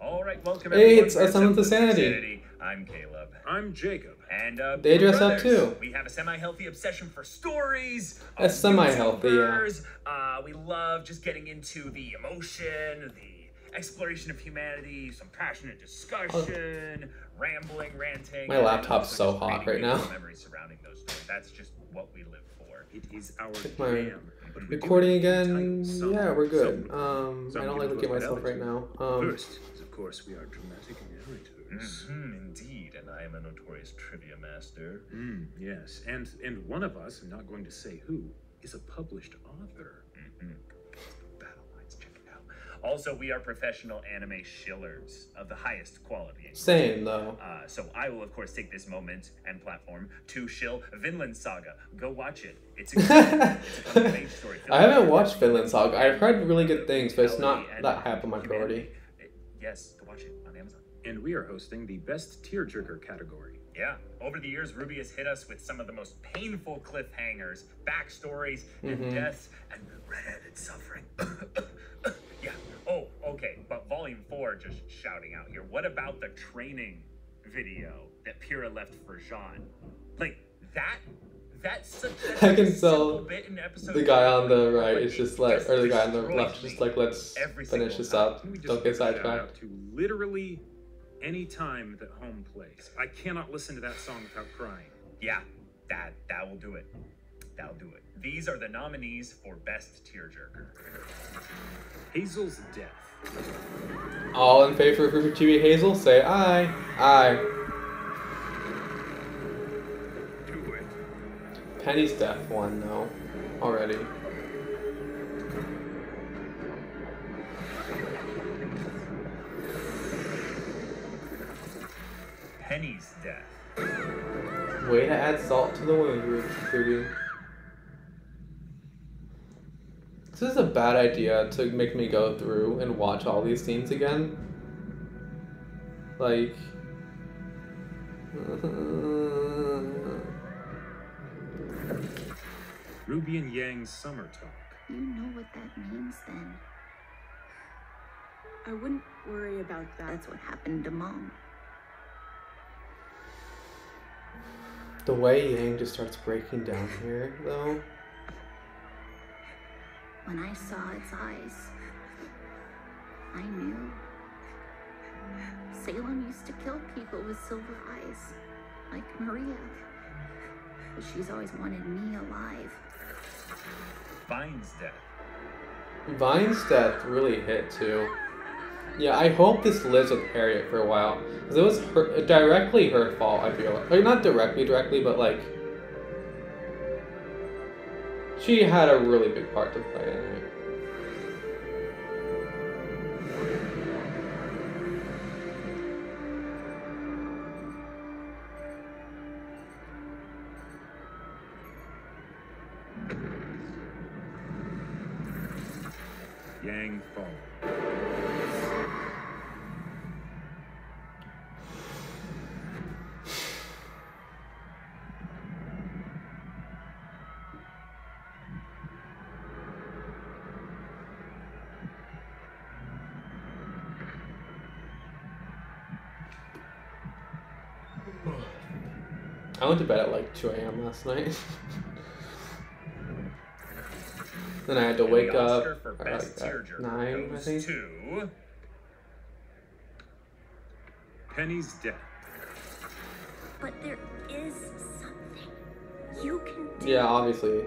N: All right, welcome
A: Hey,
N: everyone.
A: it's
N: to
A: a Summon to
N: Summon
A: Sanity.
N: I'm Caleb.
G: I'm Jacob.
N: And
A: They
N: we're
A: dress up
N: brothers.
A: too.
N: We have a semi-healthy obsession for stories.
A: That's semi-healthy, yeah.
N: YouTubers. We love just getting into the emotion, the exploration of humanity, some passionate discussion, rambling, ranting.
A: My laptop's so hot right now.
N: Memories surrounding those stories. That's just what we live for.
G: It is our
A: My
G: jam. But we do
A: recording
G: it in
A: again.
G: titles. Some-
A: Yeah, we're good.
G: some
A: I don't
G: give
A: like
G: us
A: looking at myself right
G: fidelity.
A: now.
G: First, is, of course, we are dramatic narrators.
N: Indeed, and I am a notorious trivia master.
G: Yes, and one of us, I'm not going to say who, is a published author.
N: Battle lines, check it out. Also, we are professional anime shillers of the highest quality.
A: Same though.
N: So I will, of course, take this moment and platform to shill Vinland Saga. Go watch it. It's a coming-of-age story.
A: I haven't watched Vinland Saga. I've heard really good things, but it's not that high up on my priority.
N: Yes, go watch it on Amazon.
G: And we are hosting the Best Tearjerker category.
N: Yeah, over the years, RWBY has hit us with some of the most painful cliffhangers, backstories, and deaths, and red-headed suffering. Yeah. Oh, okay. But Volume 4, just shouting out here. What about the training video that Pyrrha left for Jean? Like that's such
A: I can
N: a
A: tell
N: simple bit in episode
A: the guy on the
N: 2,
A: right
N: but
A: is just
N: it
A: like, or the guy on the
N: destroys
A: left is just like, let's
N: every
A: finish
N: single
A: this
N: time.
A: up.
G: Can we just
A: Don't get
G: give a shout
A: sidetracked.
G: out to literally any time that home plays. I cannot listen to that song without crying.
N: Yeah, that will do it. That'll do it. These are the nominees for Best Tearjerker.
G: Hazel's death.
A: All in favor of Ruby Chibi Hazel, say aye. Aye.
F: Do it.
A: Penny's death won though, already.
N: Penny's death.
A: Way to add salt to the wound, Ruby. This is a bad idea to make me go through and watch all these scenes again. Like...
G: Ruby and Yang's summer talk.
D: You know what that means then.
V: I wouldn't worry about that.
D: That's what happened to Mom.
A: The way Yang just starts breaking down here, though.
D: When I saw its eyes, I knew. Salem used to kill people with silver eyes, like Maria. but she's always wanted me alive.
N: Vine's death.
A: Vine's death really hit too. Yeah, I hope this lives with Harriet for a while. Because it was directly her fault, I feel like. Like, not directly, but like... She had a really big part to play in it.
G: Yang fall.
A: I went to bed at like 2 a.m. last night. Then I had to wake up at 9, I think.
N: To
G: Penny's death.
I: But there is something you can do.
A: Yeah, obviously.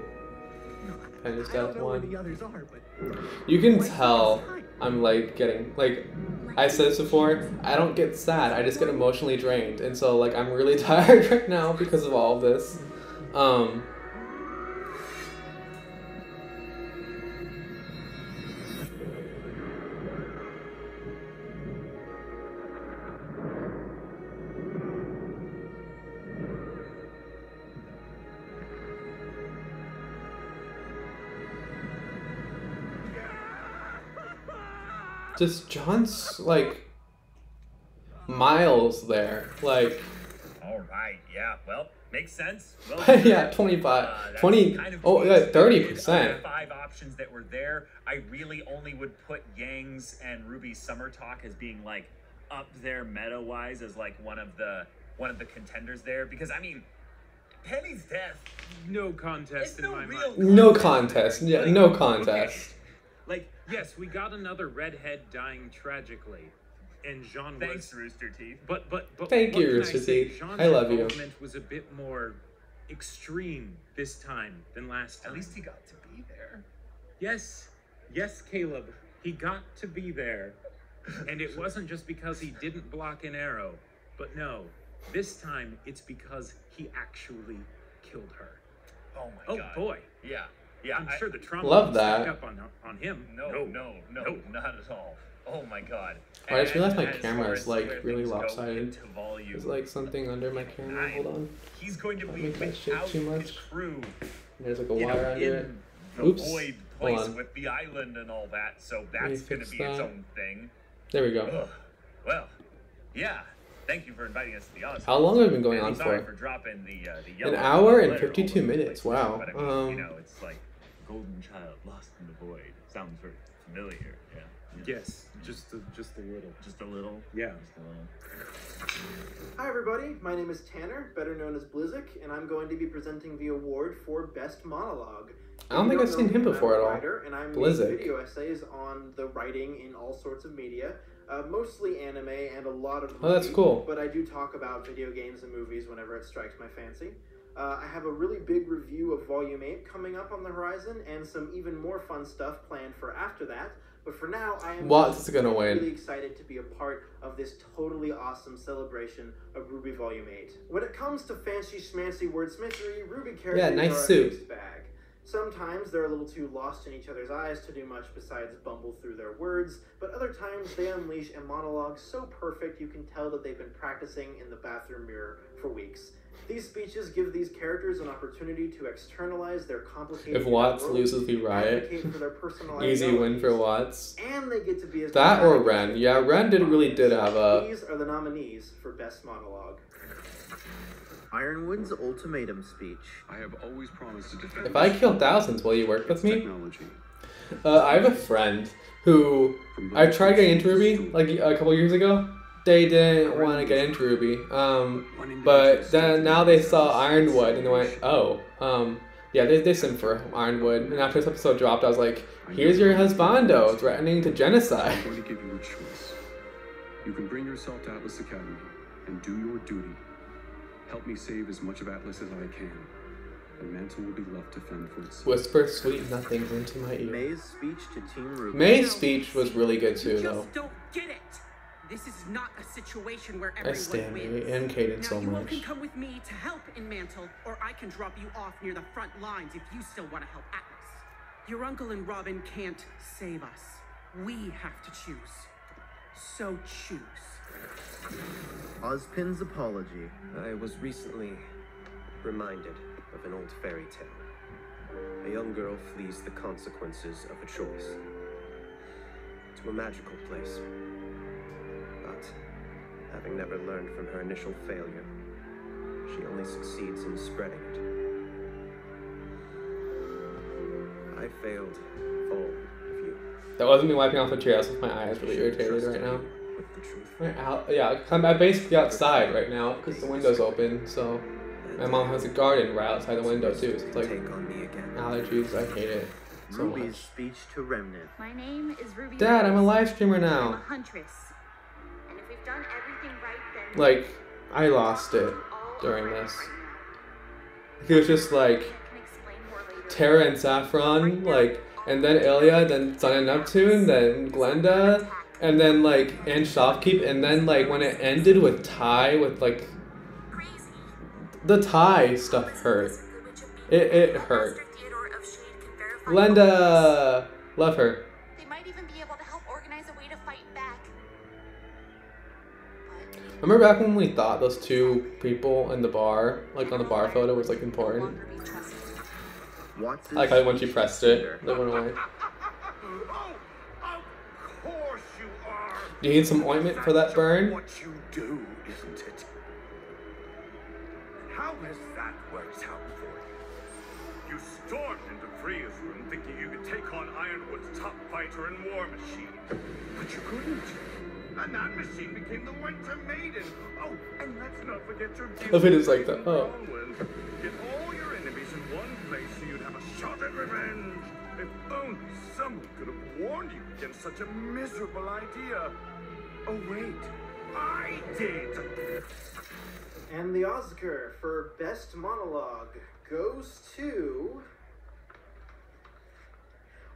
A: Penny's
J: I
A: death
J: don't know where
A: one.
J: the others are, but
A: You can tell I'm like getting, like, I said this before, I don't get sad, I just get emotionally drained. And so like I'm really tired right now because of all of this. Just John's like miles there, like.
N: all right, yeah, well, makes sense. Well,
A: Yeah, 25, 20,
N: kind of
A: oh yeah,
N: Of the
A: 30%.
N: 5 options that were there, I really only would put Yang's and Ruby's Summer Talk as being like up there meta-wise as like one of the contenders there, because I mean, Penny's death,
G: No contest in my mind.
A: No contest, yeah, no contest.
G: Like, yes, we got another redhead dying tragically, and Jean
N: Thanks,
G: was...
N: Rooster Teeth.
G: But
A: Thank
G: what
A: you,
G: can
A: Rooster
G: say?
A: Teeth.
G: Jean's
A: I love you.
G: involvement was a bit more extreme this time than last time.
N: At least he got to be there.
G: Yes, Caleb, he got to be there. And it wasn't just because he didn't block an arrow, but no, this time it's because he actually killed her.
N: Oh my god.
G: Oh boy.
N: Yeah. Yeah,
G: I'm sure the trauma
A: Love
G: will stack
A: that.
G: up on him.
N: No, not at all. Oh my god.
A: Oh, I just realized my
N: And as
A: camera
N: far
A: is
N: as
A: like
N: where
A: really
N: things go
A: lopsided.
N: into volume,
A: There's like something under my camera. Hold on.
N: he's going to
A: Don't
N: be
A: make that shake
N: without
A: too
N: his
A: much.
N: crew.
A: There's like a
N: you know,
A: wire under
N: in
A: it.
N: the
A: Oops.
N: void
A: Hold
N: place
A: on.
N: with the island and all that, so
A: me
N: that's going to
A: fix
N: be its
A: that.
N: own thing.
A: There we go.
N: Ugh. Well, yeah. Thank you for inviting us to the Oscars.
A: How long have we been going
N: And
A: on
N: sorry
A: for?
N: dropping the
A: An
N: yellow
A: hour and
N: letter
A: 52
N: all over the
A: minutes.
N: place.
A: Wow.
N: But I mean, you know, it's like Golden Child lost in the void. Sounds very familiar. Yeah.
G: Yes, just a little.
N: Just a little.
G: Yeah.
N: Just a little.
H: Hi everybody, my name is Tanner, better known as Blizzik, and I'm going to be presenting the award for Best Monologue.
A: I don't think I've seen him before at all.
H: Writer, and I'm
A: Blizzik.
H: making video essays on the writing in all sorts of media, mostly anime and a lot of
A: Oh, that's
H: movies,
A: cool.
H: but I do talk about video games and movies whenever it strikes my fancy. I have a really big review of Volume 8 coming up on the horizon, and some even more fun stuff planned for after that. But for now, I am
A: What's gonna win?
H: really excited to be a part of this totally awesome celebration of Ruby Volume 8. When it comes to fancy schmancy wordsmithery, Ruby characters
A: nice
H: are
A: suit.
H: a mixed bag. Sometimes they're a little too lost in each other's eyes to do much besides bumble through their words, but other times they unleash a monologue so perfect you can tell that they've been practicing in the bathroom mirror for weeks. These speeches give these characters an opportunity to externalize their complicated
A: If Watts
H: world,
A: loses, we riot.
H: advocate for their personal
A: Easy win for
H: ideologies,
A: Watts.
H: and they get to be as
A: That or
H: dramatic
A: Ren.
H: as
A: Yeah, Ren really did have a...
H: These are the nominees for Best Monologue.
P: Ironwood's ultimatum speech.
G: I have always promised to defend.
A: If I kill thousands, will you work with me?
G: Technology.
A: I have a friend who... I tried getting into Ruby like a couple years ago. They didn't want to get into Ruby. But then now they saw Ironwood and they went, oh. Yeah, they simmed for Ironwood. And after this episode dropped, I was like, here's your husbando threatening to genocide.
W: I'm going to give you a choice. You can bring yourself to Atlas Academy and do your duty. Help me save as much of Atlas as I can.
K: and Mantle will be left to fend for itself.
A: Whisper sweet nothings into my ear.
H: May's speech to Team Ruby.
A: May's speech was really good too,
P: You
A: though.
P: just don't get it. This is not a situation where
A: I
P: everyone
A: stand
P: wins.
A: May and Caden
P: Now
A: so
P: you all
A: much.
P: can come with me to help in Mantle, or I can drop you off near the front lines if you still want to help Atlas. Your uncle and Robin can't save us. We have to choose. So choose.
H: Ozpin's apology.
Q: I was recently reminded of an old fairy tale. A young girl flees the consequences of a choice to a magical place. But having never learned from her initial failure, she only succeeds in spreading it. I failed all of you.
A: That wasn't me wiping off the tears with my eyes really irritated right now. I'm basically outside right now because the window's open, so my mom has a garden right outside the window too, so it's like allergies, I hate it so
H: Ruby's
A: much.
H: speech to Remnant.
D: My name is Ruby.
A: Dad, I'm a live streamer
D: I'm a
A: now.
D: huntress. And if we've done everything right, then
A: Like, I lost it during this. It was just like Terra and Saffron, like, and then Ilya, then Sun and Neptune, then Glenda, and then like and Shopkeep, and then like when it ended with Ty, with like the Ty stuff hurt. It hurt. Glenda, love her.
I: They might even be able to help organize a way to fight back.
A: Remember back when we thought those two people in the bar, like on the bar photo, was like important? I like how when she pressed it, they went away. Do you need some ointment for that burn?
F: What you do, isn't it? How has that worked out for you? You stormed into Freya's room thinking you could take on Ironwood's top fighter and war machine. But you couldn't. And that machine became the Winter Maiden. Oh, and let's not forget your
A: Love it is like that. Oh.
F: Get all your enemies in one place so you'd have a shot at revenge. If only someone could have warned you against such a miserable idea. Oh, wait. I did.
H: And the Oscar for Best Monologue goes to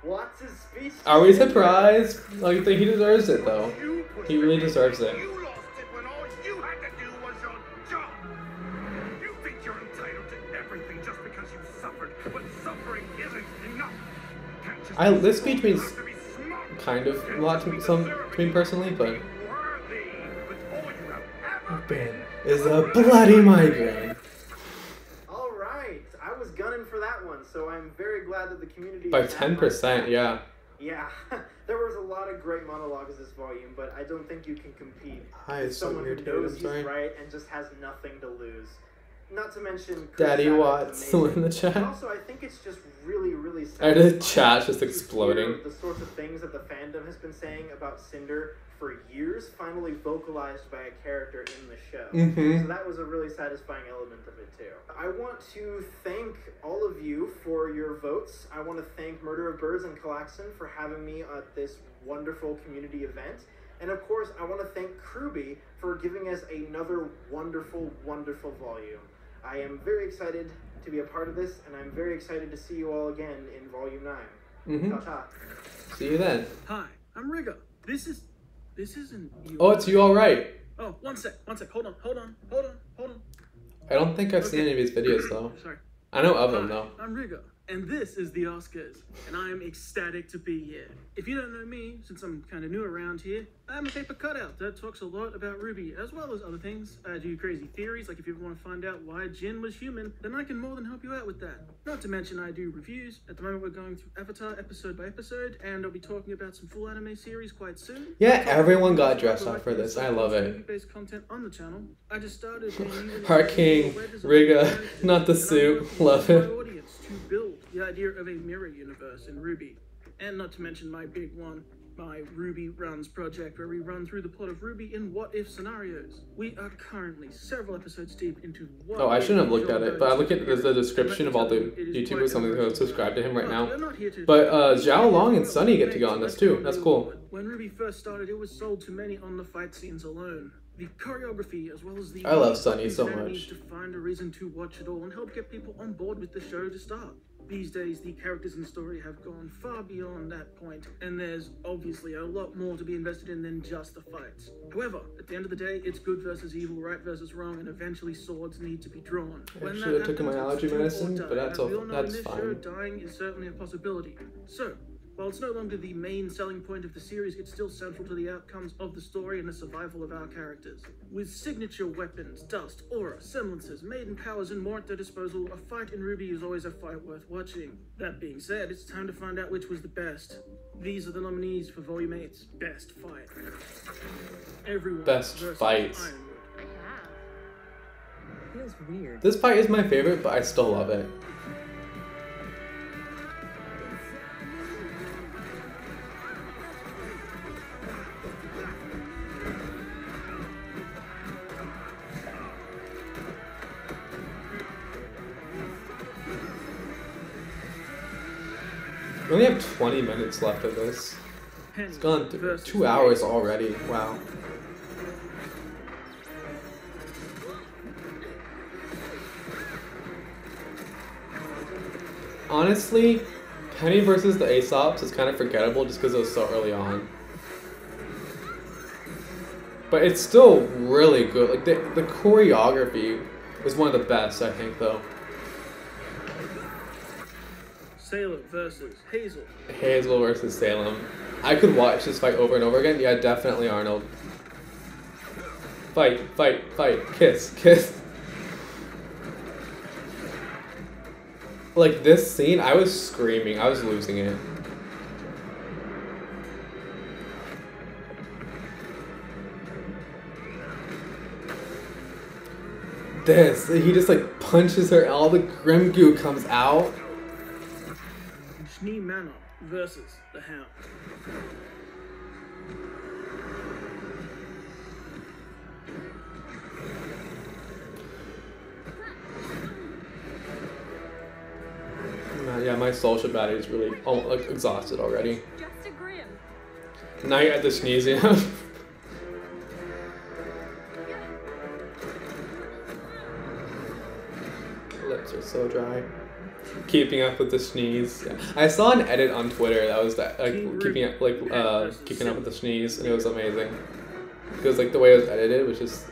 H: Watts' speech.
A: Are we surprised? Like, I think he deserves it though. He really deserves it.
F: You lost it when all you had to do was your job. You think you're entitled to everything just because you suffered, but suffering isn't enough.
A: This speech means kind of a lot to me personally, but migraine is a bloody migraine.
H: All right, I was gunning for that one, so I'm very glad that the community
A: By 10%, yeah.
H: Yeah, there was a lot of great monologues this volume, but I don't think you can compete
A: Hi,
H: with
A: it's so
H: someone who
A: irritated,
H: knows
A: I'm
H: he's
A: sorry.
H: right and just has nothing to lose. Not to mention Chris
A: Daddy
H: Sabat's
A: Watts
H: amazing.
A: in the chat.
H: But also, I think it's just really
A: And the
H: satisfying
A: chat's just
H: to hear
A: exploding.
H: the sorts of things that the fandom has been saying about Cinder for years, finally vocalized by a character in the show.
A: Mhm.
H: So that was a really satisfying element of it too. I want to thank all of you for your votes. I want to thank Murder of Birds and Klaxon for having me at this wonderful community event. And of course, I want to thank Kruby for giving us another wonderful, wonderful volume. I am very excited to be a part of this, and I'm very excited to see you all again in Volume 9.
A: Mhm.
H: Ta-ta.
A: See you then.
O: Hi, I'm Rigga. This isn't you.
A: Oh, it's you, alright.
O: Oh, one sec. Hold on.
A: I don't think I've seen any of his videos though.
O: Sorry.
A: I know of them though.
O: I'm Rigga, and this is the Oscars, and I'm ecstatic to be here. If you don't know me, since I'm kind of new around here, I'm a paper cutout that talks a lot about Ruby, as well as other things. I do crazy theories, like if you ever want to find out why Jin was human, then I can more than help you out with that. Not to mention I do reviews. At the moment we're going through Avatar episode by episode, and I'll be talking about some full anime series quite soon.
A: Yeah, everyone got dressed up for this. I love it.
O: Movie-based content on the channel. I just started
A: Heart King, Rigga, not the suit. Love it.
O: audience to build the idea of a mirror universe in Ruby. And not to mention my big one, my Ruby Runs project, where we run through the plot of Ruby in what-if scenarios. We are currently several episodes deep into what.
A: Oh, I shouldn't have looked at it, but I look at the description of all the YouTubers. I'm going to subscribe to him right now. But Zhao Long and Sunny get to go on this too. That's cool.
O: When Ruby first started, it was sold to many on the fight scenes alone. The choreography, as well as the
A: I love Sunny so
O: enemies
A: much.
O: to find a reason to watch it all and help get people on board with the show to start. These days, the characters and story have gone far beyond that point, and there's obviously a lot more to be invested in than just the fights. However, at the end of the day, it's good versus evil, right versus wrong, and eventually swords need to be drawn.
A: I should have taken my allergy medicine, but that's
O: Show,
A: fine.
O: dying is certainly a possibility. So, while it's no longer the main selling point of the series, it's still central to the outcomes of the story and the survival of our characters. With signature weapons, dust, aura, semblances, maiden powers, and more at their disposal, a fight in RWBY is always a fight worth watching. That being said, it's time to find out which was the best. These are the nominees for Volume 8's Best Fight. Everyone
A: Best fights.
E: Feels weird.
A: This fight is my favorite, but I still love it. We only have 20 minutes left of this. It's gone 2 hours already. Wow. Honestly, Penny versus the Aesops is kind of forgettable just because it was so early on. But it's still really good. Like the choreography is one of the best, I think, though.
O: Salem versus Hazel.
A: Hazel versus Salem. I could watch this fight over and over again. Yeah, definitely Arnold. Fight, fight, fight. Kiss, kiss. Like this scene, I was screaming. I was losing it. This, he just like punches her and all the grim goo comes out.
O: Schnee Manor versus the Hound.
A: Yeah, my social battery is really like exhausted already.
R: Just a grim.
A: Night at the Sneezium. Lips are so dry. Keeping up with the sneeze. Yeah. I saw an edit on Twitter that was that like keeping up with the sneeze, and it was amazing. Because like the way it was edited was just.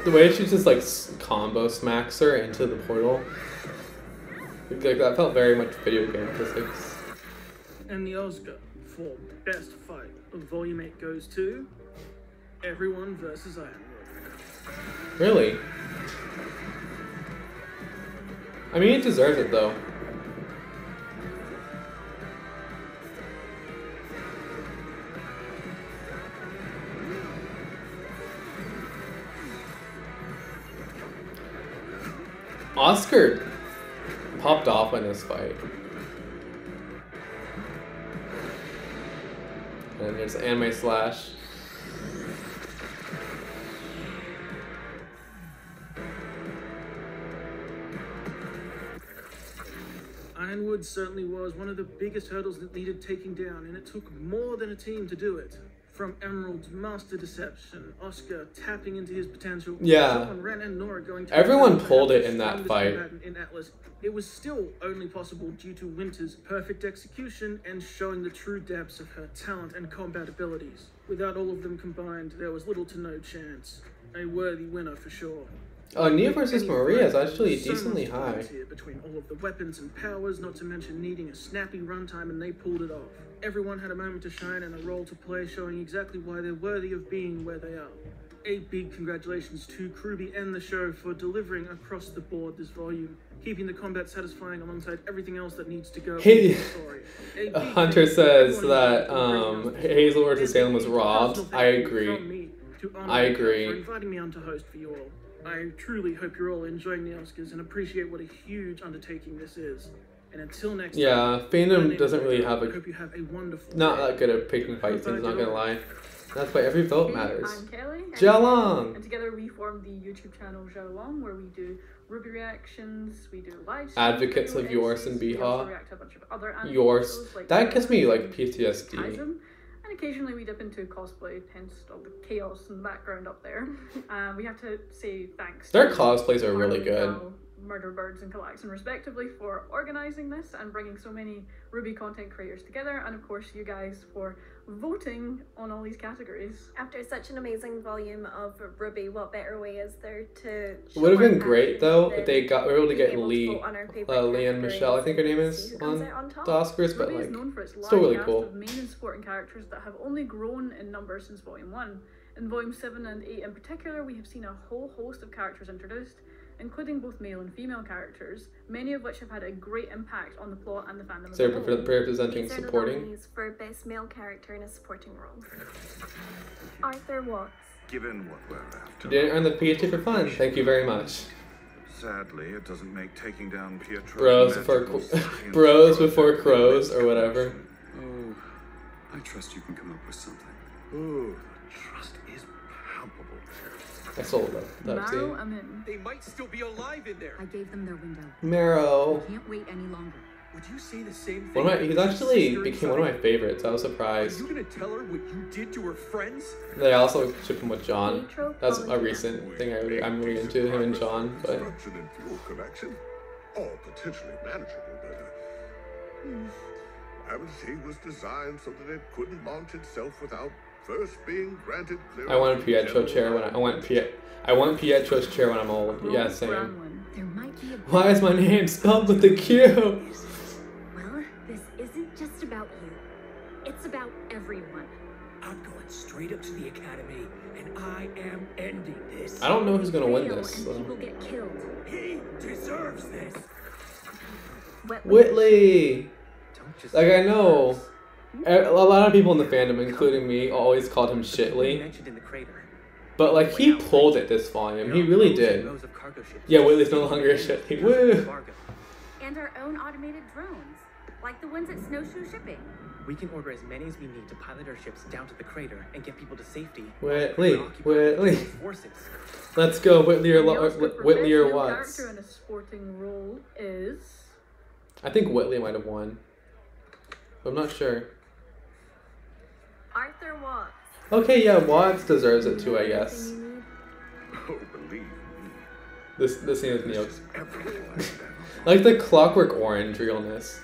A: The way she just like combo smacks her into the portal. Like that felt very much video game physics.
O: And the Oscar for Best Fight of Volume 8 goes to Everyone versus ARNOLD.
A: Really? I mean, it deserves it though. Oscar popped off in this fight. And there's anime slash.
O: Ironwood certainly was one of the biggest hurdles that needed taking down, and it took more than a team to do it. From Emerald's master deception, Oscar tapping into his potential,
A: Yeah.
O: Ren and Nora going to
A: Everyone pulled it in that fight.
O: In Atlas, it was still only possible due to Winter's perfect execution and showing the true depths of her talent and combat abilities. Without all of them combined, there was little to no chance. A worthy winner for sure.
A: Nia versus Maria is actually
O: So
A: decently
O: much
A: high.
O: balance here between all of the weapons and powers, not to mention needing a snappy runtime, and they pulled it off. Everyone had a moment to shine and a role to play, showing exactly why they're worthy of being where they are. A big congratulations to Kruby and the show for delivering across the board this volume, keeping the combat satisfying alongside everything else that needs to go.
A: Hey,
O: in the story. A big
A: Hunter
O: thank you to
A: says
O: everyone
A: that
O: involved in
A: Hazel versus Salem was
O: personal
A: robbed.
O: thank
A: I
O: you
A: agree.
O: from me to
A: I
O: ARNOLD
A: agree.
O: for inviting me on to host for you all. I truly hope you're all enjoying the Oscars and appreciate what a huge undertaking this is. And until next
A: Yeah,
O: time,
A: Fandom doesn't really have
O: I hope you have a wonderful
A: not
O: day.
A: that good at picking fight scenes, not gonna lie. That's why every vote
E: Hey,
A: matters.
E: I'm Kelly.
A: Jalong!
E: And together we formed the YouTube channel Jalong, where we do Ruby reactions, we do live streams,
A: Advocates
E: video
A: of yours and
E: essays, we also
A: Biha.
E: react to a bunch of other anime
A: Yours.
E: shows like
A: That gives me like
E: Kaizen,
A: PTSD.
E: and occasionally we dip into cosplay, hence all the chaos in the background up there. We have to say thanks
A: Their
E: to
A: cosplays are really
E: Arnold,
A: good.
E: Murder Birds and Klaxon respectively for organizing this and bringing so many Ruby content creators together, and of course you guys for voting on all these categories.
L: After such an amazing volume of Ruby, what better way is there to
A: It
L: show
A: would have
L: our
A: been great though
L: passion
A: if they were able to get
L: being able to
A: Lee,
L: vote on our favorite
A: Lee and Michelle, I think her name is,
L: who comes
A: on
L: out on top?
A: the Oscars, but
E: Ruby
A: like,
E: is known for its large
A: still really
E: cast
A: cool.
E: of main and supporting characters that have only grown in number since Volume 1. In Volume 7 and 8 in particular, we have seen a whole host of characters introduced, including both male and female characters, many of which have had a great impact on the plot and the fandom as
A: So
E: a
A: they're
E: whole.
A: representing
L: These are the
A: supporting.
L: nominees for Best Male Character in a Supporting Role. Arthur Watts.
F: Given what we're after.
A: You didn't earn the PhD for fun. Thank you very much.
F: Sadly, it doesn't make taking down Pietro's
A: Bros before
F: magical science
A: bros
F: project
A: before crows or whatever.
K: Oh, I trust you can come up with something.
F: Ooh, the trust is palpable.
A: I sold that
E: Marrow,
A: scene.
E: I'm in.
J: They might still be alive in there.
M: I gave them their window.
A: Marrow.
M: Can't wait any longer.
J: Would you say the same thing?
A: One of my, he's
J: to your
A: actually
J: sister
A: became one of my
J: inside?
A: favorites. I was
J: Are
A: surprised.
J: you gonna tell her what you did to her friends?
A: They also ship him with John.
L: Pietro
A: That's a
L: Polidoro.
A: recent thing I'm really into, him and John. But
F: Construction and fuel connection, all potentially manageable, but Avicii was designed so that it couldn't launch itself without first being granted clearance.
A: I want a Pietro chair when I want Pietro's chair when I'm old. Yeah,
E: Rose
A: same.
E: Granlund.
M: There might be a
A: Why is my name spelled with a Q?
I: Well, this isn't just about you. It's about everyone.
J: I'm going straight up to the academy, and I am ending this.
A: I don't know who's gonna win
I: Fail
A: this.
I: and
A: So.
I: people get killed.
J: He deserves this.
A: Whitley.
J: Don't just
A: Like I know, a lot of people in the fandom, including me, always called him
J: You
A: Shitley.
J: mentioned in the crater.
A: But like he pulled it this volume. He really did.
J: Rows of cargo ships.
A: Yeah, Whitley's no longer a Shitley. Woo!
B: And our own automated drones, like the ones at Snowshoe Shipping.
J: We can order as many as we need to pilot our ships down to the crater and get people to safety.
A: Whitley,
J: while occupying
A: Whitley.
J: those forces.
A: Let's go, Whitley or
E: And the Oscar for
A: Whitley
E: best
A: or
E: male
A: Watts.
E: character in a supporting role is
A: I think Whitley might have won. But I'm not sure.
L: Arthur Watts.
A: Okay, yeah, Watts deserves it too, I guess.
F: Oh, believe me,
A: This scene is Neo.
F: this is everything like that.
A: Like the Clockwork Orange realness.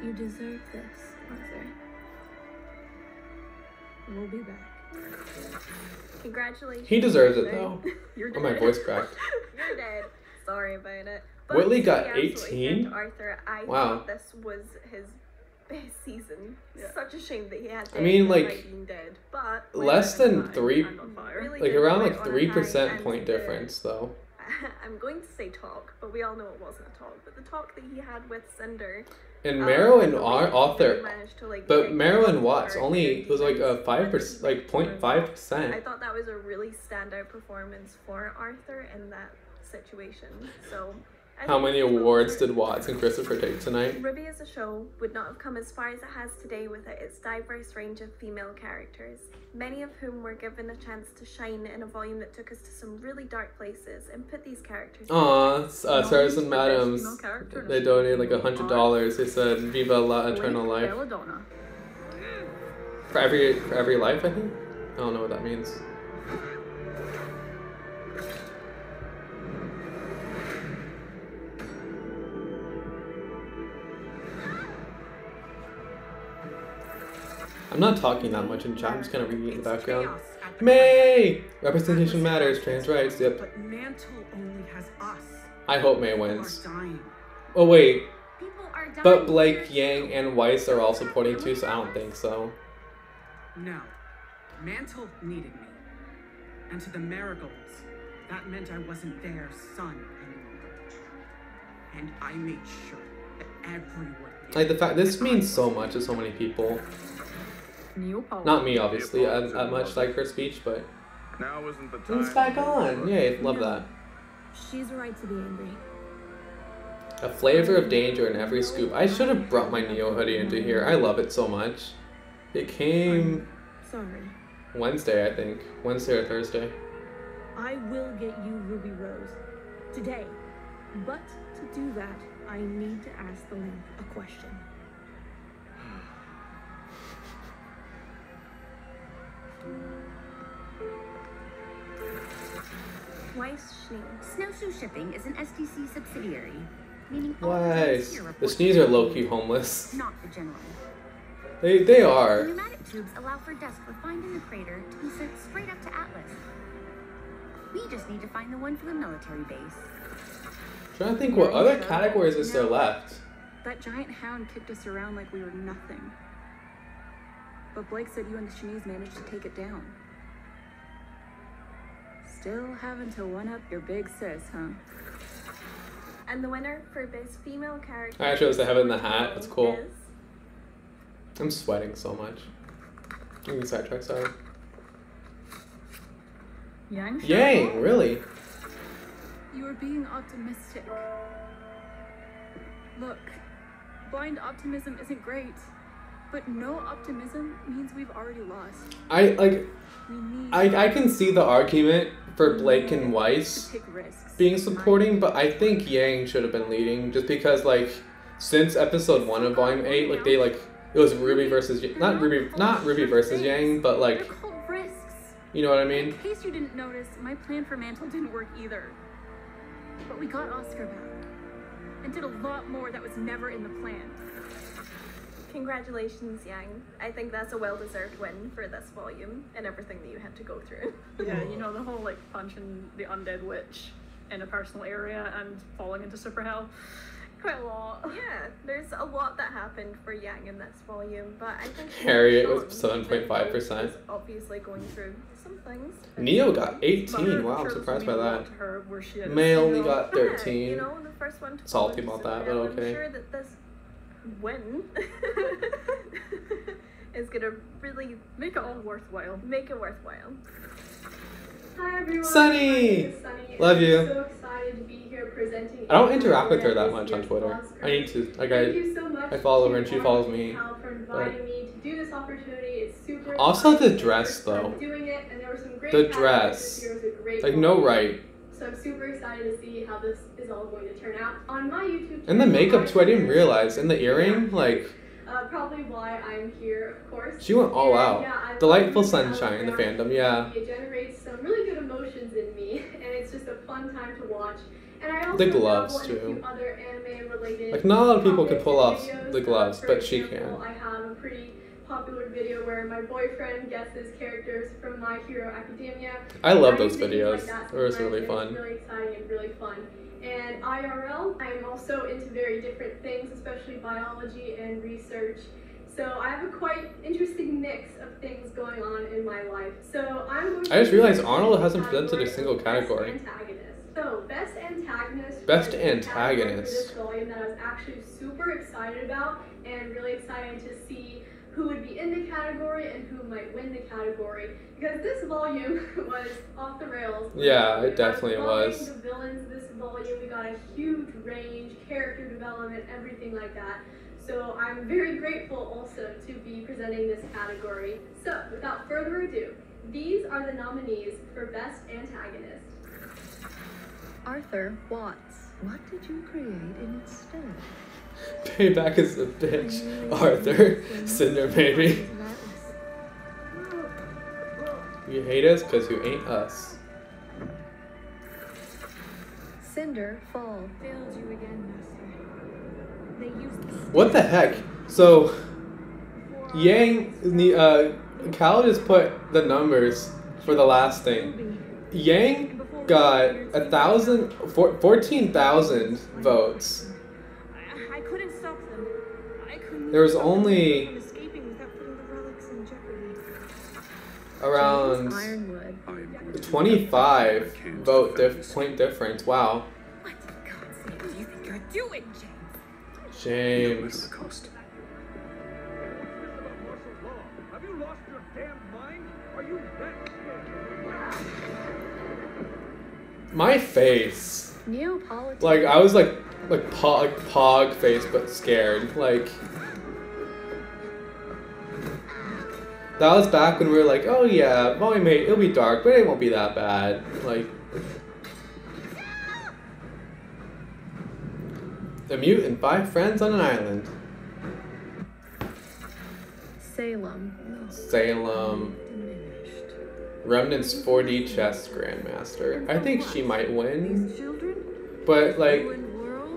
E: You deserve this, Arthur. We'll be back.
L: Congratulations.
A: He deserves it
L: Arthur.
A: though.
E: You're
A: Oh, my
E: dead.
A: voice cracked.
L: You're dead. Sorry about it. But
A: Whitley got
L: to be absolutely
A: 18?
L: fair to Arthur, I
A: Wow.
L: thought this was his best season. Such a shame that he had to
A: I mean,
L: end
A: like,
L: by being dead. But
A: Less than 3,
L: really
A: like
L: did
A: around
L: put
A: like
L: it on a
A: 3%
L: high,
A: point
L: and
A: difference though.
L: I'm going to say talk, but we all know it wasn't a talk. But the talk that he had with Cinder.
A: And Marrow and
L: the way he
A: Author,
L: managed to, like,
A: but
L: take
A: Marrow and
L: over
A: Watts only
L: and
A: was like a
L: defense.
A: 5%, like
L: I
A: 0.5%.
L: thought that was a really standout performance for Arthur in that situation. So. I
A: How
L: think
A: many
L: it's well
A: awards
L: deserved.
A: did Watts and Christopher take tonight?
L: Ruby as a show would not have come as far as it has today without its diverse range of female characters, many of whom were given a chance to shine in a volume that took us to some really dark places and put these characters.
A: Aw, Stars and
E: Female
A: Madams.
E: character in a
A: They donated like
E: supporting
A: $100. They said, "Viva la eternal
E: Blake
A: life."
E: Belladonna.
A: For every life, I think. I don't know what that means. I'm not talking that much in chat. I'm just kind of reading in the background. May! Representation matters. Trans rights. Yep.
P: But Mantle only has us.
A: I hope May
P: People are
A: wins.
P: dying.
A: Oh wait,
B: People are dying.
A: but Blake, Yang, and Weiss are all supporting too, so I don't think so.
P: No. Mantle needed me. And to the Marigolds, that meant I wasn't their son anymore. And I made sure that everyone knew.
A: Like the fact this means so much to so many people.
E: Neopol.
A: Not me, obviously. I much like her speech, but
F: Now isn't the time.
A: it's back on. Yay, love that.
R: She's right to be angry.
A: A flavor of danger in every scoop. I should have brought my Neo hoodie into here. I love it so much. It came
S: Sorry.
A: Wednesday, I think. Wednesday or Thursday.
S: I will get you Ruby Rose. Today. But to do that, I need to ask the lamp a question.
I: Weiss Snowshoe Shipping is an SDC subsidiary, meaning all
A: Weiss.
I: here
A: The
I: report
A: Sneeze are low-key homeless.
I: not the general.
A: They
I: The
A: are.
I: pneumatic tubes allow for desks refined in the crater to be sent straight up to Atlas. We just need to find the one for the military base.
A: Trying to think what other categories is there left.
E: That giant hound kicked us around like we were nothing. But Blake said you and the Shanice managed to take it down. Still having to one-up your big sis, huh?
L: And the winner for Best Female Character.
A: I chose to have it in the hat. That's cool.
L: is-
A: I'm sweating so much. I'm getting sidetracked, sorry. Yang, really?
E: You were being optimistic. Look, blind optimism isn't great, but no optimism means we've already lost.
A: I can see the argument for Blake and Weiss being supporting, but I think Yang should have been leading just because since episode 1 of Volume 8, it was Ruby versus not Ruby versus Yang, but you know what I mean?
E: In case you didn't notice, my plan for Mantle didn't work either. But we got Oscar back and did a lot more that was never in the plan.
L: Congratulations, Yang. I think that's a well-deserved win for this volume and everything that you had to go through.
E: Yeah, you know, the whole punching the undead witch in a personal area and falling into super hell. Quite a lot.
L: Yeah, there's a lot that happened for Yang in this volume, but I think
A: Harriet was 7.5%.
L: is obviously going through some things.
A: Neo got 18. Wow, I'm surprised by that. May only got 13.
L: You know, the first one to
A: Salty about that, but okay.
L: I'm sure that this win is gonna really
E: make it all worthwhile.
L: Make it worthwhile.
T: Hi everyone.
A: Sunny!
T: My name is Sunny,
A: Love
T: and
A: you.
T: I'm so excited to be here presenting.
A: I don't interact with her that much on Twitter. I need to.
T: Thank you so much
A: I follow her
T: to
A: and she
T: Arnold
A: follows
T: and
A: me.
T: Cal for
A: But
T: inviting me to do this opportunity. It's super
A: also the
T: exciting.
A: dress
T: First time
A: though.
T: doing it, and there were some great
A: The
T: categories
A: dress.
T: this year. It was a great
A: Like no
T: one.
A: right.
T: So I'm super excited to see how this is all going to turn out. On my YouTube
A: And the
T: channel,
A: makeup too, I didn't realize. And the earring,
T: probably why I'm here, of course.
A: she went all
T: And,
A: out.
T: yeah, I
A: Delightful
T: love
A: sunshine in the fandom, yeah.
T: It generates some really good emotions in me, and it's just a fun time to watch. And I also
A: The gloves,
T: dabble in a
A: too.
T: few other anime-related
A: Like, not a lot of people can
T: topics
A: pull
T: and
A: off
T: videos.
A: the gloves,
T: For
A: but she
T: example,
A: can.
T: I have a pretty popular video where my boyfriend guesses characters from My Hero Academia.
A: I love
T: And
A: those
T: do things
A: videos.
T: like that
A: It was
T: sometimes,
A: really
T: and
A: fun.
T: It's really exciting and really fun. And IRL, I'm also into very different things, especially biology and research. So I have a quite interesting mix of things going on in my life. So I'm going to
A: I just realized
T: do
A: Arnold
T: the
A: hasn't presented a
T: category
A: single
T: of
A: category.
T: Best antagonist. So best antagonist.
A: Best
T: was the category
A: antagonist.
T: For this volume that I was actually super excited about and really excited to see who would be in the category and who might win the category. Because this volume was off the rails.
A: Yeah, it definitely
T: Following
A: was.
T: the villains this volume, we got a huge range, character development, everything like that. So I'm very grateful also to be presenting this category. So without further ado, these are the nominees for Best Antagonist.
V: Arthur Watts. What did you create instead?
A: Payback is a bitch. Arthur. Cinder baby. You hate us because you ain't us.
V: Cinder Fall.
E: Failed you again, Master. They used the
A: What the heck? So, Yang, Cal just put the numbers for the last thing. Yang got 14,000 votes.
S: I couldn't stop them. I couldn't.
A: There was only
S: from escaping without putting the relics in jeopardy.
A: around
V: Ironwood.
A: 25 point difference. Wow.
I: What in God's name do you think you're doing, James?
A: James.
G: Have you lost your damn mind? Are you that scared?
A: My face.
V: Neapolitan.
A: Like, I was like like pog face, but scared. Like that was back when we were like, oh yeah, Volume 8, it'll be dark, but it won't be that bad. Like the mutant 5 friends on an island. Salem. Remnant's 4D chess grandmaster. I think she might win. But like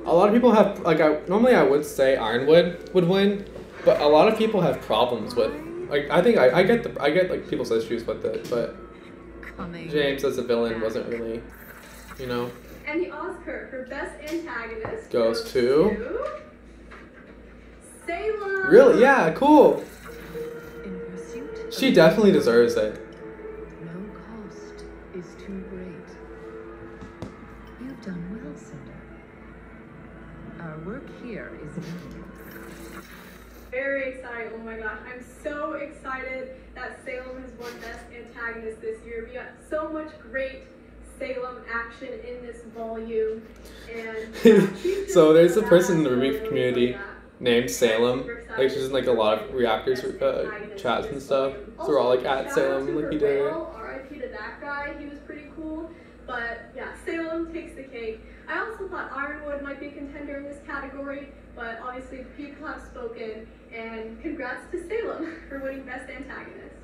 A: a lot of people have like normally I would say Ironwood would win, but a lot of people have problems with like I think I get like people's issues with it, but James as a villain wasn't really, you know.
T: And the Oscar for Best Antagonist
A: Goes to
T: Salem.
A: Really? Yeah, cool. She definitely deserves it.
M: No cost is too great. You've done well, Cinder. Our work here is done.
T: Very exciting. Oh my gosh, I'm so excited that Salem has won Best Antagonist this year. We got so much great Salem action in this volume. And
A: So there's a person in the Ruby community named Salem. Like she's in like a lot of reactors chats and stuff. So we're all like at Salem, like he did it.
T: R.I.P. to that guy. He was pretty cool. But yeah, Salem takes the cake. I also thought Ironwood might be a contender in this category, but obviously people have spoken. And congrats to Salem for winning Best Antagonist.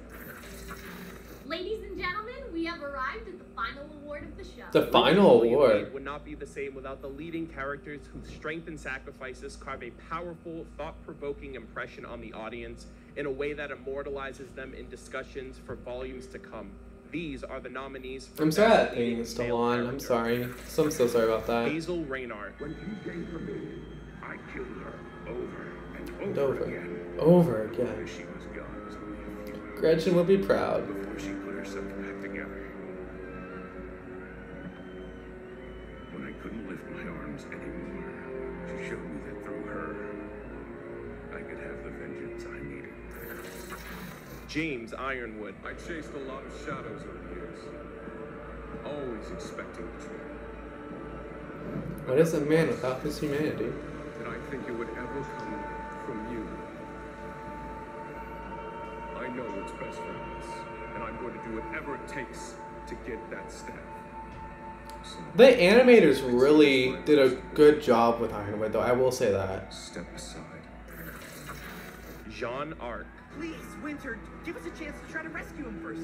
R: Ladies and gentlemen, we have arrived at the final award of the show.
A: The final award
C: would not be the same without the leading characters whose strength and sacrifices carve a powerful, thought-provoking impression on the audience in a way that immortalizes them in discussions for volumes to come. These are the nominees for
A: I'm sorry that thing is still on. I'm sorry. So I'm so sorry about that.
C: Hazel Reynard.
F: When you gave her me, I killed her over and
A: And
F: over again.
A: Over again.
F: When she was gone, it was only a few hours
A: Gretchen will be proud.
F: before she put herself back together. When I couldn't lift my arms anymore, she showed me that through her, I could have the vengeance I needed.
C: James Ironwood.
G: I chased a lot of shadows over the years, always expecting the truth.
A: What is a man without his humanity?
G: Did I think it would ever come from you? I know what's best for us, and I'm going to do whatever it takes to get that staff.
A: The animators really did a good job with Ironwood, though. I will say that.
G: Step aside.
C: Jean Arc.
P: Please, Winter, give us a chance to try to rescue him first.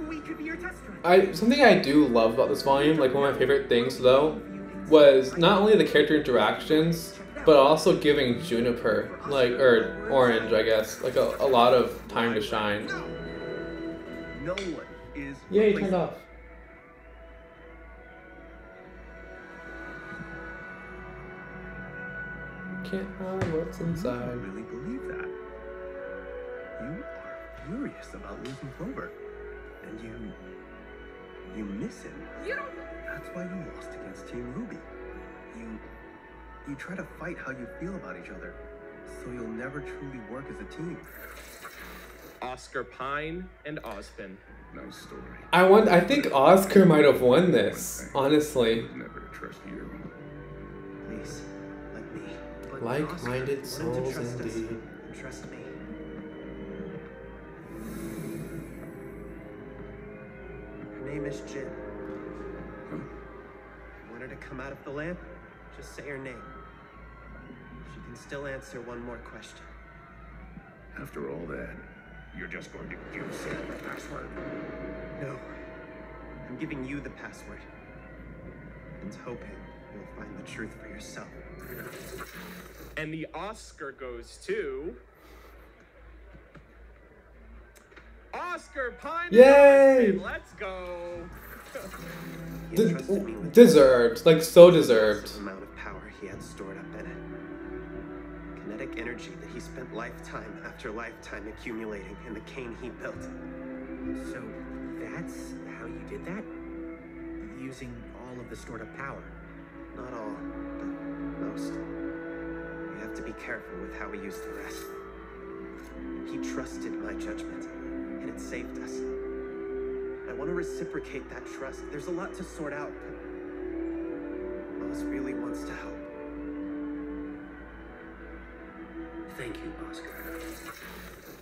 P: We could be your test run.
A: Something I do love about this volume, like one of my favorite things though, was not only the character interactions, but also giving Juniper, like, or Orange, I guess, like a lot of time to shine.
J: No one is.
A: Yeah, you turned off. Can't hide what's inside.
J: I really believe that. You are furious about losing Clover. And you miss him.
R: You don't.
J: That's why you lost against Team Ruby. You try to fight how you feel about each other, so you'll never truly work as a team.
C: Oscar Pine and Ozpin.
F: Nice story.
A: I think Oscar might have won this, honestly.
F: Never to trust you.
J: Please, let me. But
A: Like-minded
J: Oscar, learn to
A: souls
J: trust us.
A: indeed.
J: Trust me. Her name is Jin. Want her to come out of the lamp? Just say her name. She can still answer one more question.
F: After all that, you're just going to give Sam the password?
J: No. I'm giving you the password. And hoping you'll find the truth for yourself.
C: And the Oscar goes to Oscar Pine.
A: Yay!
C: Let's go.
A: Deserved, like so deserved.
J: The amount of power he had stored up in it. Kinetic energy that he spent lifetime after lifetime accumulating in the cane he built.
N: So that's how you did that? Using all of the stored up power?
J: Not all, but most. We have to be careful with how we use the rest. He trusted my judgment, and it saved us. I want to reciprocate that trust. There's a lot to sort out.
N: Alice really wants to help.
J: Thank you, Oscar.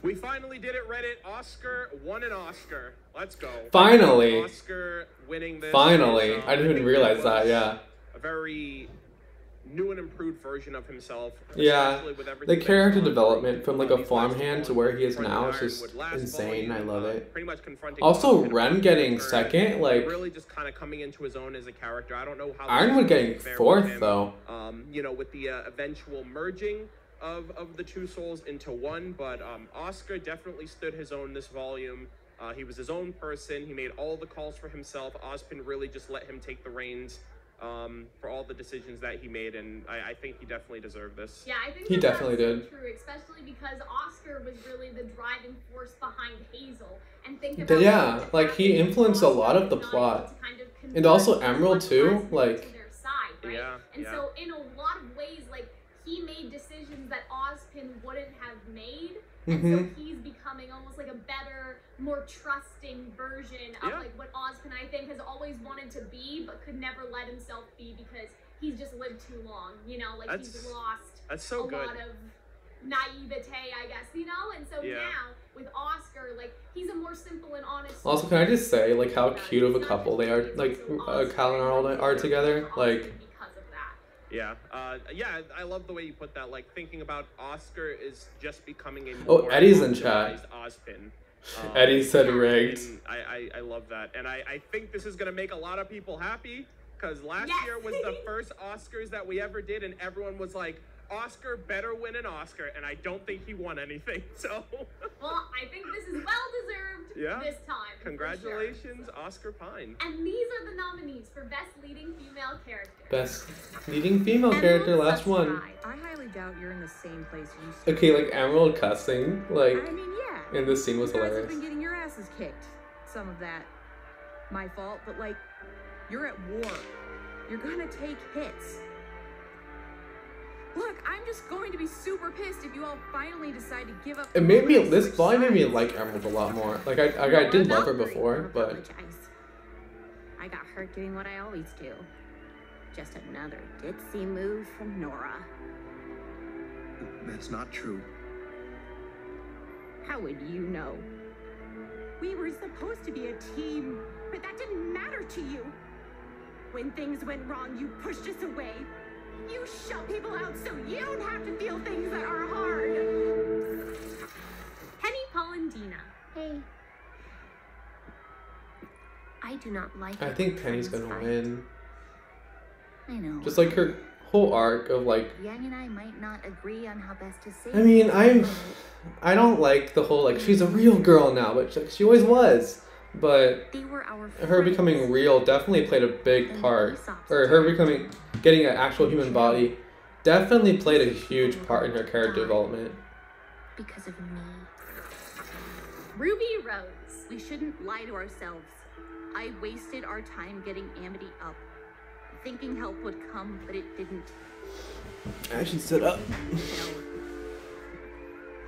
C: We finally did it, Reddit. Oscar won an Oscar. Let's go.
A: Finally.
C: Oscar winning this.
A: Finally.
C: Is,
A: I didn't even realize that, yeah.
C: A very new and improved version of himself.
A: Yeah,
C: with
A: the
C: everything
A: character development from like a farmhand to where he is now is just insane. I love it.
C: pretty much confronting
A: Also, Ren getting second, like
C: really just kind of coming into his own as a character. I don't know how
A: Ironwood getting
C: fair with
A: fourth
C: him.
A: though.
C: You know, with the eventual merging of the two souls into one, but Oscar definitely stood his own this volume. He was his own person. He made all the calls for himself. Ozpin really just let him take the reins for all the decisions that he made, and I think he definitely deserved this.
B: Yeah, I think
A: he definitely
B: that's
A: did.
B: So true, especially because Oscar was really the driving force behind Hazel. And think about
A: Yeah, like he influenced a lot of the plot, and also Emerald too. Like
B: their side, right?
C: Yeah,
B: and
C: yeah.
B: so in a lot of ways, like he made decisions that Ozpin wouldn't have made. And so he's becoming almost like a better, more trusting version of like what Ozpin, I think, has always wanted to be, but could never let himself be because he's just lived too long. You know, like he's lost a lot of naivete, I guess. You know, and so now with Oscar, like he's a more simple and honest.
A: Also, can I just say like how cute of a couple they are? Like Cal and Arnold are together. Like.
C: Yeah, yeah, I love the way you put that. Like thinking about Oscar is just becoming a more
A: Eddie's in chat.
C: Ozpin.
A: Eddie said rigged.
C: I love that, and I think this is gonna make a lot of people happy because last year was the first Oscars that we ever did, and everyone was like, Oscar better win an Oscar, and I don't think he won anything. So.
B: Well, I think this is well deserved this time.
C: Congratulations, Oscar Pine.
B: And these are the nominees for Best Leading Female Character.
A: Best leading female character, last one.
Q: I highly doubt you're in the same place you used to.
A: Okay, like Emerald cussing, like
Q: I mean, yeah.
A: in this scene was
Q: You guys have
A: hilarious.
Q: been getting your asses kicked. Some of that, my fault, but like, you're at war. You're gonna take hits. Look, I'm just going to be super pissed if you all finally decide to give up.
A: It made me, this volume made me like Emerald a lot more. Like I did love her before, but
U: I got hurt doing what I always do. Just another ditzy move from Nora.
N: That's not true.
U: How would you know? We were supposed to be a team, but that didn't matter to you. When things went wrong, you pushed us away. You shut people out so you don't have to feel things that are hard.
B: Penny Polendina.
I: Hey. I do not like
A: I think Penny's gonna win.
U: I know.
A: Just like her whole arc of like.
U: Yang and I might not agree on how best to say.
A: I mean, I don't like the whole like she's a real girl now, but like, she always was. But her becoming real definitely played a big part, or her getting an actual human body definitely played a huge part in her character development.
U: Because of me.
B: Ruby Rose.
U: We shouldn't lie to ourselves. I wasted our time getting Amity up, thinking help would come, but it didn't.
A: I should sit up.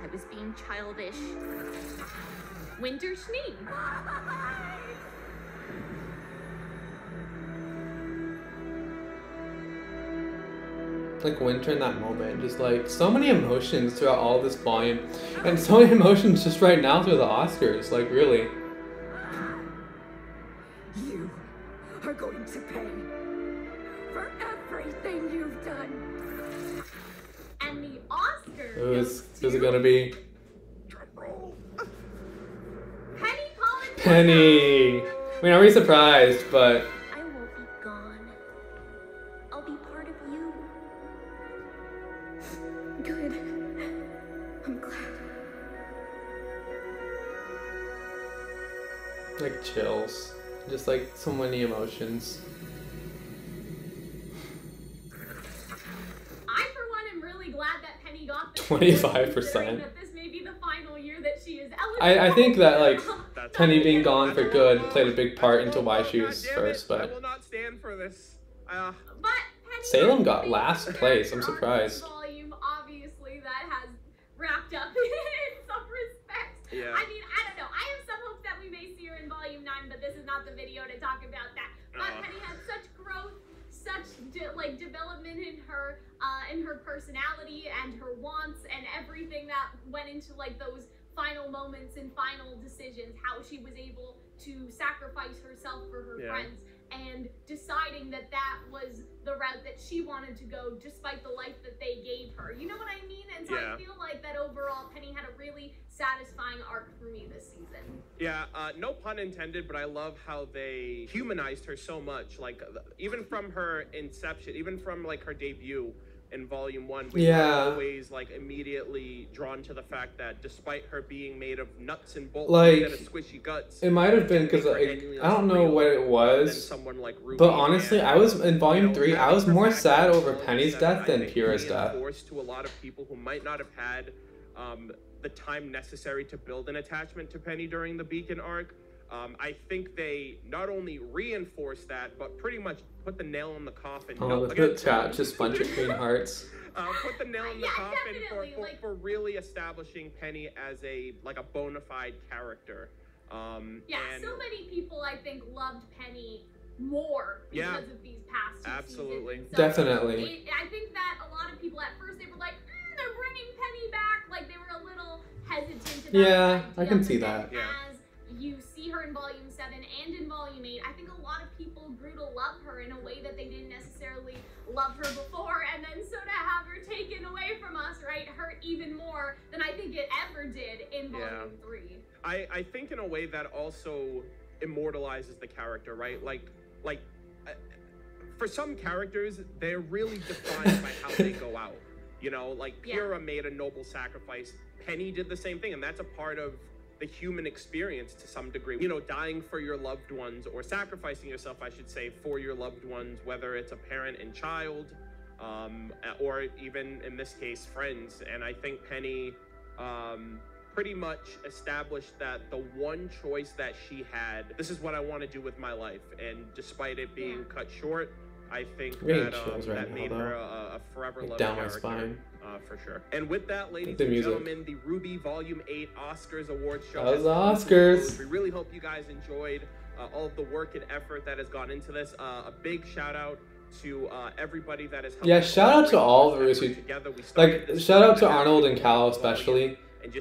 U: I was being childish.
B: Winter Schnee.
A: Like Winter in that moment, just like so many emotions throughout all this volume, and so many emotions just right now through the Oscars. Like really.
R: You are going to pay for everything you've done.
B: And the Oscar.
A: Who's it gonna be?
B: Penny Polendina.
A: Penny. I mean, are we surprised? But
I: I won't be gone. I'll be part of you.
L: Good. I'm glad.
A: like chills, just like so many emotions.
B: I, for one, am really glad that Penny got this.
A: 25%.
B: That this may be the final year that she is eligible.
A: I think that like Penny being gone for good played a big part into why she was first,
C: I
A: but
C: will not stand for this.
A: Salem got last place. I'm surprised.
B: Volume, obviously, that has wrapped up in some respects.
A: Yeah.
B: I mean, I don't know. I have some hopes that we may see her in Volume 9, but this is not the video to talk about that. But Penny had such growth, so
D: such development in her personality and her wants and everything that went into like those final moments and final decisions, how she was able to sacrifice herself for her friends and deciding that that was the route that she wanted to go despite the life that they gave her. You know what I mean? And so I feel like that overall Penny had a really satisfying arc for me this season.
C: Yeah, no pun intended, but I love how they humanized her so much. Like, even from her inception, even from like her debut in Volume 1, we were always like immediately drawn to the fact that despite her being made of nuts and bolts instead of squishy guts,
A: it might have been because I don't know what it was, but honestly, I was in Volume 3. I was more sad over Penny's death than Kira's death.
C: To a lot of people who might not have had the time necessary to build an attachment to Penny during the Beacon arc. I think they not only reinforced that, but pretty much put the nail in the coffin.
A: Oh, the chat just bunch of green hearts.
C: Put the nail in the coffin for really establishing Penny as a bona fide character.
D: And so many people I think loved Penny more because of these past two seasons. So
A: Definitely.
D: I think that a lot of people at first they were like, they're bringing Penny back. Like they were a little hesitant about
A: Yeah, I can see that.
D: As you see her in Volume 7 and in Volume 8, I think a lot of people grew to love her in a way that they didn't necessarily love her before, and then so to have her taken away from us, right, hurt even more than I think it ever did in Volume 3.
C: I think in a way that also immortalizes the character, right? For some characters, they're really defined by how they go out. You know, like Kira made a noble sacrifice. Penny did the same thing, and that's a part of the human experience to some degree. You know, dying for your loved ones, or sacrificing yourself, I should say, for your loved ones, whether it's a parent and child, or even in this case, friends. And I think Penny pretty much established that the one choice that she had, this is what I want to do with my life. And despite it being cut short, I think that made her a forever loved
A: down my
C: character.
A: spine.
C: For sure. And with that, ladies
A: The
C: and
A: music.
C: gentlemen, the Ruby Volume 8 Oscars Awards show.
A: That was
C: has
A: the
C: come to a
A: Oscars.
C: close. We really hope you guys enjoyed all of the work and effort that has gone into this. A big shout out to everybody that has helped.
A: Yeah, shout out to all of us who, shout out to Arnold and Cal especially,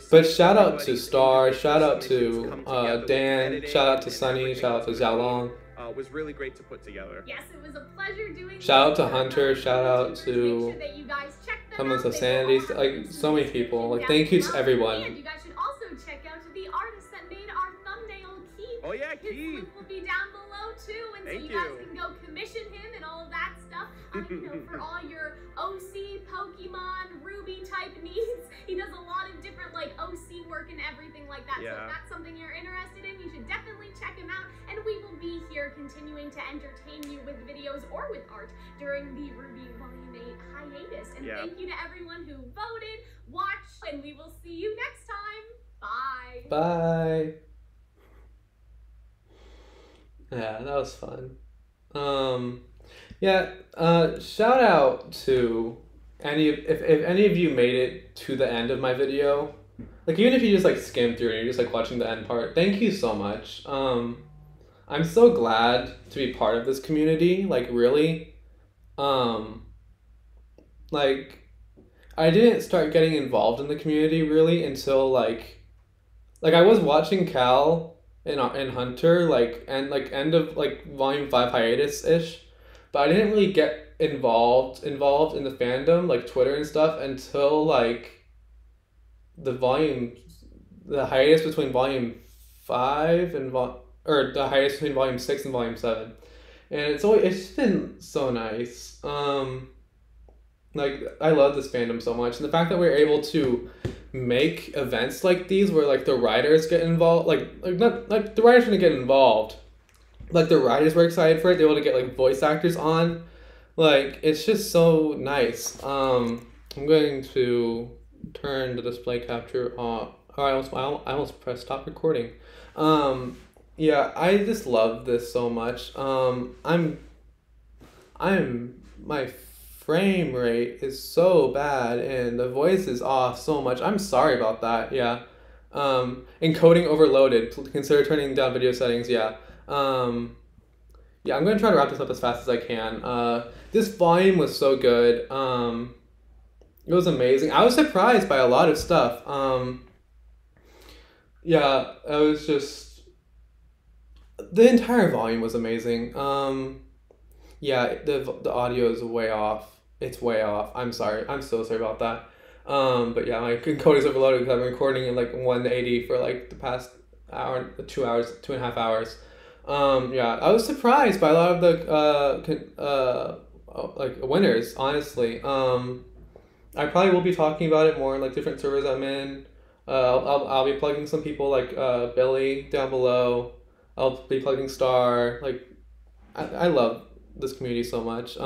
A: but shout out to Star, shout out to Dan, shout out to Sunny, shout out to Xiaolong.
C: Was really great to put together.
D: Yes, it was a pleasure doing
A: Shout out to Hunter, shout out to
D: that you guys check them
A: Someone's
D: out.
A: of Sanity, like so many people. Like thank you to everyone.
D: And you guys should also check out the artist that made our thumbnail, Keith.
C: Oh yeah,
D: His link will be down below too, and so you guys can go commission him and all of that stuff. You know, for all your OC, Pokemon, Ruby type needs. He does a lot of different like OC work and everything like that. So if that's something you're interested in, you should definitely check him out. And we will be here continuing to entertain you with videos or with art during the Ruby Volume 8 hiatus. And thank you to everyone who voted, watched, and we will see you next time. Bye.
A: Bye. Yeah, that was fun. Shout out to if any of you made it to the end of my video. Like even if you just like skimmed through and you're just like watching the end part, thank you so much. I'm so glad to be part of this community, like really. Like I didn't start getting involved in the community really until like I was watching Cal and Hunter end of like Volume 5 hiatus-ish, but I didn't really get involved in the fandom, like Twitter and stuff, until like the hiatus between Volume 5 and the hiatus between Volume 6 and Volume 7. And it's been so nice. Like I love this fandom so much, and the fact that we're able to make events like these where like the writers get involved, not like the writers gonna get involved, like the writers were excited for it, they were able to get like voice actors on, like it's just so nice. I'm going to turn the display capture on. I almost pressed stop recording. Yeah, I just love this so much. My frame rate is so bad and the voice is off so much. I'm sorry about that. Yeah. Encoding overloaded. Consider turning down video settings. Yeah. yeah, I'm gonna try to wrap this up as fast as I can. This volume was so good. It was amazing. I was surprised by a lot of stuff. Yeah, I was just, the entire volume was amazing. Yeah, the audio is way off. It's way off. I'm sorry. I'm so sorry about that. But yeah, my encoding's overloaded because I've been recording in like 180 for like the past hour, 2 hours, 2.5 hours. Yeah, I was surprised by a lot of the like winners, honestly. I probably will be talking about it more in like different servers I'm in. I'll be plugging some people like Billy down below. I'll be plugging Star. Like I love this community so much.